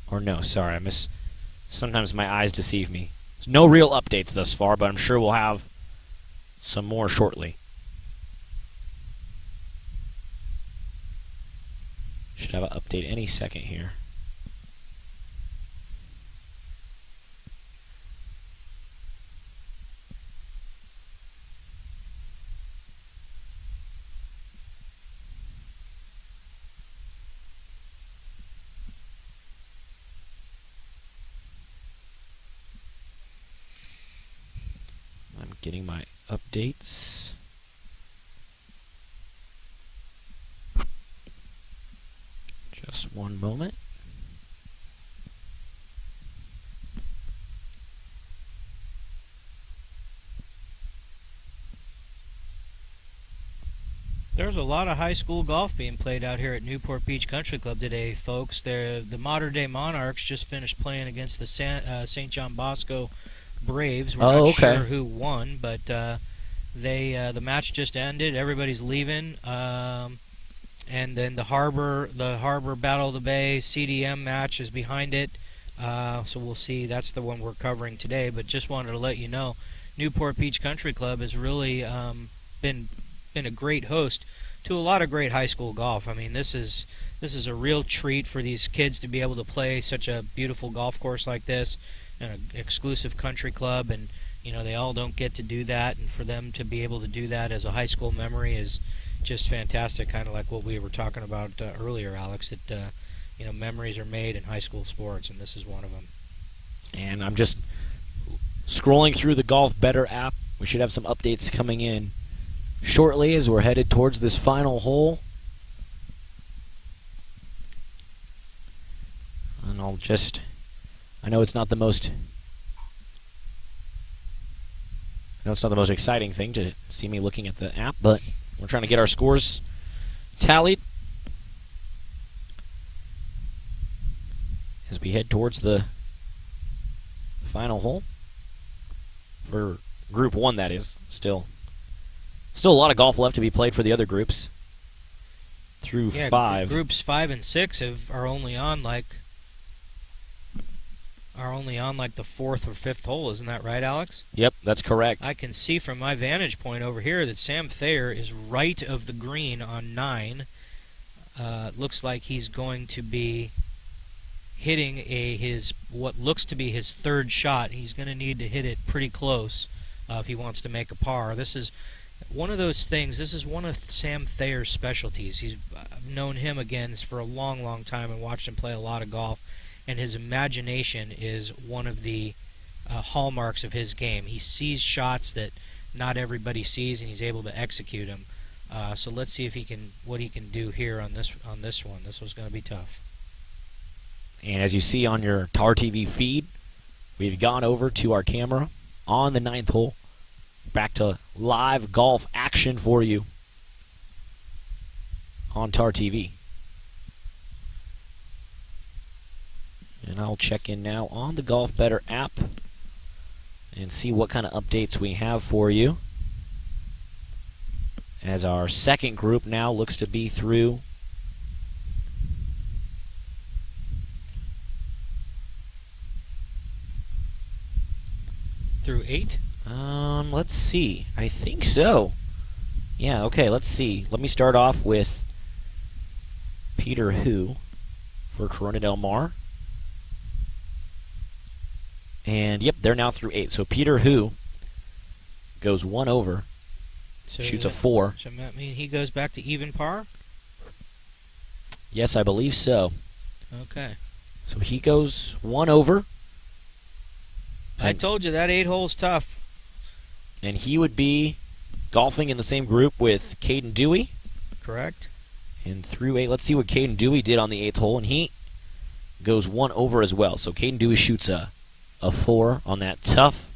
Or no, sorry, sometimes my eyes deceive me. There's no real updates thus far, but I'm sure we'll have some more shortly. Should have an update any second here. Getting my updates. Just one moment. There's a lot of high school golf being played out here at Newport Beach Country Club today, folks. The Modern Day Monarchs just finished playing against the St. John Bosco Braves. We're not sure who won, but the match just ended. Everybody's leaving, and then the Harbor Battle of the Bay CDM match is behind it. So we'll see. That's the one we're covering today. But just wanted to let you know, Newport Beach Country Club has really been a great host to a lot of great high school golf. I mean, this is a real treat for these kids to be able to play such a beautiful golf course like this. An exclusive country club, and they all don't get to do that, and for them to be able to do that as a high school memory is just fantastic. Kind of like what we were talking about earlier, Alex, that memories are made in high school sports, and this is one of them. And I'm just scrolling through the Golf Better app. We should have some updates coming in shortly as we're headed towards this final hole. And I know it's not the most exciting thing to see me looking at the app, but we're trying to get our scores tallied as we head towards the final hole for Group 1, that is. Still a lot of golf left to be played for the other groups through 5. Groups 5 and 6 are only on like the 4th or 5th hole, isn't that right, Alex? Yep, that's correct. I can see from my vantage point over here that Sam Thayer is right of the green on 9. Looks like he's going to be hitting what looks to be his 3rd shot. He's going to need to hit it pretty close if he wants to make a par. This is one of those things. This is one of Sam Thayer's specialties. I've known him again for a long, long time and watched him play a lot of golf. And his imagination is one of the hallmarks of his game. He sees shots that not everybody sees, and he's able to execute them. So let's see if what he can do here on this one. This one's going to be tough. And as you see on your TarTV feed, we've gone over to our camera on the 9th hole, back to live golf action for you on TarTV. And I'll check in now on the Golf Better app and see what kind of updates we have for you, as our second group now looks to be through through 8? Let's see. I think so. Yeah, okay, let's see. Let me start off with Peter Hu for Corona Del Mar. And, yep, they're now through 8. So Peter Hu goes 1 over, shoots a 4. So that means he goes back to even par? Yes, I believe so. Okay. So he goes 1 over. I told you that 8 hole's tough. And he would be golfing in the same group with Caden Dewey. Correct. And through 8, let's see what Caden Dewey did on the 8th hole. And he goes 1 over as well. So Caden Dewey shoots a 4 on that tough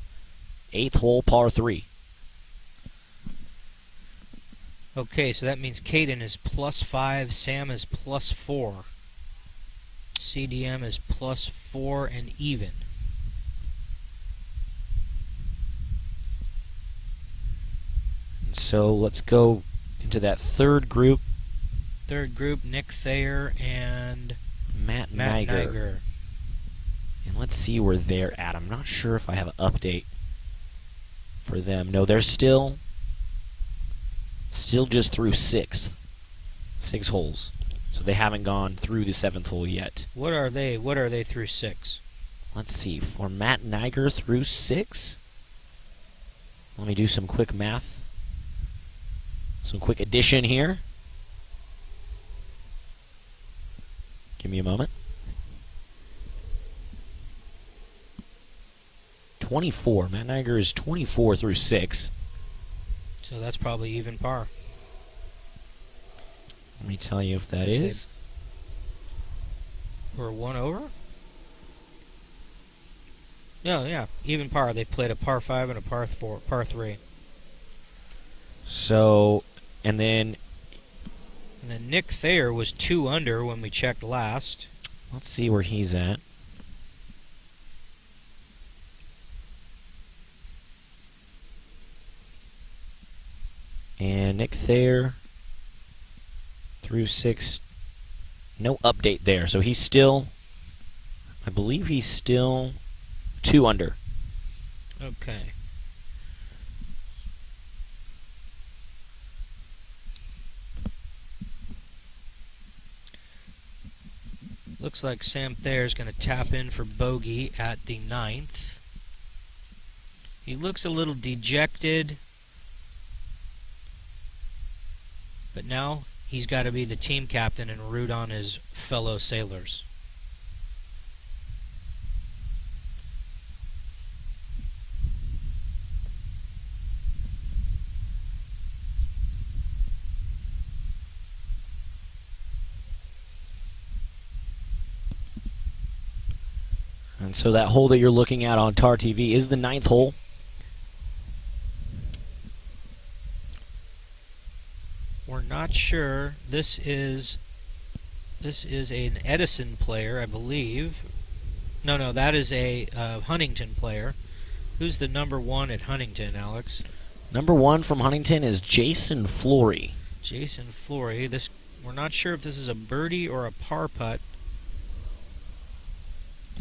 8th hole par 3. Okay, so that means Caden is +5, Sam is +4. CDM is +4 and even. So let's go into that third group. Third group, Nick Thayer and Matt Niger. Niger. And let's see where they're at. I'm not sure if I have an update for them. No, they're still just through 6 holes. So they haven't gone through the 7th hole yet. What are they? What are they through 6? Let's see. For Matt Niger through 6, let me do some quick math. Some quick addition here. Give me a moment. 24. Matt Niger is 24 through 6. So that's probably even par. Let me tell you if that is. Or 1 over? No, yeah, even par. They played a par 5 and a par 3. So, and then Nick Thayer was 2 under when we checked last. let's see where he's at. And Nick Thayer through 6, no update there. So he's still, I believe he's still 2 under. Okay. Looks like Sam Thayer's going to tap in for bogey at the 9th. He looks a little dejected, but now he's got to be the team captain and root on his fellow sailors. And so that hole that you're looking at on TarTV is the 9th hole. We're not sure. This is an Edison player, I believe. No, that is a Huntington player. Who's the number 1 at Huntington, Alex? Number 1 from Huntington is Jason Flory. Jason Flory. We're not sure if this is a birdie or a par putt,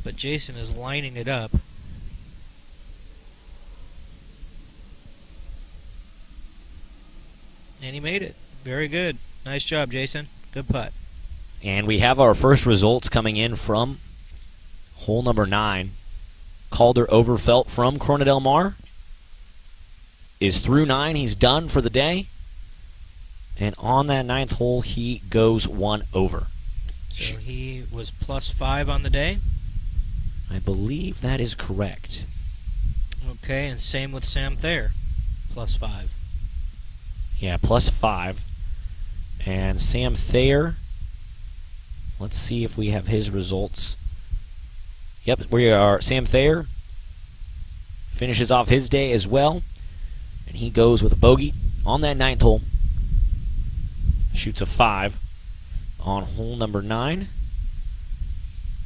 but Jason is lining it up. And he made it. Very good. Nice job, Jason. Good putt. And we have our first results coming in from hole number 9. Calder Overfelt from Corona Del Mar is through 9. He's done for the day. And on that 9th hole, he goes 1 over. So he was +5 on the day? I believe that is correct. Okay, and same with Sam Thayer, +5. Yeah, +5. And Sam Thayer, let's see if we have his results. Yep, we are. Sam Thayer finishes off his day as well. And he goes with a bogey on that 9th hole. Shoots a 5 on hole number 9.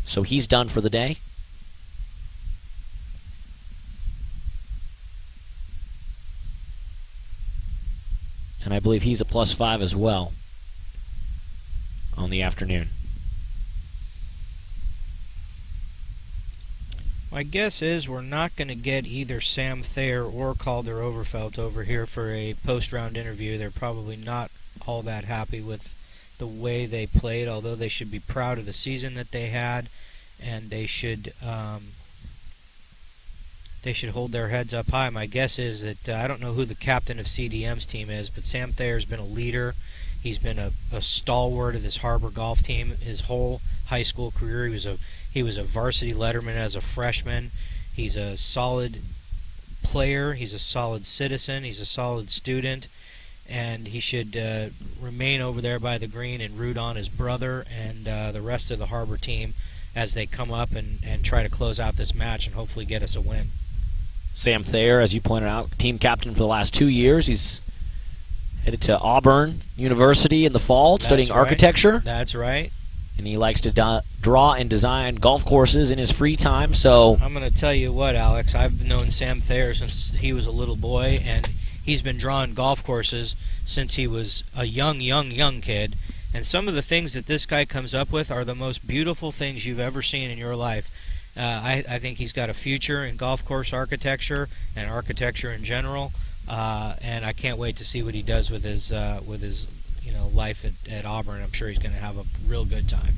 So he's done for the day. And I believe he's a +5 as well on the afternoon. My guess is we're not going to get either Sam Thayer or Calder Overfelt over here for a post-round interview. They're probably not all that happy with the way they played, although they should be proud of the season that they had, and they should hold their heads up high. My guess is that I don't know who the captain of CDM's team is, but Sam Thayer's been a leader. He's been a stalwart of this Harbor golf team his whole high school career. He was a varsity letterman as a freshman. He's a solid player. He's a solid citizen. He's a solid student, and he should remain over there by the green and root on his brother and the rest of the Harbor team as they come up and try to close out this match and hopefully get us a win. Sam Thayer, as you pointed out, team captain for the last 2 years. He's headed to Auburn University in the fall, studying architecture. That's right. And he likes to draw and design golf courses in his free time. So I'm going to tell you what, Alex. I've known Sam Thayer since he was a little boy, and he's been drawing golf courses since he was a young kid. And some of the things that this guy comes up with are the most beautiful things you've ever seen in your life. I think he's got a future in golf course architecture and architecture in general, and I can't wait to see what he does with his life at Auburn. I'm sure he's going to have a real good time.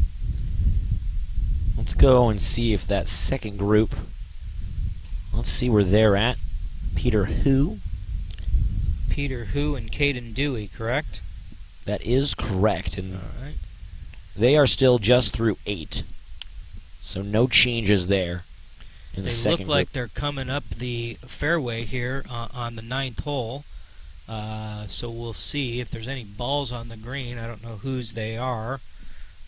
Let's go and see if that second group, let's see where they're at. Peter Hu and Caden Dewey, correct? That is correct. And all right. They are still just through 8. So no changes there in the second group. They look like they're coming up the fairway here on the 9th hole. So we'll see if there's any balls on the green. I don't know whose they are,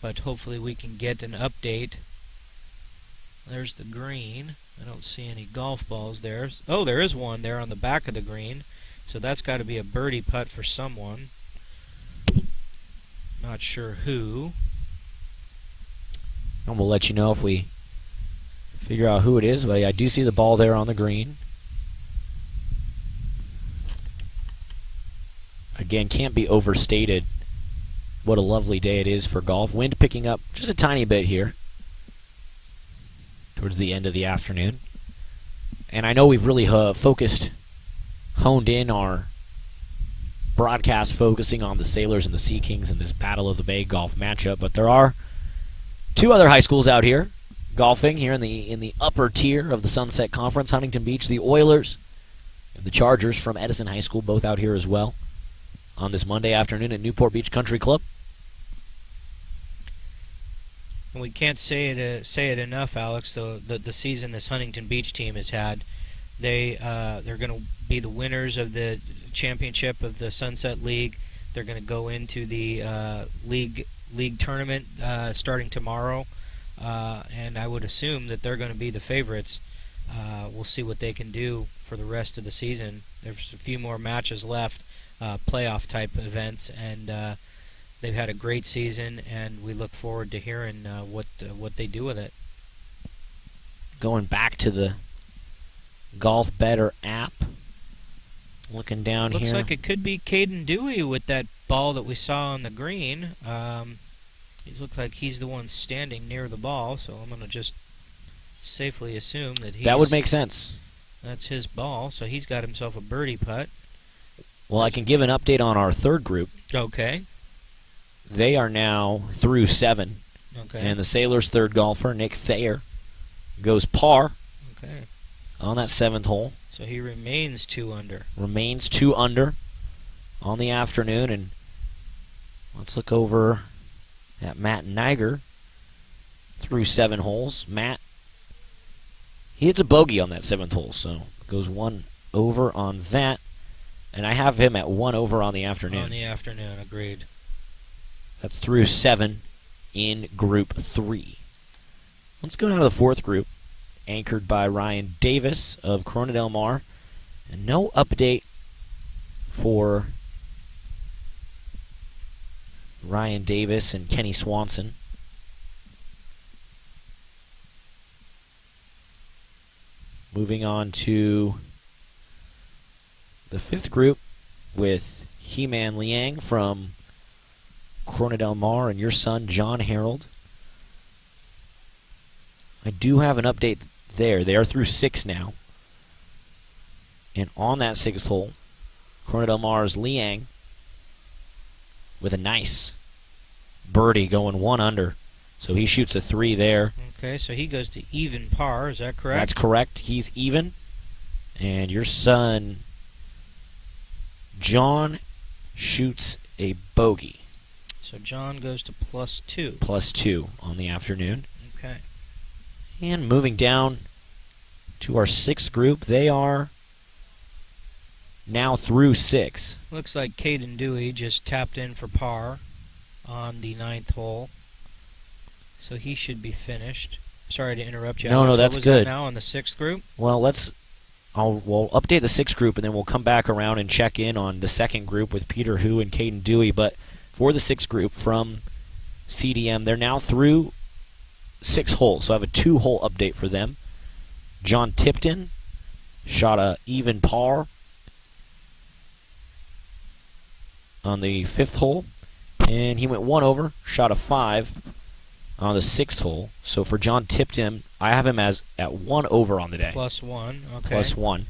but hopefully we can get an update. There's the green. I don't see any golf balls there. Oh, there is one there on the back of the green. So that's got to be a birdie putt for someone. Not sure who. And we'll let you know if we figure out who it is, but I do see the ball there on the green. Again, can't be overstated what a lovely day it is for golf. Wind picking up just a tiny bit here towards the end of the afternoon. And I know we've really honed in our broadcast focusing on the Sailors and the Sea Kings in this Battle of the Bay golf matchup, but there are 2 other high schools out here golfing here in the upper tier of the Sunset Conference. Huntington Beach, the Oilers, and the Chargers from Edison High School, both out here as well on this Monday afternoon at Newport Beach Country Club. And we can't say it enough, Alex. The season this Huntington Beach team has had, they're going to be the winners of the championship of the Sunset League. They're going to go into the league tournament starting tomorrow, and I would assume that they're going to be the favorites. We'll see what they can do for the rest of the season. There's a few more matches left, playoff type events, and they've had a great season, and we look forward to hearing what they do with it. Going back to the Golf Better app, looking down here. Looks like it could be Caden Dewey with that ball that we saw on the green. He looks like he's the one standing near the ball, so I'm going to just safely assume that would make sense. That's his ball, so he's got himself a birdie putt. Well, I can give an update on our third group. Okay. They are now through 7. Okay. And the Sailors' third golfer, Nick Thayer, goes par on that 7th hole. So he remains 2 under. Remains 2 under on the afternoon. And let's look over at Matt Niger through 7 holes. Matt, he hits a bogey on that 7th hole, so goes 1 over on that. And I have him at 1 over on the afternoon. On the afternoon, agreed. That's through 7 in Group 3. Let's go down to the 4th group, anchored by Ryan Davis of Corona Del Mar. And no update for Ryan Davis and Kenny Swanson. Moving on to the 5th group with He-Man Liang from Corona Del Mar and your son, John Harold. I do have an update there. They are through 6 now. And on that 6th hole, Corona Del Mar's Liang with a nice birdie, going 1 under. So he shoots a 3 there. Okay, so he goes to even par. Is that correct? That's correct. He's even. And your son, John, shoots a bogey. So John goes to +2. +2 on the afternoon. Okay. And moving down to our 6th group, they are now through 6. Looks like Caden Dewey just tapped in for par on the 9th hole. So he should be finished. Sorry to interrupt you. No, Alex. no, that's what was good. That now on the 6th group? Well, we'll update the 6th group, and then we'll come back around and check in on the 2nd group with Peter Hu and Caden Dewey. But for the 6th group from CDM, they're now through 6 holes. So I have a 2-hole update for them. John Tipton shot a even par on the 5th hole, and he went 1 over, shot a 5 on the 6th hole. So for John Tipton, I have him at 1 over on the day. +1, okay. +1.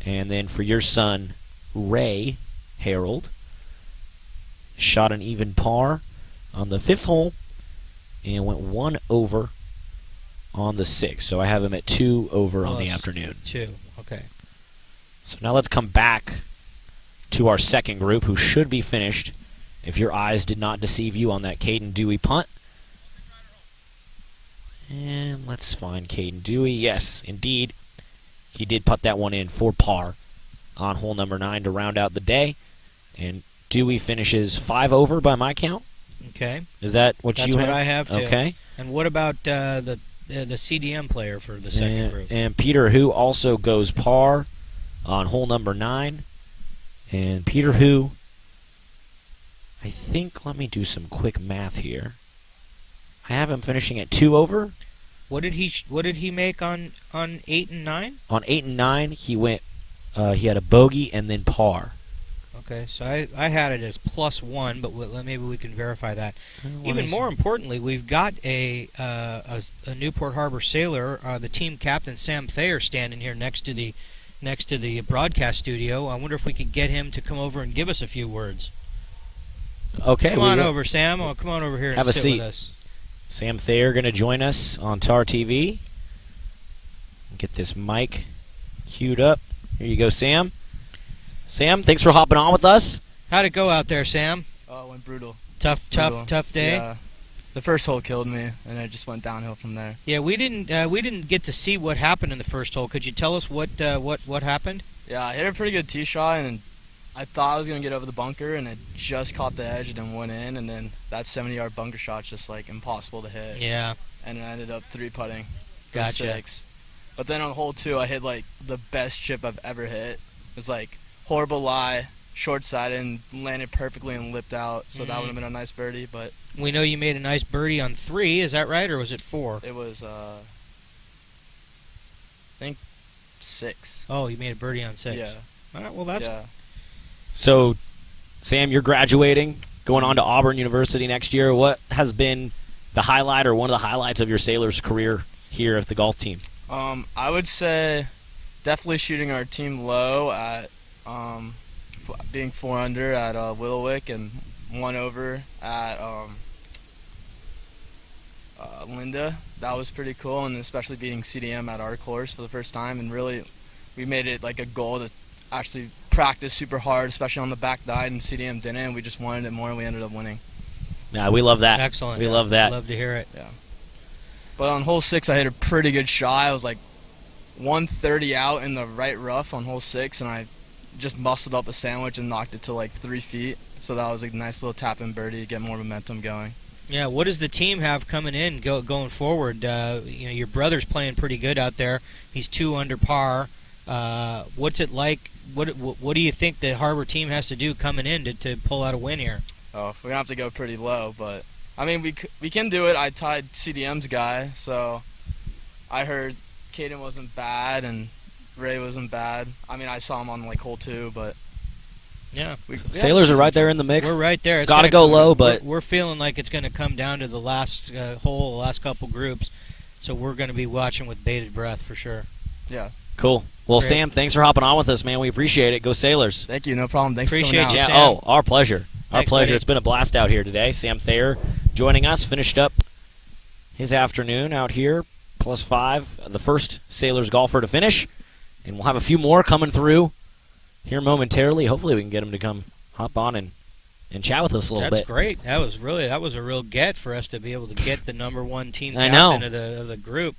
And then for your son, Ray Harold, shot an even par on the 5th hole and went 1 over on the 6th. So I have him at 2 over on the afternoon. 2, okay. So now let's come back to our 2nd group, who should be finished if your eyes did not deceive you on that Caden Dewey punt. And let's find Caden Dewey. Yes, indeed. He did putt that one in for par on hole number 9 to round out the day. And Dewey finishes 5 over by my count. Okay. Is that what That's you have? That's what I have, too. Okay. And what about the CDM player for the 2nd group? And Peter Hu also goes par on hole number 9. And Peter Hu, I think, let me do some quick math here. I have him finishing at 2 over. What did he make on 8 and 9? On 8 and 9, he had a bogey and then par. Okay, so I had it as +1, but maybe we can verify that. Even more importantly, we've got a Newport Harbor sailor, the team captain Sam Thayer, standing here next to the broadcast studio. I wonder if we could get him to come over and give us a few words. Okay, come on over, Sam. Come on over here and sit with us. Sam Thayer going to join us on TarTV. Get this mic queued up. Here you go, Sam. Sam, thanks for hopping on with us. How'd it go out there, Sam? Oh, it went brutal. Tough day. Yeah. The first hole killed me, and it just went downhill from there. Yeah, we didn't get to see what happened in the first hole. Could you tell us what happened? Yeah, I hit a pretty good tee shot, and I thought I was gonna get over the bunker, and it just caught the edge and then went in, and then that 70-yard bunker shot's just like impossible to hit. Yeah. And I ended up 3-putting. Gotcha. 6. But then on hole 2, I hit like the best chip I've ever hit. It was like horrible lie, short-sided, and landed perfectly and lipped out. So that would have been a nice birdie. But we know you made a nice birdie on 3. Is that right, or was it 4? it was I think 6. Oh, you made a birdie on 6. Yeah. All right. Well, that's. Yeah. So, Sam, you're graduating, going on to Auburn University next year. What has been the highlight or one of the highlights of your sailor's career here at the golf team? I would say definitely shooting our team low at being 4 under at Willowick and 1 over at Linda. That was pretty cool, and especially beating CDM at our course for the first time. And really, we made it like a goal to actually practice super hard, especially on the back nine, and CDM didn't, and we just wanted it more, and we ended up winning. Yeah, we love that. Excellent. We love that. Love to hear it. Yeah. But on hole 6, I hit a pretty good shot. I was like 130 out in the right rough on hole 6, and I just muscled up a sandwich and knocked it to like 3 feet. So that was a nice little tap-in birdie to get more momentum going. Yeah, what does the team have coming in going forward? Your brother's playing pretty good out there. He's 2 under par. What's it like? What do you think the Harbor team has to do coming in to pull out a win here? Oh, we're gonna have to go pretty low, but I mean we can do it. I tied CDM's guy, so I heard Caden wasn't bad and Ray wasn't bad. I mean I saw him on like hole 2, but yeah, Sailors are right there in the mix. We're right there. Got to go low, but we're feeling like it's going to come down to the last hole, the last couple groups. So we're going to be watching with bated breath for sure. Yeah. Cool. Well, Great. Sam, thanks for hopping on with us, man. We appreciate it. Go Sailors. Thank you. No problem. Thanks Appreciate for coming you, out. Sam. Yeah. Oh, our pleasure. Our Thanks, pleasure. buddy. It's been a blast out here today. Sam Thayer, joining us. Finished up his afternoon out here, +5, the first Sailors golfer to finish. And we'll have a few more coming through here momentarily. Hopefully we can get him to come hop on and chat with us a little bit. That's great. That was a real get for us to be able to get the #1 team I captain of the group.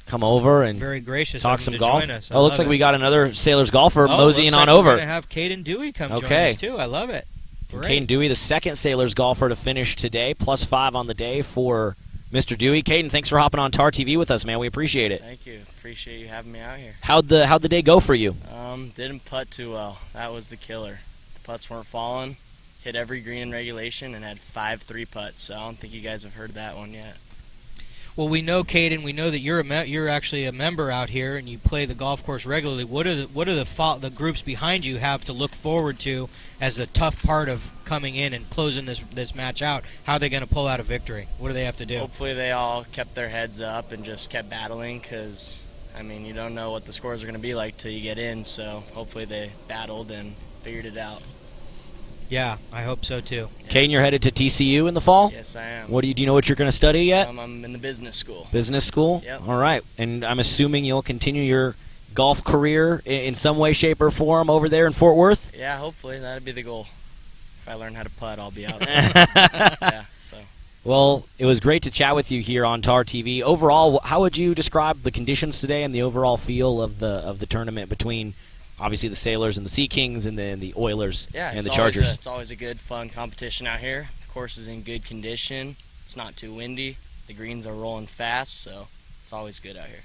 Come over and Very gracious talk of some him to golf. join us. I Oh, looks love like we it. got another Sailors golfer moseying looks on like over. We're going to have Caden Dewey come join us, too. I love it. And Great. Caden Dewey, the second Sailors golfer to finish today, +5 on the day for Mr. Dewey. Caden, thanks for hopping on TarTV with us, man. We appreciate it. Thank you. Appreciate you having me out here. How'd the day go for you? Didn't putt too well. That was the killer. The putts weren't falling. Hit every green in regulation and had 5 3-putts. So I don't think you guys have heard that one yet. Well, we know, Caden, we know that you're actually a member out here and you play the golf course regularly. What do the groups behind you have to look forward to as the tough part of coming in and closing this match out? How are they going to pull out a victory? What do they have to do? Hopefully they all kept their heads up and just kept battling because, I mean, you don't know what the scores are going to be like till you get in. So hopefully they battled and figured it out. Yeah, I hope so too. Caden, you're headed to TCU in the fall? Yes, I am. Do you know what you're going to study yet? I'm in the business school. Business school? Yep. All right. And I'm assuming you'll continue your golf career in some way, shape, or form over there in Fort Worth? Yeah, hopefully. That'd be the goal. If I learn how to putt, I'll be out there. Yeah, so. Well, it was great to chat with you here on TarTV. Overall, how would you describe the conditions today and the overall feel of the tournament between obviously the Sailors and the Sea Kings and then the Oilers and the Chargers? It's always a good, fun competition out here. The course is in good condition. It's not too windy. The greens are rolling fast, so it's always good out here.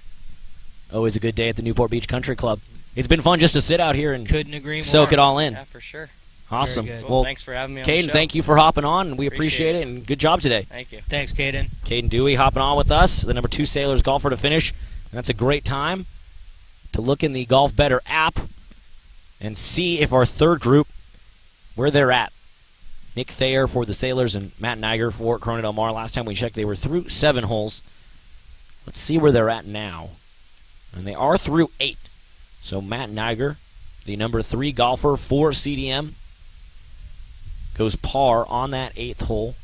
Always a good day at the Newport Beach Country Club. It's been fun just to sit out here and Couldn't agree more. soak it all in. Yeah, for sure. Awesome. Very good. Well, Well, thanks for having me on the Caden, show. thank you for hopping on, and we Appreciate appreciate it, and good job today. Thank you. Thanks, Caden. Caden Dewey hopping on with us, the #2 Sailors golfer to finish. And that's a great time to look in the Golf Better app and see if our third group, where they're at. Nick Thayer for the Sailors and Matt Niger for Corona Del Mar. Last time we checked, they were through 7 holes. Let's see where they're at now. And they are through 8. So Matt Niger, the #3 golfer for CDM, goes par on that 8th hole,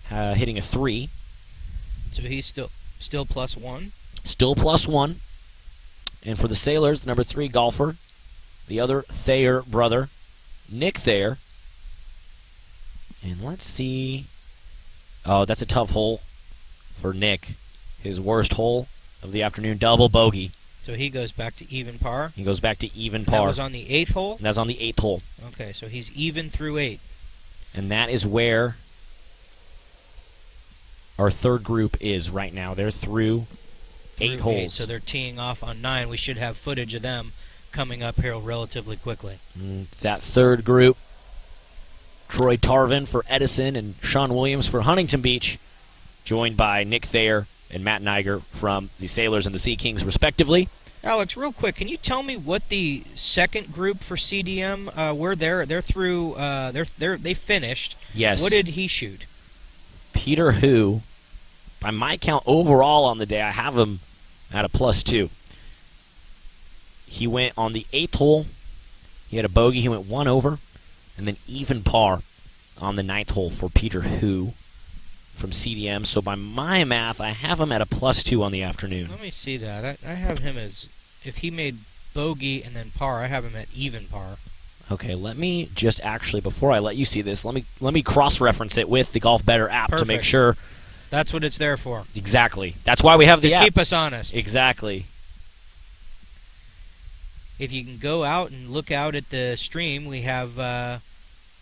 hitting a 3. So he's still +1. Still +1. And for the Sailors, the #3 golfer, the other Thayer brother, Nick Thayer. And let's see. Oh, that's a tough hole for Nick. His worst hole of the afternoon, double bogey. So he goes back to even par. He goes back to even That par. was on the 8th hole? And that's on the 8th hole. Okay, so he's even through 8. And that is where our third group is right now. They're through 8 holes. So they're teeing off on 9. We should have footage of them coming up here relatively quickly. That third group, Troy Tarvin for Edison and Sean Williams for Huntington Beach, joined by Nick Thayer and Matt Niger from the Sailors and the Sea Kings, respectively. Alex, real quick, can you tell me what the second group for CDM were? They're through. They finished. Yes. What did he shoot? Peter Hu, by my count, overall on the day, I have him at a +2. He went on the 8th hole. He had a bogey. He went 1 over, and then even par on the 9th hole for Peter Hu from CDM. So by my math, I have him at a +2 on the afternoon. Let me see that. I have him as, if he made bogey and then par, I have him at even par. Okay, let me just actually, before I let you see this, let me cross-reference it with the Golf Better app to make Perfect. sure. That's what it's there for. Exactly. That's why we have the To app. keep us honest. Exactly. If you can go out and look out at the stream, we have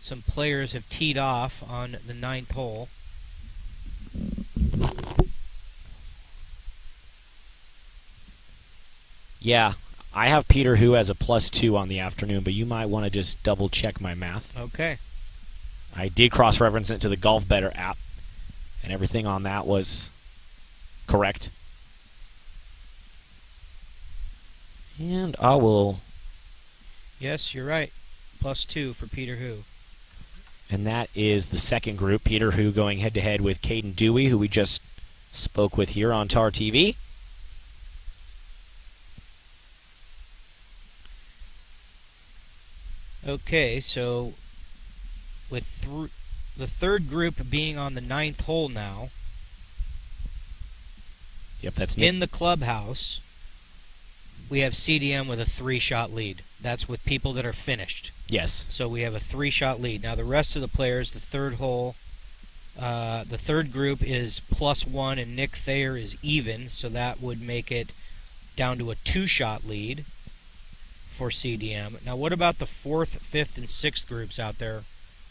some players have teed off on the 9th hole. Yeah, I have Peter Hu as a +2 on the afternoon, but you might want to just double-check my math. Okay. I did cross-reference it to the Golf Better app, and everything on that was correct. And I will... Yes, you're right. +2 for Peter Hu. And that is the second group, Peter Hu going head-to-head with Caden Dewey, who we just spoke with here on TarTV. Okay, so with the third group being on the 9th hole now. Yep, that's Nick. In the clubhouse, we have CDM with a 3-shot lead. That's with people that are finished. Yes. So we have a 3-shot lead. Now the rest of the players, the third hole, the third group is +1, and Nick Thayer is even, so that would make it down to a 2-shot lead for CDM. Now what about the 4th, 5th, and 6th groups out there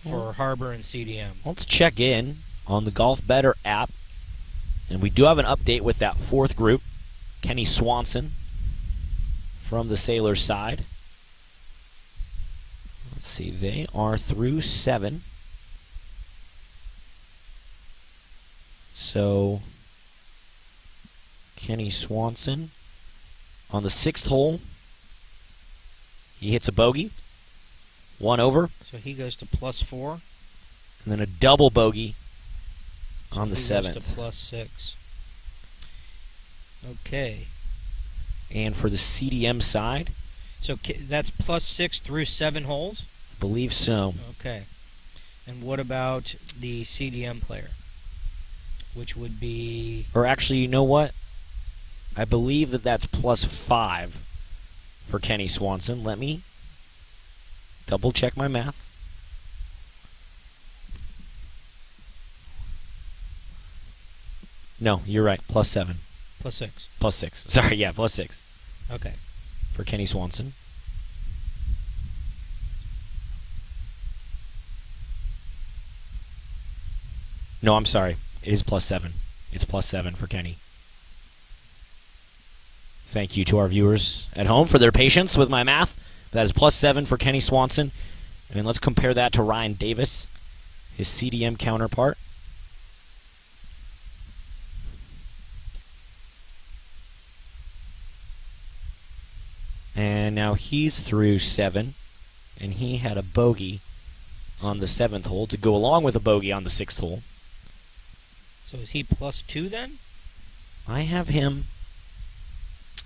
for Harbor and CDM? Let's check in on the Golf Better app, and we do have an update with that 4th group, Kenny Swanson from the Sailors side. Let's see, they are through 7. So, Kenny Swanson on the 6th hole, he hits a bogey, 1 over. So he goes to +4. And then a double bogey on the He 7th. goes to +6. Okay. And for the CDM side, So that's +6 through 7 holes? I believe so. Okay. And what about the CDM player? Which would be... Or actually, you know what? I believe that that's +5 for Kenny Swanson. Let me double check my math. No, you're right. +7. +6. +6. Sorry, yeah, +6 Okay. for Kenny Swanson. No, I'm sorry. It is +7. It's +7 for Kenny. Thank you to our viewers at home for their patience with my math. That is +7 for Kenny Swanson. And let's compare that to Ryan Davis, his CDM counterpart. And now he's through 7, and he had a bogey on the 7th hole to go along with a bogey on the 6th hole. So is he +2 then? I have him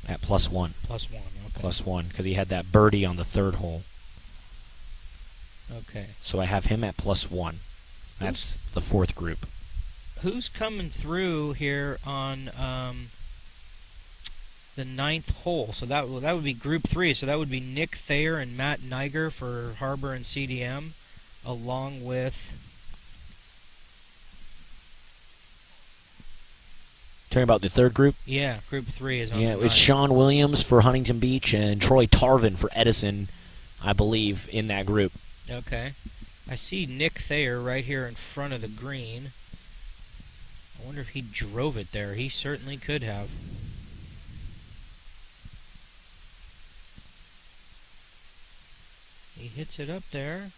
at +1. +1, okay. +1, because he had that birdie on the 3rd hole. Okay. So I have him at +1. That's the 4th group. Who's coming through here on the 9th hole? So that would be Group 3. So that would be Nick Thayer and Matt Niger for Harbor and CDM, along with... Talking about the 3rd group? Yeah, Group 3 is on Yeah, the it's 9th. Sean Williams for Huntington Beach and Troy Tarvin for Edison, I believe, in that group. Okay. I see Nick Thayer right here in front of the green. I wonder if he drove it there. He certainly could have. He hits it up there.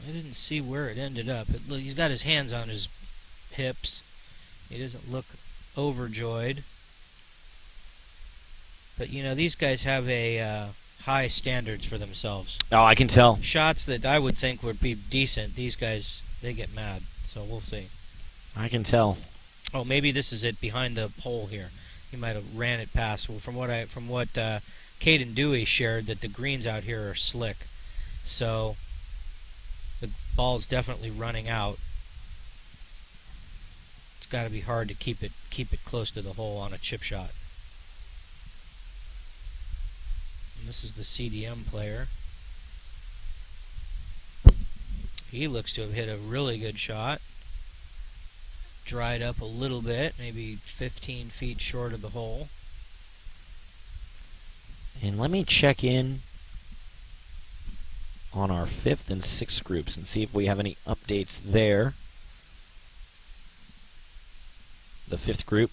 I didn't see where it ended up. He's got his hands on his hips. He doesn't look overjoyed. But, you know, these guys have a high standards for themselves. Oh, I can tell. Shots that I would think would be decent, these guys, they get mad. So we'll see. I can tell. Oh, maybe this is it behind the pole here. He might have ran it past. Well, from what Caden Dewey shared, that the greens out here are slick. So the ball's definitely running out. It's got to be hard to keep it close to the hole on a chip shot. And this is the CDM player. He looks to have hit a really good shot. Dried up a little bit, maybe 15 feet short of the hole. And let me check in on our 5th and 6th groups and see if we have any updates there. The 5th group,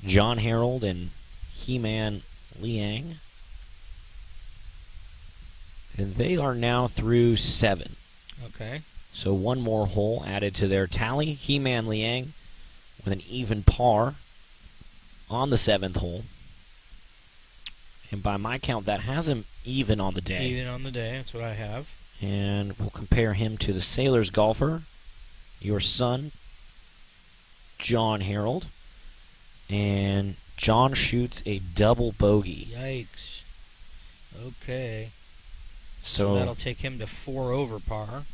John Harold and He-Man Liang. And they are now through 7. Okay. So one more hole added to their tally. He-Man Liang with an even par on the 7th hole. And by my count, that has him even on the day. Even on the day, that's what I have. And we'll compare him to the Sailors golfer, your son, John Harold. And John shoots a double bogey. Yikes. Okay. So that'll take him to 4 over par.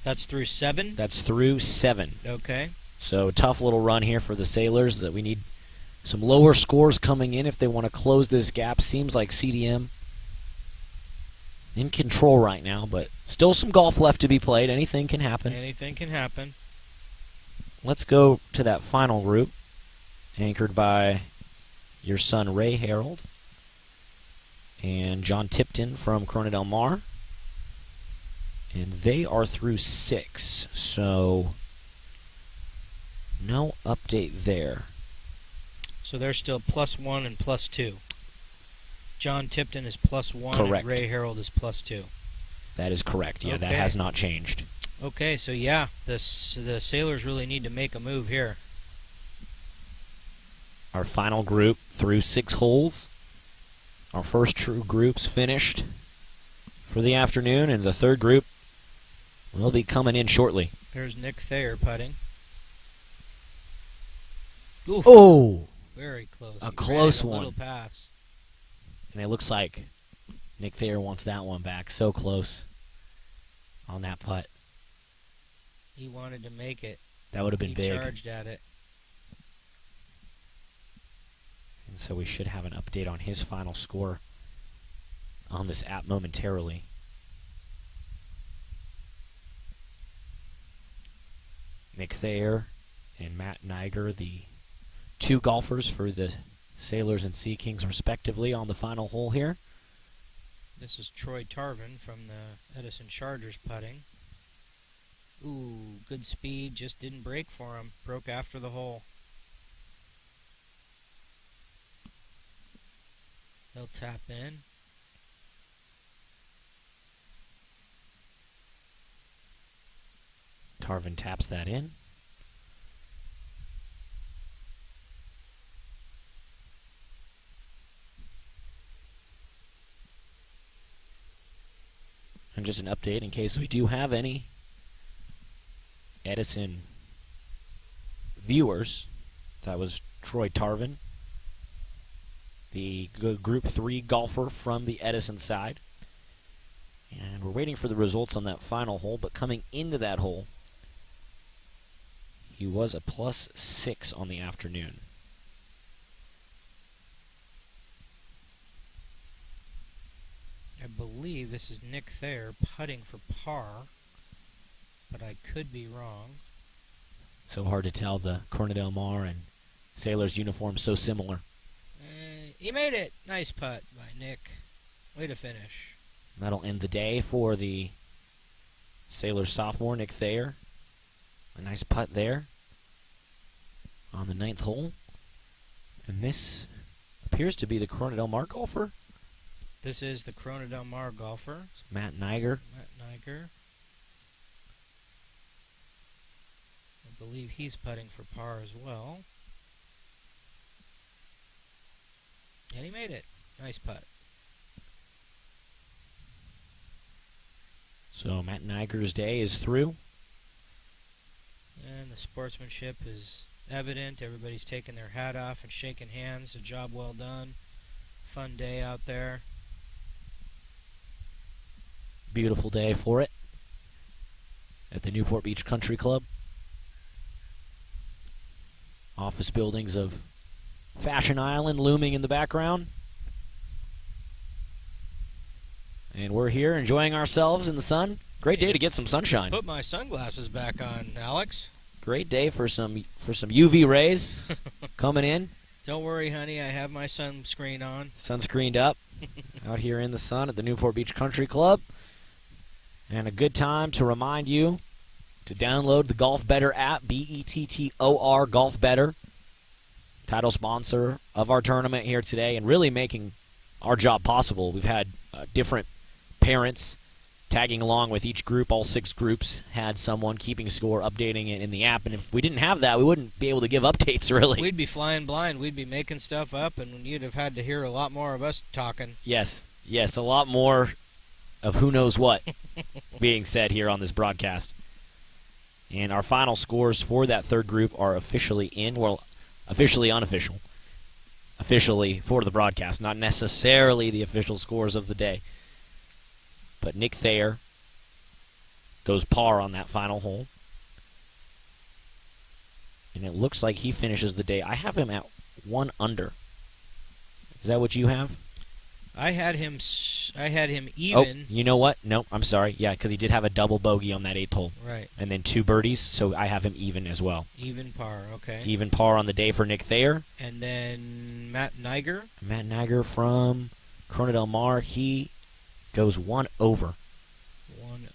That's through 7? That's through 7. Okay. So tough little run here for the Sailors. That we need some lower scores coming in if they want to close this gap. Seems like CDM in control right now, but still some golf left to be played. Anything can happen. Anything can happen. Let's go to that final group, anchored by your son Ray Harold and John Tipton from Corona Del Mar. And they are through 6, so no update there. So they're still +1 and +2. John Tipton is +1 Correct. and Ray Harold is +2. That is correct. Yeah, Okay. that has not changed. Okay, so yeah, the Sailors really need to make a move here. Our final group through 6 holes. Our first true group's finished for the afternoon, and the third group will be coming in shortly. There's Nick Thayer putting. Oof, Oh! very close. A He ran close it a one. little pass. And it looks like Nick Thayer wants that one back. So close on that putt. He wanted to make it. That would have been He big. charged at it. And so we should have an update on his final score on this app momentarily. Nick Thayer and Matt Niger, the 2 golfers for the Sailors and Sea Kings respectively on the final hole here. This is Troy Tarvin from the Edison Chargers putting. Ooh, good speed, just didn't break for him. Broke after the hole. He'll tap in. Tarvin taps that in. And just an update in case we do have any Edison viewers. That was Troy Tarvin, the Group 3 golfer from the Edison side. And we're waiting for the results on that final hole, but coming into that hole, he was a +6 on the afternoon. I believe this is Nick Thayer putting for par, but I could be wrong. So hard to tell, the Corona Del Mar and Sailors uniforms so similar. He made it! Nice putt by Nick. Way to finish. That'll end the day for the Sailors sophomore, Nick Thayer. A nice putt there on the 9th hole. And this appears to be the Corona Del Mar golfer. This is the Corona Del Mar golfer, It's Matt Niger. Matt Niger. I believe he's putting for par as well. And he made it. Nice putt. So Matt Niger's day is through. And the sportsmanship is evident. Everybody's taking their hat off and shaking hands. A job well done. Fun day out there. Beautiful day for it at the Newport Beach Country Club. Office buildings of Fashion Island looming in the background. And we're here enjoying ourselves in the sun. Great day to get some sunshine. Put my sunglasses back on, Alex. Great day for some UV rays coming in. Don't worry, honey. I have my sunscreen on. Sunscreened up out here in the sun at the Newport Beach Country Club. And a good time to remind you to download the Golf Better app, BETTOR Golf Better. Title sponsor of our tournament here today and really making our job possible. We've had different parents tagging along with each group. All 6 groups had someone keeping score, updating it in the app. And if we didn't have that, we wouldn't be able to give updates, really. We'd be flying blind. We'd be making stuff up, and you'd have had to hear a lot more of us talking. Yes, a lot more of who knows what being said here on this broadcast. And our final scores for that third group are officially in, well, officially unofficial. officially for the broadcast, not necessarily the official scores of the day. But Nick Thayer goes par on that final hole. And it looks like he finishes the day. I have him at 1 under. Is that what you have? I had him even. Oh, you know what? No, I'm sorry. Yeah, because he did have a double bogey on that 8th hole. Right. And then 2 birdies, so I have him even as well. Even par, okay. Even par on the day for Nick Thayer. And then Matt Niger. Matt Niger from Corona Del Mar, he goes 1 over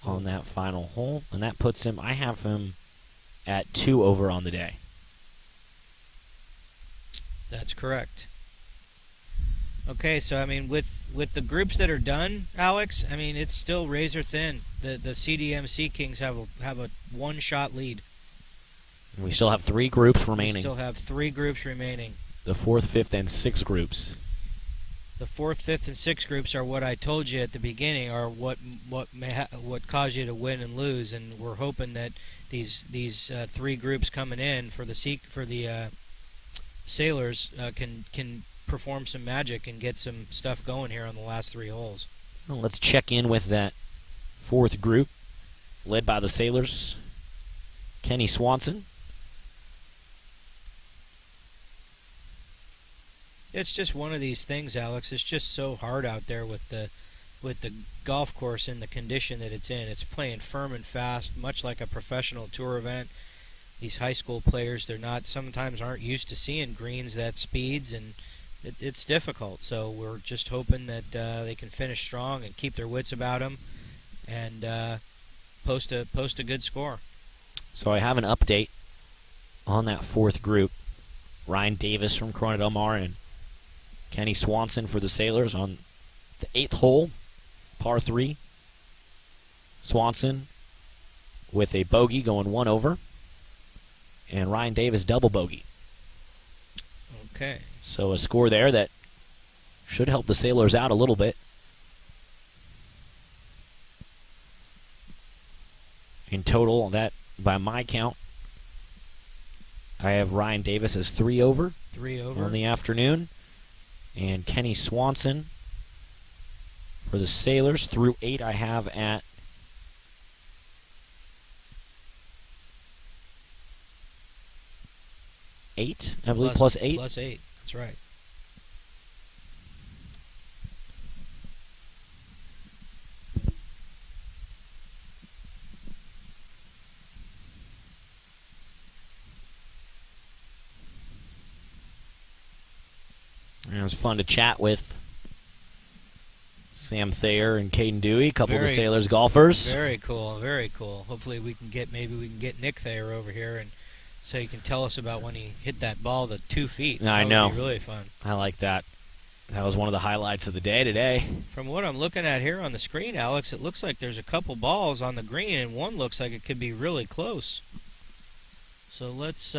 on that final hole. And that puts him, I have him at 2 over on the day. That's correct. Okay, so I mean, with the groups that are done, Alex, I mean it's still razor thin. The CDMC Kings have a 1-shot lead. And we still have 3 groups remaining. We still have 3 groups remaining. The 4th, 5th, and 6th groups. The 4th, 5th, and 6th groups are what I told you at the beginning, are what cause you to win and lose, and we're hoping that these 3 groups coming in for the Sailors can perform some magic and get some stuff going here on the last 3 holes. Well, let's check in with that 4th group, led by the Sailors. Kenny Swanson. It's just one of these things, Alex. It's just so hard out there with the golf course in the condition that it's in. It's playing firm and fast, much like a professional tour event. These high school players, sometimes aren't used to seeing greens that speeds, and it's difficult. So we're just hoping that they can finish strong and keep their wits about them, and post a good score. So I have an update on that 4th group. Ryan Davis from Corona Del Mar and Kenny Swanson for the Sailors on the 8th hole, par 3. Swanson with a bogey going 1 over, and Ryan Davis double bogey. Okay. So a score there that should help the Sailors out a little bit. In total, that by my count, I have Ryan Davis as 3 over. 3 over. On the afternoon. And Kenny Swanson for the Sailors through 8 I have at 8, I believe, plus 8. Plus 8, that's right. It was fun to chat with Sam Thayer and Caden Dewey, a couple of the Sailors golfers. Very cool, very cool. Hopefully we can get Nick Thayer over here, and so he can tell us about when he hit that ball to 2 feet. I know. That would be really fun. I like that. That was one of the highlights of the day today. From what I'm looking at here on the screen, Alex, it looks like there's a couple balls on the green, and one looks like it could be really close. So let's,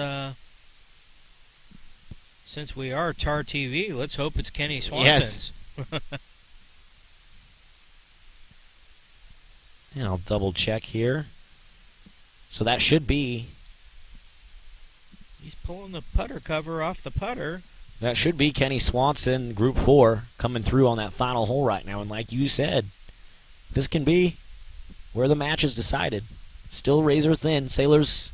since we are TarTV, let's hope it's Kenny Swanson's. Yes. And I'll double check here. So that should be... He's pulling the putter cover off the putter. That should be Kenny Swanson, Group 4, coming through on that final hole right now. And like you said, this can be where the match is decided. Still razor thin. Sailors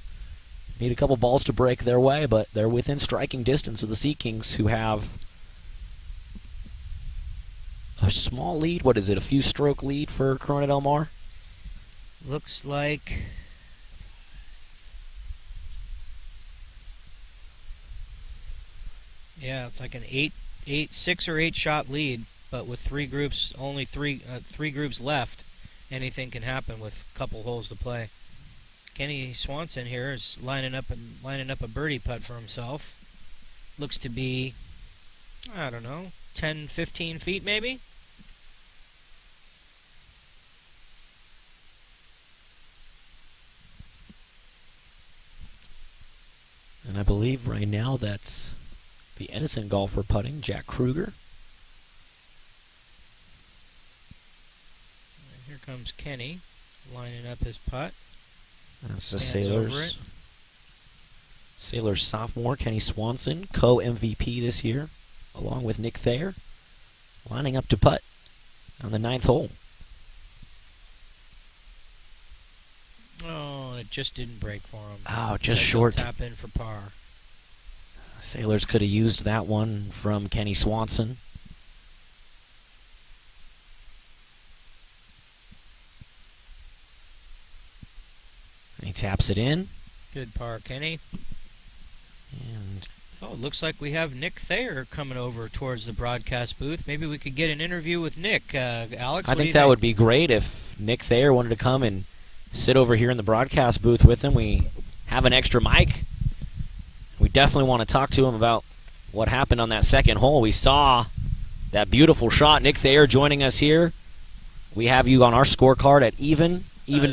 need a couple balls to break their way, but they're within striking distance of the Sea Kings, who have a small lead. What is it, a few stroke lead for Corona Del Mar? Looks like... Yeah, it's like an 6 or 8 shot lead, but with 3 groups, only three groups left, anything can happen with a couple holes to play. Kenny Swanson here is lining up a birdie putt for himself. Looks to be, I don't know, 10, 15 feet maybe. And I believe right now that's the Edison golfer putting, Jack Kruger. Here comes Kenny, lining up his putt. That's the Sailors sophomore, Kenny Swanson, co-MVP this year. along with Nick Thayer, lining up to putt on the 9th hole. Oh, it just didn't break for him. Oh, just He'll short. tap in for par. Sailors could have used that one from Kenny Swanson. He taps it in. Good par, Kenny. And Oh, it looks like we have Nick Thayer coming over towards the broadcast booth. Maybe we could get an interview with Nick. Alex, I think that would be great if Nick Thayer wanted to come and sit over here in the broadcast booth with him. We have an extra mic. We definitely want to talk to him about what happened on that second hole. We saw that beautiful shot. Nick Thayer joining us here. We have you on our scorecard at even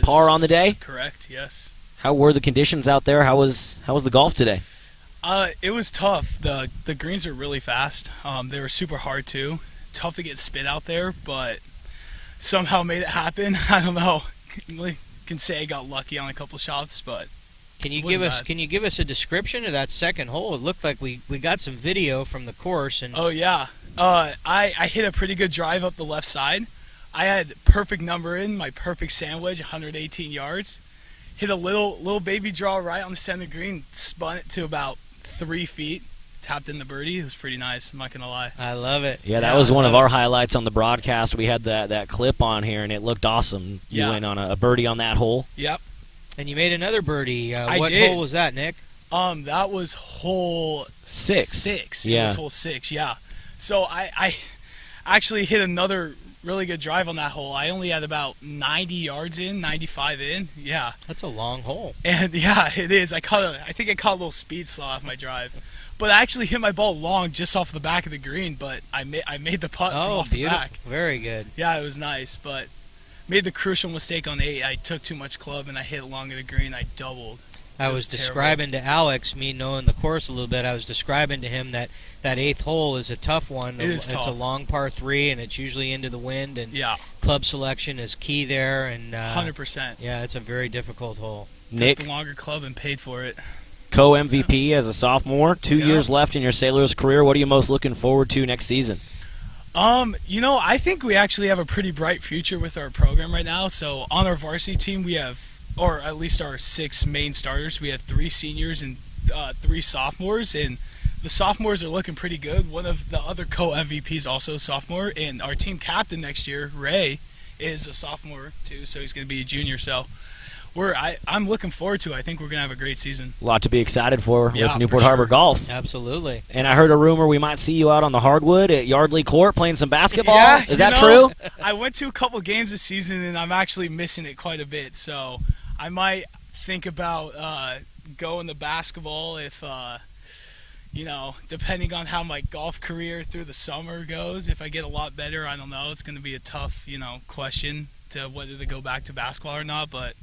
par on the day. Correct, yes. How were the conditions out there? How was the golf today? It was tough. The greens are really fast. They were super hard too. Tough to get spin out there, but somehow made it happen. I don't know. Can say I got lucky on a couple shots, but Can you it wasn't give us bad. Can you give us a description of that second hole? It looked like we got some video from the course, and Oh yeah. I hit a pretty good drive up the left side. I had perfect number in, my perfect sandwich, 118 yards. Hit a little baby draw right on the center green, spun it to about 3 feet, tapped in the birdie. It was pretty nice, I'm not going to lie. I love it. Yeah, that Yeah, was one of I- our highlights on the broadcast. We had that clip on here, and it looked awesome. You Yeah. went on a birdie on that hole. Yep. And you made another birdie. I What did. hole was that, Nick? That was hole 6. It Yeah. was hole 6, yeah. So I actually hit another really good drive on that hole. I only had about 90 yards in, 95 in. Yeah. That's a long hole. And yeah, it is. I think I caught a little speed slow off my drive. But I actually hit my ball long just off the back of the green, but I made the putt from Oh, off the beautiful. back. Very good. Yeah, it was nice, but made the crucial mistake on 8. I took too much club and I hit it long of the green. I doubled. I It was was terrible. describing to Alex, me knowing the course a little bit, I was describing to him that 8th hole is a tough one. It is It's tough. a long par 3, and it's usually into the wind, and Yeah, club selection is key there. And 100%. yeah, it's a very difficult hole. Nick, Took the longer club and paid for it. co-MVP as a sophomore. 2 Yeah. years left in your Sailors career. What are you most looking forward to next season? I think we actually have a pretty bright future with our program right now. So on our varsity team, we have, or at least our 6 main starters, we have 3 seniors and 3 sophomores, and the sophomores are looking pretty good. One of the other co-MVPs also a sophomore, and our team captain next year, Ray, is a sophomore too, so he's going to be a junior. So I'm looking forward to it. I think we're going to have a great season. A lot to be excited for Yeah, with Newport for Harbor sure. Golf. Absolutely. And I heard a rumor we might see you out on the hardwood at Yardley Court playing some basketball. Yeah, Is that you know, true? I went to a couple games this season, and I'm actually missing it quite a bit. So I might think about going to basketball if, depending on how my golf career through the summer goes. If I get a lot better, I don't know. It's going to be a tough, question to whether to go back to basketball or not. But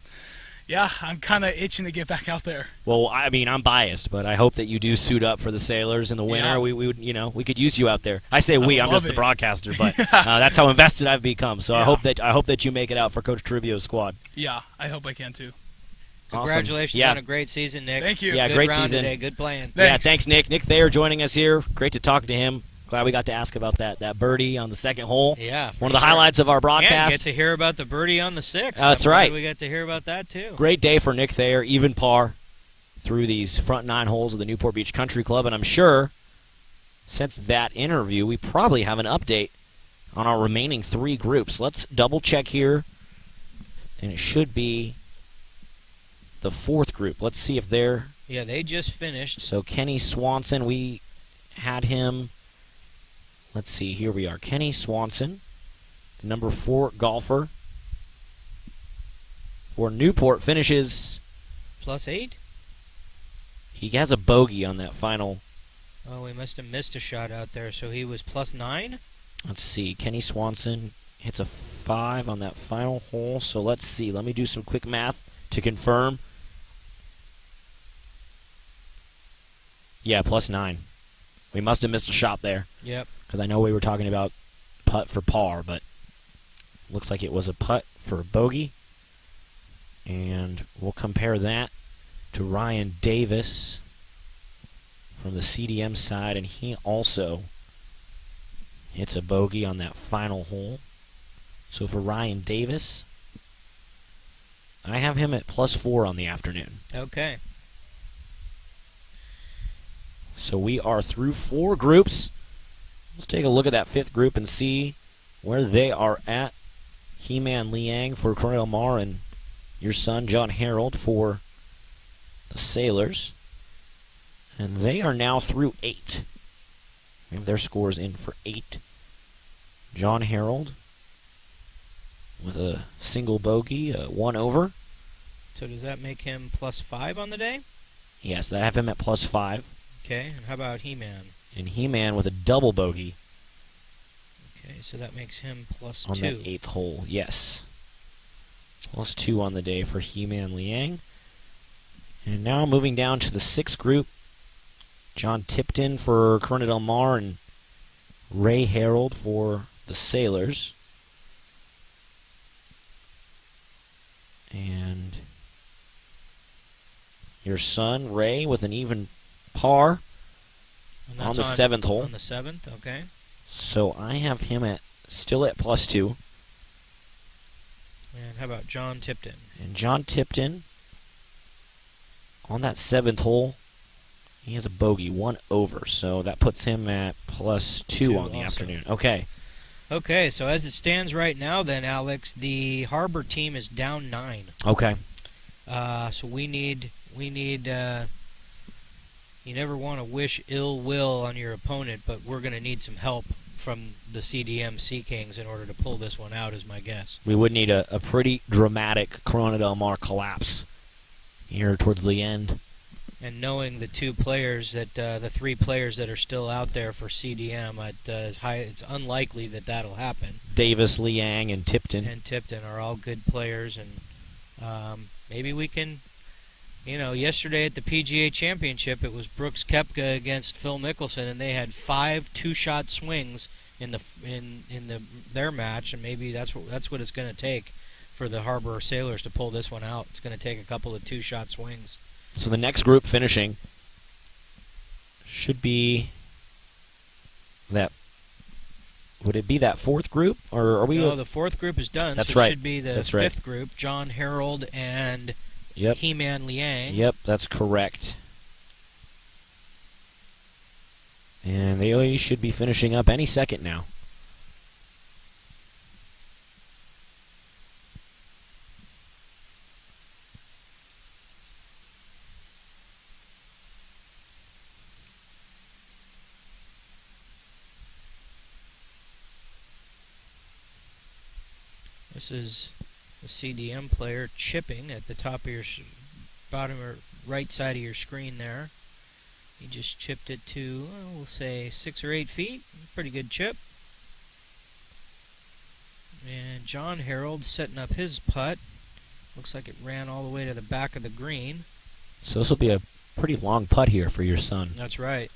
yeah, I'm kind of itching to get back out there. Well, I mean, I'm biased, but I hope that you do suit up for the Sailors in the winter. Yeah. We would, we could use you out there. I say we, I'm love just the it. broadcaster, but that's how invested I've become. So I Yeah. hope that you make it out for Coach Trivio's squad. Yeah, I hope I can too. Awesome. Congratulations Yeah. on a great season, Nick. Thank you. Yeah, Good great round season. today. Good playing. Yeah, Thanks. thanks, Nick. Nick Thayer joining us here. Great to talk to him. Glad we got to ask about that birdie on the second hole. Yeah. One of the highlights of our Yeah, broadcast. get to hear about the birdie on the 6th. That's I'm glad right. We got to hear about that too. Great day for Nick Thayer, even par through these front 9 holes of the Newport Beach Country Club. And I'm sure since that interview, we probably have an update on our remaining 3 groups. Let's double check here. And it should be the 4th group. Let's see if they're... Yeah, they just finished. So Kenny Swanson, we had him... Let's see, here we are. Kenny Swanson, the number 4 golfer for Newport, finishes... +8? He has a bogey on that final... Oh, we must have missed a shot out there, so he was +9? Let's see. Kenny Swanson hits a 5 on that final hole. So let's see. Let me do some quick math to confirm. Yeah, +9. We must have missed a shot there Yep. because I know we were talking about putt for par, but looks like it was a putt for a bogey. And we'll compare that to Ryan Davis from the CDM side, and he also It's a bogey on that final hole. So for Ryan Davis, I have him at +4 on the afternoon. Okay. So we are through 4 groups. Let's take a look at that 5th group and see where they are at. He-Man Liang for Cornell Mar and your son John Harold for the Sailors. And they are now through 8. We have their scores in for 8. John Harold with a single bogey, 1 over. So does that make him +5 on the day? Yes, I have him at +5. Okay, and how about He-Man? And He-Man with a double bogey Okay, so that makes him +2. on that 8th hole. Yes. +2 on the day for He-Man Liang. And now moving down to the 6th group. John Tipton for Corona Del Mar and Ray Harold for the Sailors. And your son, Ray, with an even par And on that's the 7th hole. On the 7th, okay. So I have him still at +2. And how about John Tipton? And John Tipton, on that 7th hole, he has a bogey, 1 over. So that puts him at +2 on the also. afternoon. Okay. Okay, so as it stands right now then, Alex, the Harbor team is down 9. Okay. So we need you never want to wish ill will on your opponent, but we're going to need some help from the CDM Sea Kings in order to pull this one out, is my guess. We would need a pretty dramatic Corona Del Mar collapse here towards the end. And knowing the 2 players the 3 players that are still out there for CDM, it's unlikely that that'll happen. Davis, Liang, and Tipton. And Tipton are all good players, and maybe we can. Yesterday at the PGA Championship, it was Brooks Koepka against Phil Mickelson, and they had 5 2-shot swings in their match, and maybe that's what it's going to take for the Harbor Sailors to pull this one out. It's going to take a couple of 2-shot swings. So the next group finishing should be that. Would it be that 4th group, or are we? No, the 4th group is done. That's so right. It should be the 5th group: John Harold and He-Man Liang. Yep, that's correct. And they should be finishing up any second now. This is the CDM player chipping at the top of your bottom or right side of your screen there. He just chipped it to, we'll say 6 or 8 feet. Pretty good chip. And John Harold setting up his putt. Looks like it ran all the way to the back of the green. So this will be a pretty long putt here for your son. That's right.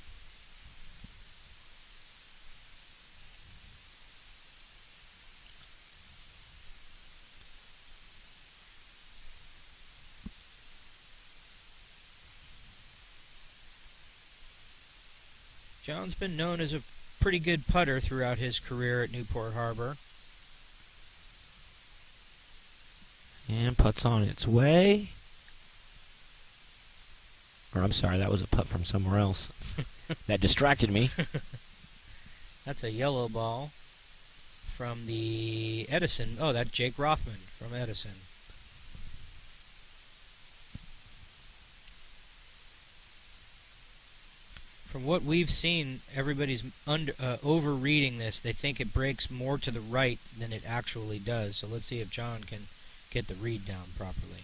John's been known as a pretty good putter throughout his career at Newport Harbor. And putt's on its way. Or I'm sorry, that was a putt from somewhere else. That distracted me. That's a yellow ball from the Edison. Oh, that's Jake Rothman from Edison. From what we've seen, everybody's over-reading this. They think it breaks more to the right than it actually does. So let's see if John can get the read down properly.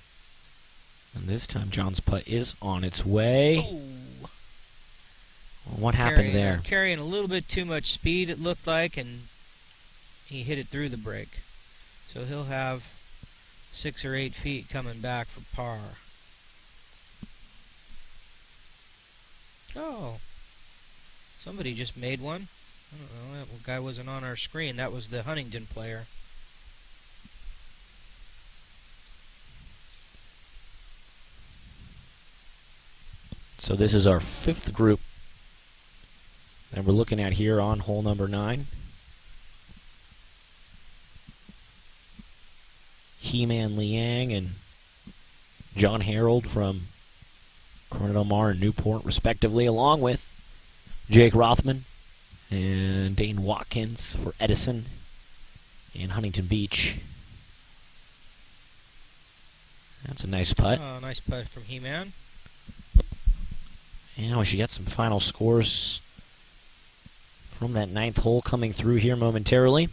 And this time John's putt is on its way. Oh. Well, what happened there? Carrying a little bit too much speed, it looked like, and he hit it through the break. So he'll have 6 or 8 feet coming back for par. Oh. Somebody just made one. I don't know. That guy wasn't on our screen. That was the Huntington player. So this is our 5th group that we're looking at here on hole number 9. He-Man Liang and John Harold from Corona Del Mar and Newport, respectively, along with Jake Rothman and Dane Watkins for Edison and Huntington Beach. That's a nice putt. Nice putt from He-Man. And we should get some final scores from that 9th hole coming through here momentarily.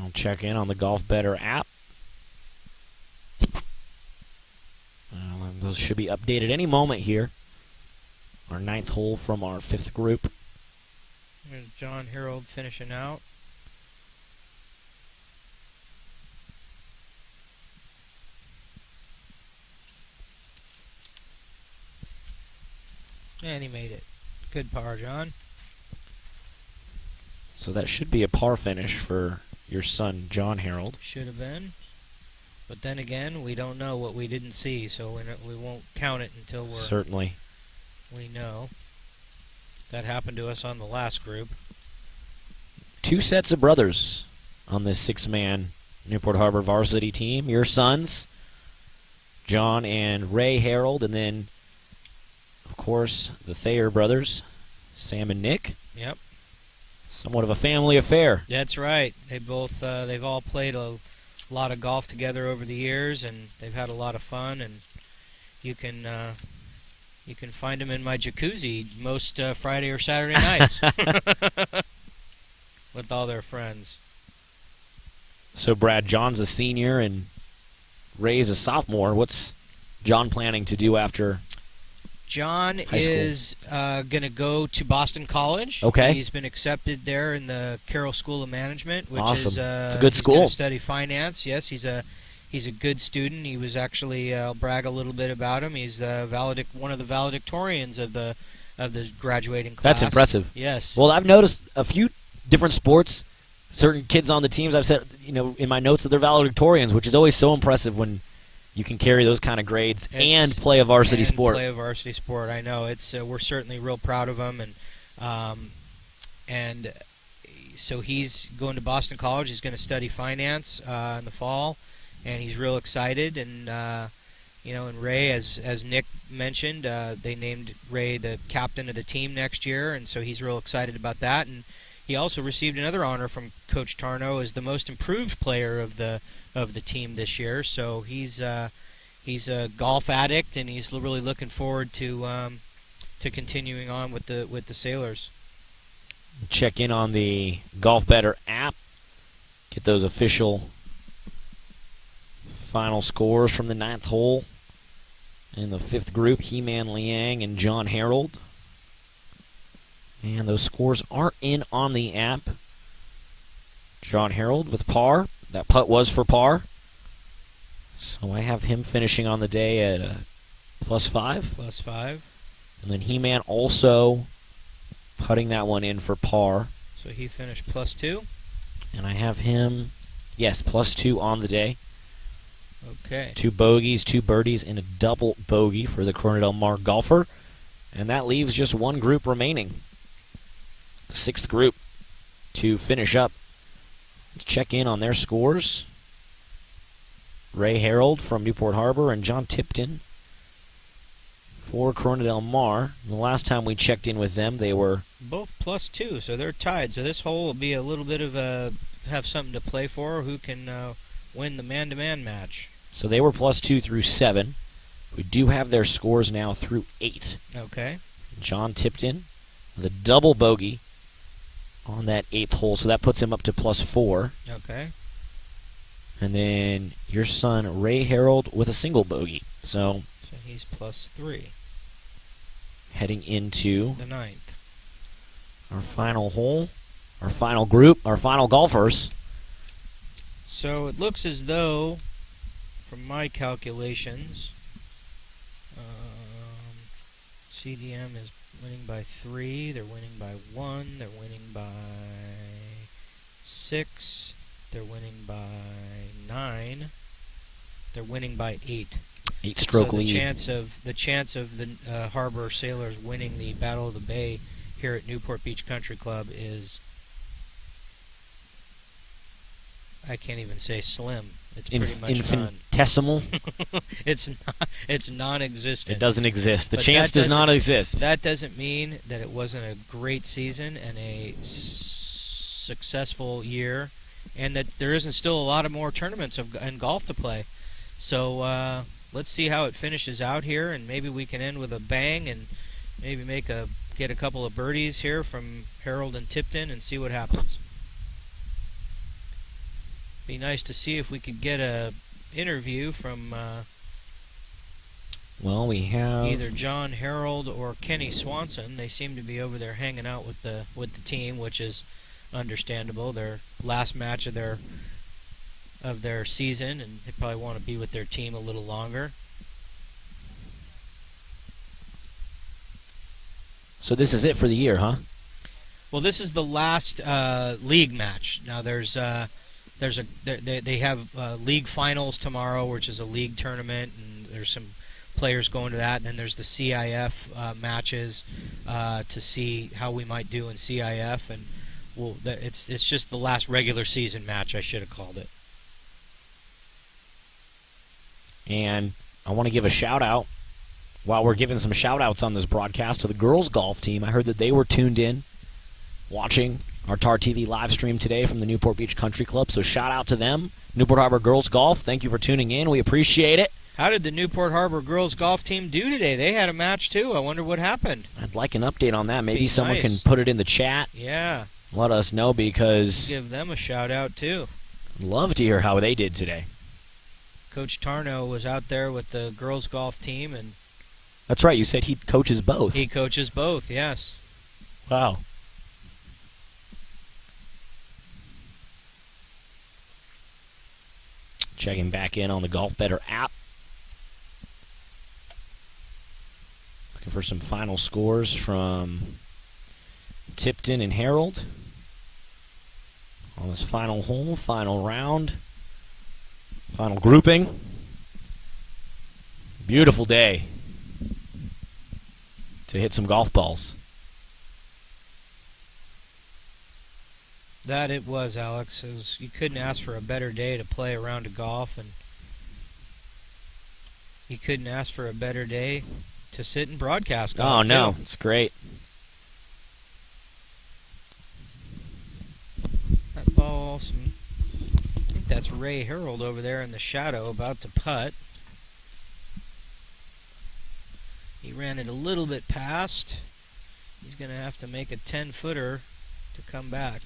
I'll check in on the Golf Better app. Those should be updated any moment here. Our 9th hole from our 5th group. There's John Harold finishing out. And he made it. Good par, John. So that should be a par finish for your son, John Harold. Should have been. But then again, we don't know what we didn't see, so we won't count it until Certainly. we know. That happened to us on the last group. 2 sets of brothers on this 6-man Newport Harbor varsity team. Your sons, John and Ray Harold, and then, of course, the Thayer brothers, Sam and Nick. Yep. Somewhat of a family affair. That's right. They've all played a lot of golf together over the years, and they've had a lot of fun. And you can find them in my jacuzzi most Friday or Saturday nights with all their friends. So, Brad, John's a senior and Ray's a sophomore. What's John planning to do after John high school? is going to go to Boston College. Okay. He's been accepted there in the Carroll School of Management, which Awesome. is It's a good he's school. Going to study finance. Yes, he's a good student. He was actually, I'll brag a little bit about him. He's one of the valedictorians of the graduating class. That's impressive. Yes. Well, I've noticed a few different sports, certain kids on the teams, I've said, in my notes that they're valedictorians, which is always so impressive when you can carry those kind of grades and play a varsity sport. Play a varsity sport. I know we're certainly real proud of him, and so he's going to Boston College. He's going to study finance in the fall, and he's real excited. And and Ray, as Nick mentioned, they named Ray the captain of the team next year, and so he's real excited about that. And he also received another honor from Coach Tarno as the most improved player of the team this year. So he's a golf addict, and he's really looking forward to continuing on with the Sailors. Check in on the Golf Better app. Get those official final scores from the 9th hole. In the 5th group, He-Man Liang and John Harold. And those scores are in on the app. John Harold with par. That putt was for par. So I have him finishing on the day at +5. +5. And then He-Man also putting that one in for par. So he finished +2. And I have him, yes, +2 on the day. Okay. 2 bogeys, 2 birdies, and a double bogey for the Corona Del Mar golfer. And that leaves just one group remaining. The 6th group to finish up. Let's check in on their scores. Ray Harold from Newport Harbor and John Tipton for Corona Del Mar. The last time we checked in with them, they were both +2, so they're tied. So this hole will be a little bit of have something to play for. Who can win the man-to-man match? So they were +2 through 7. We do have their scores now through 8. Okay. John Tipton with a double bogey on that 8th hole, so that puts him up to +4. Okay. And then your son, Ray Harold, with a single bogey. So he's +3. Heading into the 9th. Our final hole, our final group, our final golfers. So it looks as though, from my calculations, CDM is winning by 3, they're winning by 1, they're winning by 6, they're winning by 9, they're winning by 8. 8-stroke so lead. The chance of the Harbor Sailors winning the Battle of the Bay here at Newport Beach Country Club is, I can't even say slim. It's pretty much none. Infinitesimal. It's non-existent. It doesn't exist. The But chance that does not doesn't- exist. That doesn't mean that it wasn't a great season and a successful year, and that there isn't still a lot of more tournaments in golf to play. So let's see how it finishes out here, and maybe we can end with a bang and maybe get a couple of birdies here from Harold and Tipton and see what happens. Be nice to see if we could get a interview from Well, we have either John Harold or Kenny Swanson. They seem to be over there hanging out with the team, which is understandable. Their last match of their season, and they probably want to be with their team a little longer. So this is it for the year, huh? Well, this is the last league match. Now they have league finals tomorrow, which is a league tournament, and there's some players going to that. And then there's the CIF matches to see how we might do in CIF, and it's just the last regular season match, I should have called it. And I want to give a shout out, while we're giving some shout outs on this broadcast, to the girls golf team. I heard that they were tuned in watching our TarTV live stream today from the Newport Beach Country Club, so shout out to them. Newport Harbor Girls Golf, thank you for tuning in. We appreciate it. How did the Newport Harbor girls golf team do today? They had a match too. I wonder what happened. I'd like an update on that. Maybe Be someone nice. can put it in the chat. Yeah, Let us know, because give them a shout out too. I'd love to hear how they did today. Coach Tarno was out there with the girls golf team, and That's right, you said he coaches both. he coaches both. Yes. Wow. Checking back in on the Golf Better app. Looking for some final scores from Tipton and Harold on this final hole, final round, final grouping. Beautiful day to hit some golf balls. That it was, Alex. You couldn't ask for a better day to play a round of golf, and you couldn't ask for a better day to sit and broadcast golf. Oh, no. too. It's great. That ball, I think that's Ray Harold over there in the shadow about to putt. He ran it a little bit past. He's going to have to make a 10-footer to come back.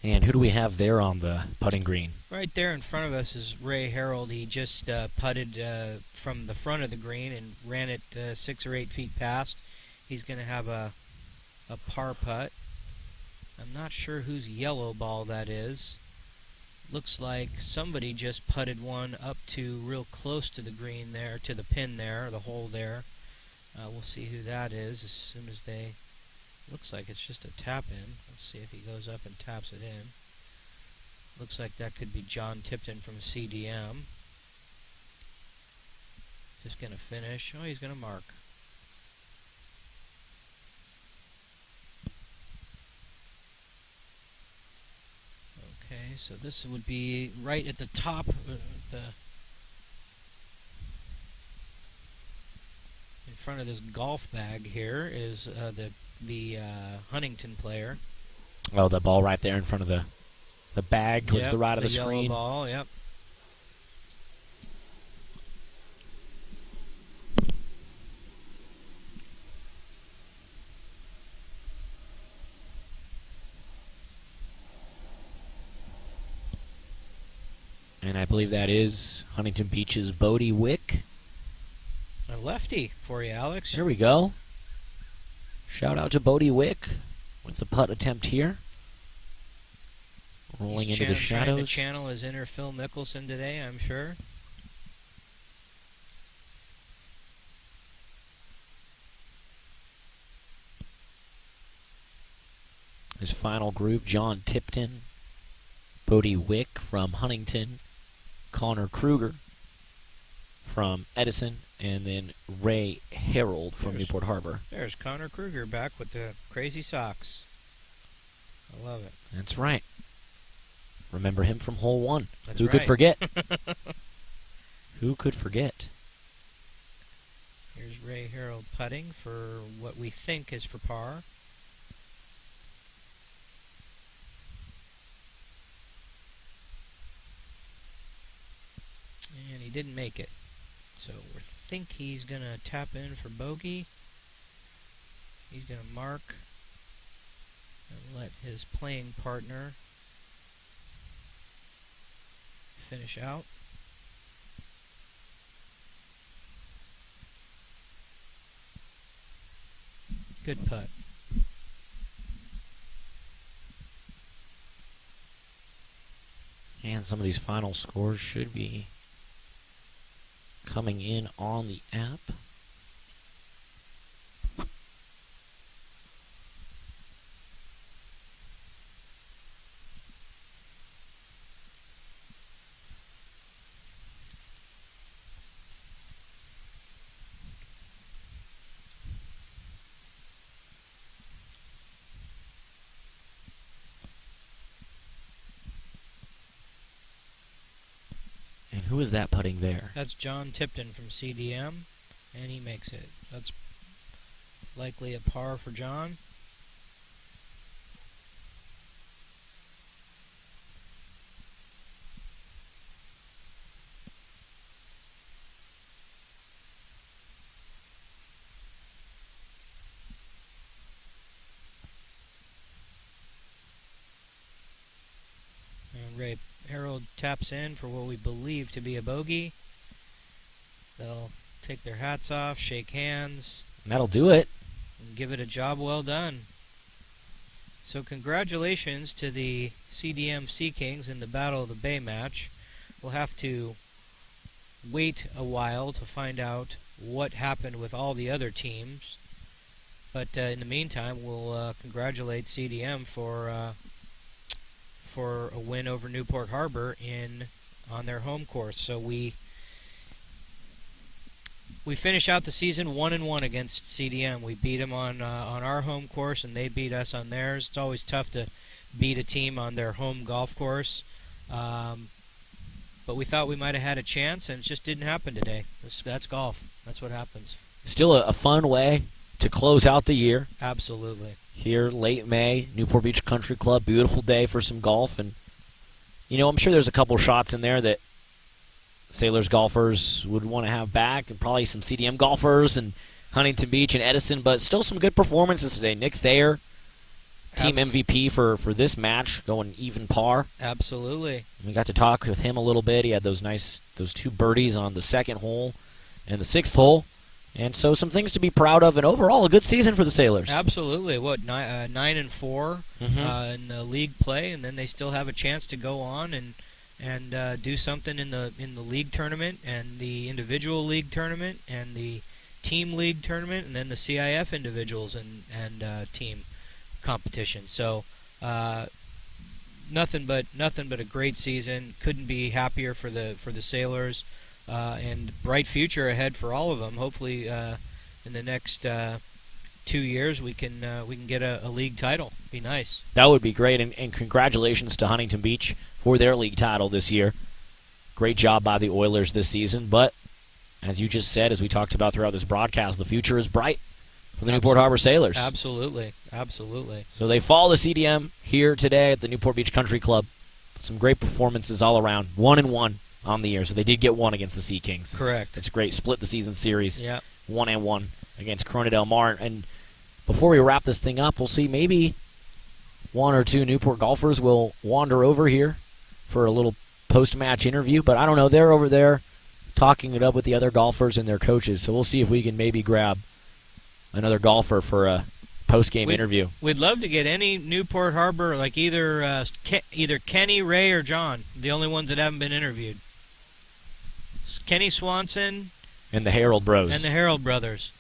And who do we have there on the putting green? Right there in front of us is Ray Harold. He just putted from the front of the green and ran it 6 or 8 feet past. He's going to have a par putt. I'm not sure whose yellow ball that is. Looks like somebody just putted one up to real close to the green there, to the pin there, the hole there. We'll see who that is as soon as they... Looks like it's just a tap in. Let's see if he goes up and taps it in. Looks like that could be John Tipton from CDM. Just going to finish. Oh, he's going to mark. Okay, so this would be right at the top in front of this golf bag here is the Huntington player. Oh, the ball right there in front of the bag towards Yep, the right of the yellow screen. ball, yep. And I believe that is Huntington Beach's Bodie Wick. A lefty for you, Alex. There we go. Shout out to Bodie Wick with the putt attempt here. Rolling He's into the trying shadows. to channel his inner Phil Mickelson today, I'm sure. His final group, John Tipton, Bodie Wick from Huntington, Connor Kruger from Edison, and then Ray Harold from Newport Harbor. There's Connor Kruger back with the crazy socks. I love it. That's right. Remember him from hole 1. That's Who could right. forget? Who could forget? Here's Ray Harold putting for what we think is for par. And he didn't make it. So we think he's going to tap in for bogey. He's going to mark and let his playing partner finish out. Good putt. And some of these final scores should be coming in on the app. And who is that putting there? That's John Tipton from CDM, and he makes it. That's likely a par for John. And Ray Harold taps in for what we believe to be a bogey. They'll take their hats off, shake hands, And that'll do it. and give it a job well done. So congratulations to the CDM Sea Kings in the Battle of the Bay match. We'll have to wait a while to find out what happened with all the other teams. But in the meantime, we'll congratulate CDM for a win over Newport Harbor on their home course. So we finish out the season 1-1 against CDM. We beat them on our home course, and they beat us on theirs. It's always tough to beat a team on their home golf course, but we thought we might have had a chance, and it just didn't happen today. That's golf. That's what happens. Still a fun way to close out the year. Absolutely. Here, late May, Newport Beach Country Club, beautiful day for some golf. And, you know, I'm sure there's a couple shots in there that Sailors golfers would want to have back, and probably some CDM golfers and Huntington Beach and Edison, but still some good performances today. Nick Thayer, team MVP for this match, going even par. Absolutely. We got to talk with him a little bit. He had those 2 birdies on the second hole and the 6th hole. And so some things to be proud of, and overall a good season for the Sailors. Absolutely. 9-4 in the league play, and then they still have a chance to go on and do something in the league tournament and the individual league tournament and the team league tournament, and then the CIF individuals and team competition. So nothing but a great season. Couldn't be happier for the Sailors. And bright future ahead for all of them. Hopefully, in the next 2 years, we can get a league title. Be nice. That would be great, and congratulations to Huntington Beach for their league title this year. Great job by the Oilers this season, but as you just said, as we talked about throughout this broadcast, the future is bright for the Newport Harbor Sailors. Absolutely. So they fall to CDM here today at the Newport Beach Country Club. Some great performances all around. 1-1. On the year, so they did get one against the Sea Kings. Correct. It's great. Split the season series. Yeah. 1-1 against Corona Del Mar. And before we wrap this thing up, we'll see maybe 1 or 2 Newport golfers will wander over here for a little post-match interview. But I don't know. They're over there talking it up with the other golfers and their coaches. So we'll see if we can maybe grab another golfer for a post-game interview. We'd love to get any Newport Harbor, like either Kenny, Ray, or John, the only ones that haven't been interviewed. Kenny Swanson And the Harold Bros. and the Harold brothers.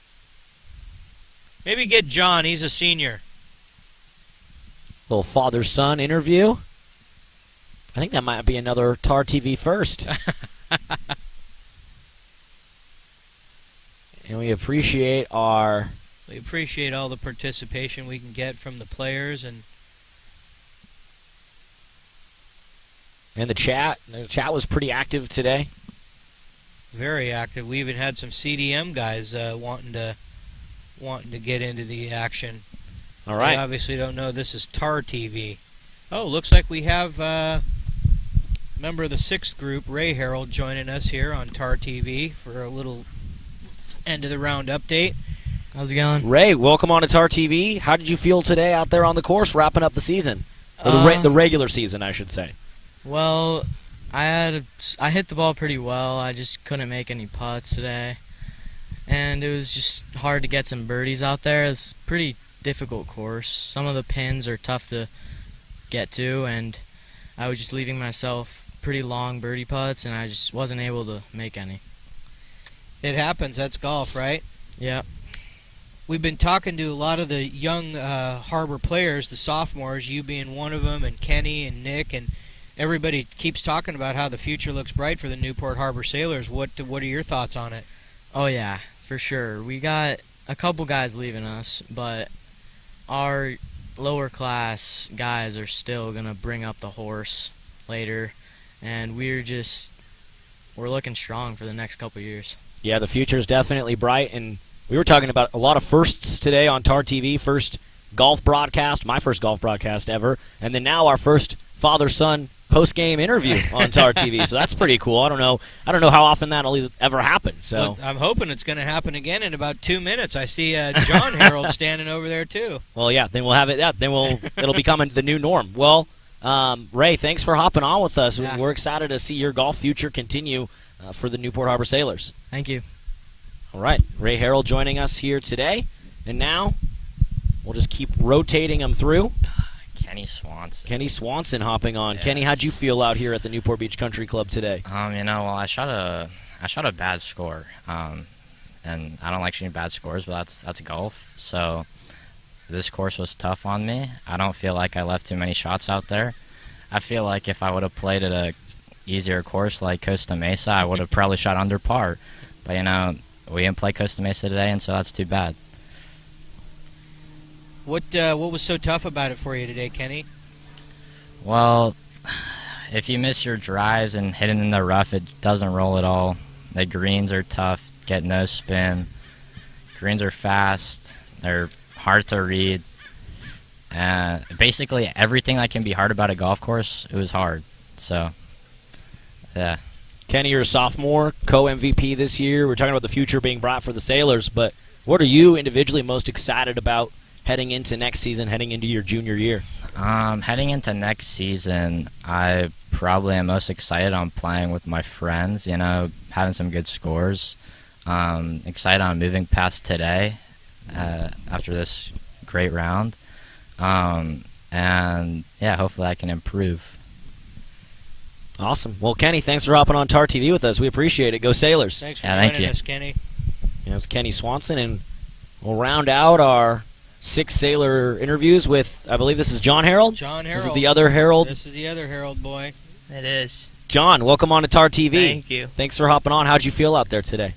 Maybe get John. He's a senior. Little father-son interview. I think that might be another TarTV first. And we appreciate all the participation we can get from the players and the chat. The chat was pretty active today. very active. We even had some CDM guys wanting to get into the action. All right. They obviously don't know this is TarTV. Oh, looks like we have member of the 6th group, Ray Harold, joining us here on TarTV for a little end of the round update. How's it going? Ray, welcome on to TarTV. How did you feel today out there on the course, wrapping up the season? Or the regular season, I should say. Well, I hit the ball pretty well. I just couldn't make any putts today, and it was just hard to get some birdies out there. It's a pretty difficult course. Some of the pins are tough to get to, and I was just leaving myself pretty long birdie putts, and I just wasn't able to make any. It happens. That's golf, right? Yeah. We've been talking to a lot of the young Harbor players, the sophomores, you being one of them, and Kenny and Nick, and everybody keeps talking about how the future looks bright for the Newport Harbor Sailors. What are your thoughts on it? Oh, yeah, for sure. We got a couple guys leaving us, but our lower class guys are still going to bring up the horse later, and we're looking strong for the next couple years. Yeah, the future is definitely bright, and we were talking about a lot of firsts today on TarTV. First golf broadcast, my first golf broadcast ever, and then now our first father-son post-game interview on TarTV. So that's pretty cool. I don't know how often that'll ever happen. So well, I'm hoping it's going to happen again in about 2 minutes. I see John Harold standing over there too. Well, yeah, then we'll have it. Yeah, then it'll become the new norm. Well, Ray, thanks for hopping on with us. Yeah. We're excited to see your golf future continue for the Newport Harbor Sailors. Thank you. All right, Ray Harold joining us here today, and now we'll just keep rotating them through. Kenny Swanson. Kenny Swanson hopping on. Yes. Kenny, how'd you feel out here at the Newport Beach Country Club today? Well, I shot a bad score, and I don't like shooting bad scores, but that's golf. So this course was tough on me. I don't feel like I left too many shots out there. I feel like if I would have played at a easier course like Costa Mesa, I would have probably shot under par. But we didn't play Costa Mesa today, and so that's too bad. What was so tough about it for you today, Kenny? Well, if you miss your drives and hit it in the rough, it doesn't roll at all. The greens are tough, get no spin. Greens are fast. They're hard to read. Basically, everything that can be hard about a golf course, it was hard. So, yeah. Kenny, you're a sophomore, co-MVP this year. We're talking about the future being bright for the Sailors, but what are you individually most excited about heading into next season, heading into your junior year? Heading into next season, I probably am most excited on playing with my friends, having some good scores. Excited on moving past today after this great round. And, yeah, hopefully I can improve. Awesome. Well, Kenny, thanks for hopping on TarTV with us. We appreciate it. Go Sailors. Thanks for thank joining you. us, Kenny. It's Kenny Swanson, and we'll round out our 6 Sailor interviews with, I believe this is John Harold? John Harold. This is the other Harold? This is the other Harold boy. It is. John, welcome on to TarTV. Thank you. Thanks for hopping on. How'd you feel out there today?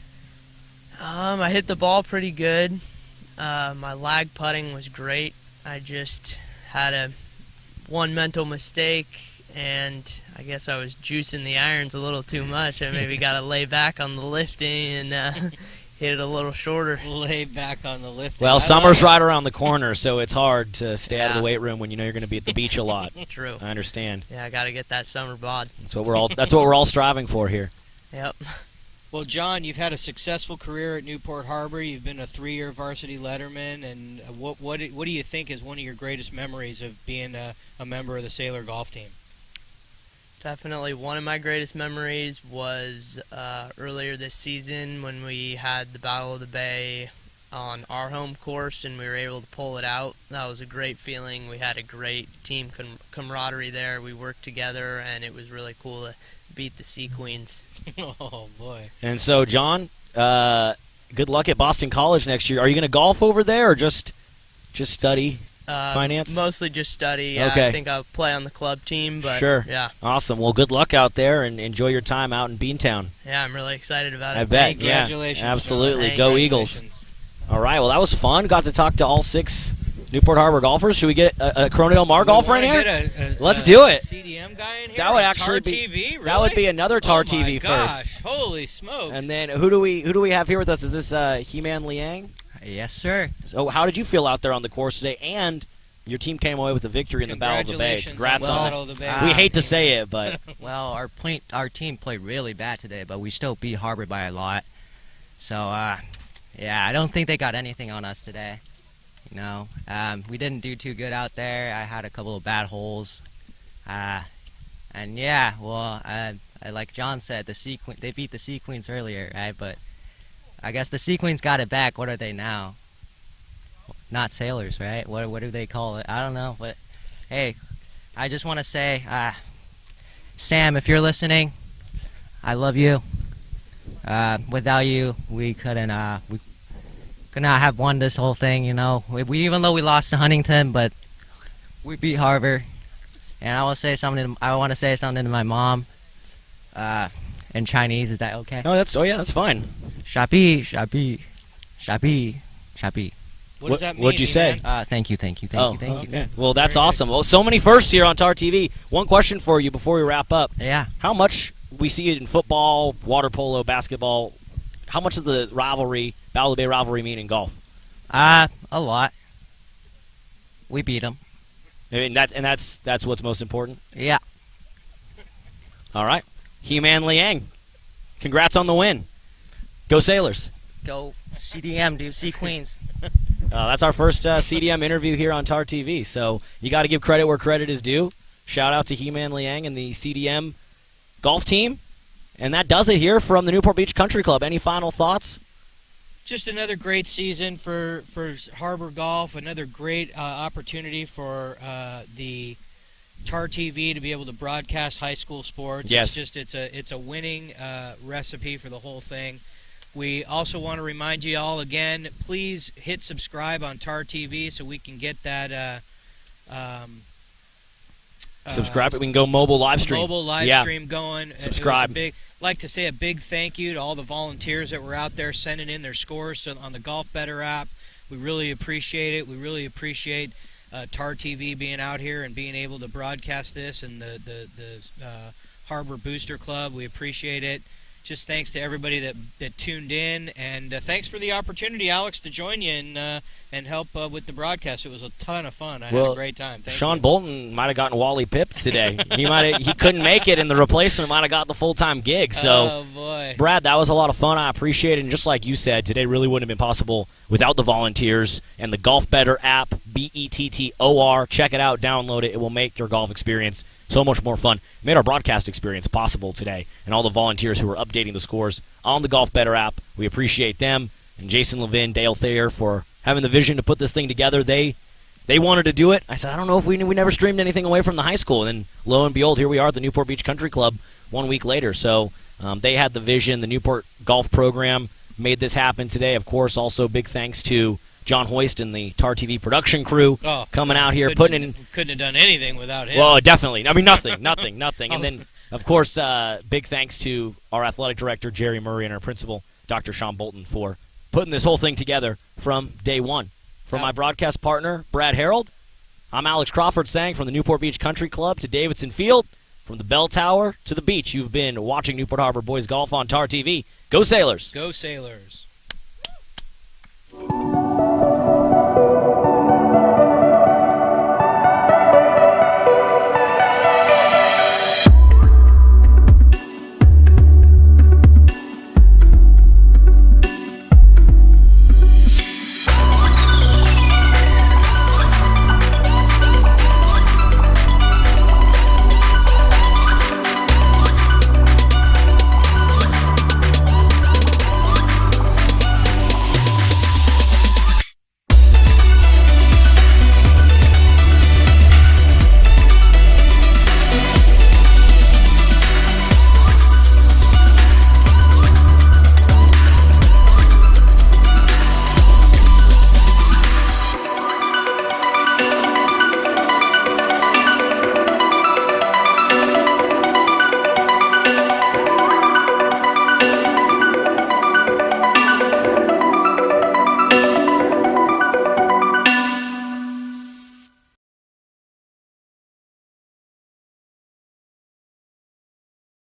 I hit the ball pretty good. My lag putting was great. I just had one mental mistake, and I guess I was juicing the irons a little too much. I maybe got to lay back on the lifting and hit it a little shorter. Lay back on the lifting. Well, summer's right around the corner, so it's hard to stay out of the weight room when you know you're going to be at the beach a lot. True. I understand. Yeah, I got to get that summer bod. That's what we're all striving for here. Yep. Well, John, you've had a successful career at Newport Harbor. You've been a 3-year varsity letterman, and what do you think is one of your greatest memories of being a member of the Sailor golf team? Definitely one of my greatest memories was earlier this season when we had the Battle of the Bay on our home course, and we were able to pull it out. That was a great feeling. We had a great team camaraderie there. We worked together, and it was really cool to beat the Sea Queens. Oh, boy. And so, John, good luck at Boston College next year. Are you going to golf over there or just study finance? Mostly just study. Okay. I think I'll play on the club team, but sure. yeah. Awesome. Well, good luck out there, and enjoy your time out in Beantown. Yeah, I'm really excited about it. I bet. Congratulations, Yeah, absolutely. John. Go Eagles. All right. Well, that was fun. Got to talk to all 6 Newport Harbor golfers. Should we get a Corona Del Mar golfer in here? Let's do it. CDM guy in here. That would on actually TarTV? be Really? that would be another TarTV Oh my first. gosh. Holy smokes! And then who do we have here with us? Is this He-Man Liang? Yes, sir. So how did you feel out there on the course today? And your team came away with a victory in the Battle of the Bay. Congratulations Congrats on the on Battle that. of the Bay. We hate to say it, but Well, our team played really bad today, but we still beat Harbor by a lot. So, yeah, I don't think they got anything on us today. You know, we didn't do too good out there. I had a couple of bad holes. And yeah, well, like John said, they beat the Sea Queens earlier, right? But I guess the Sea Queens got it back. What are they now? Not sailors, right? What do they call it? I don't know. But hey, I just want to say, Sam, if you're listening, I love you. Without you, we could not have won this whole thing. You know, we even though we lost to Huntington, but we beat Harbor. And I want to say something to my mom. In Chinese, is that okay? no, that's fine. Shabi, shabi, shabi, shabi. What does that mean? What'd you say? E-Man? Thank you, thank you. Okay. Well, that's Very good. awesome. Well, so many firsts here on TarTV. One question for you before we wrap up. Yeah. How much we see it in football, water polo, basketball? How much does the rivalry, Battle of the Bay rivalry, mean in golf? A lot. We beat them. I mean, that's what's most important. Yeah. All right, He-Man Liang, congrats on the win. Go Sailors. Go CDM, dude. Sea Queens. That's our first CDM interview here on TarTV, so you got to give credit where credit is due. Shout out to He-Man Liang and the CDM golf team. And that does it here from the Newport Beach Country Club. Any final thoughts? Just another great season for Harbor Golf. Another great opportunity for the TarTV to be able to broadcast high school sports. Yes. It's a winning recipe for the whole thing. We also want to remind you all again, please hit subscribe on TarTV so we can get that. Subscribe. We can go mobile live stream. Mobile live stream going. Subscribe. Like to say a big thank you to all the volunteers that were out there sending in their scores on the Golf Better app. We really appreciate it. We really appreciate TarTV being out here and being able to broadcast this, and the Harbor Booster Club. We appreciate it. Just thanks to everybody that tuned in, and thanks for the opportunity, Alex, to join you and help with the broadcast. It was a ton of fun. I had a great time. Thank Sean you. Bolton might have gotten Wally pipped today. He couldn't make it, and the replacement might have got the full-time gig. So, oh boy, Brad, that was a lot of fun. I appreciate it. And just like you said, today really wouldn't have been possible without the volunteers and the Golf Better app, BETTOR. Check it out, download it. It will make your golf experience so much more fun. It made our broadcast experience possible today, and all the volunteers who were updating the scores on the Golf Better app. We appreciate them, and Jason Levin, Dale Thayer for having the vision to put this thing together. They wanted to do it. I said, I don't know if we never streamed anything away from the high school, and then lo and behold, here we are at the Newport Beach Country Club 1 week later. So they had the vision. The Newport Golf Program made this happen today. Of course, also big thanks to John Hoist and the TarTV production crew coming out here, couldn't have done anything without him. Well, definitely. I mean, nothing. And then, of course, big thanks to our athletic director, Jerry Murray, and our principal, Dr. Sean Bolton, for putting this whole thing together from day one. From my broadcast partner, Brad Harold, I'm Alex Crawford saying from the Newport Beach Country Club to Davidson Field, from the bell tower to the beach, you've been watching Newport Harbor Boys Golf on TarTV. Go Sailors! Go Sailors!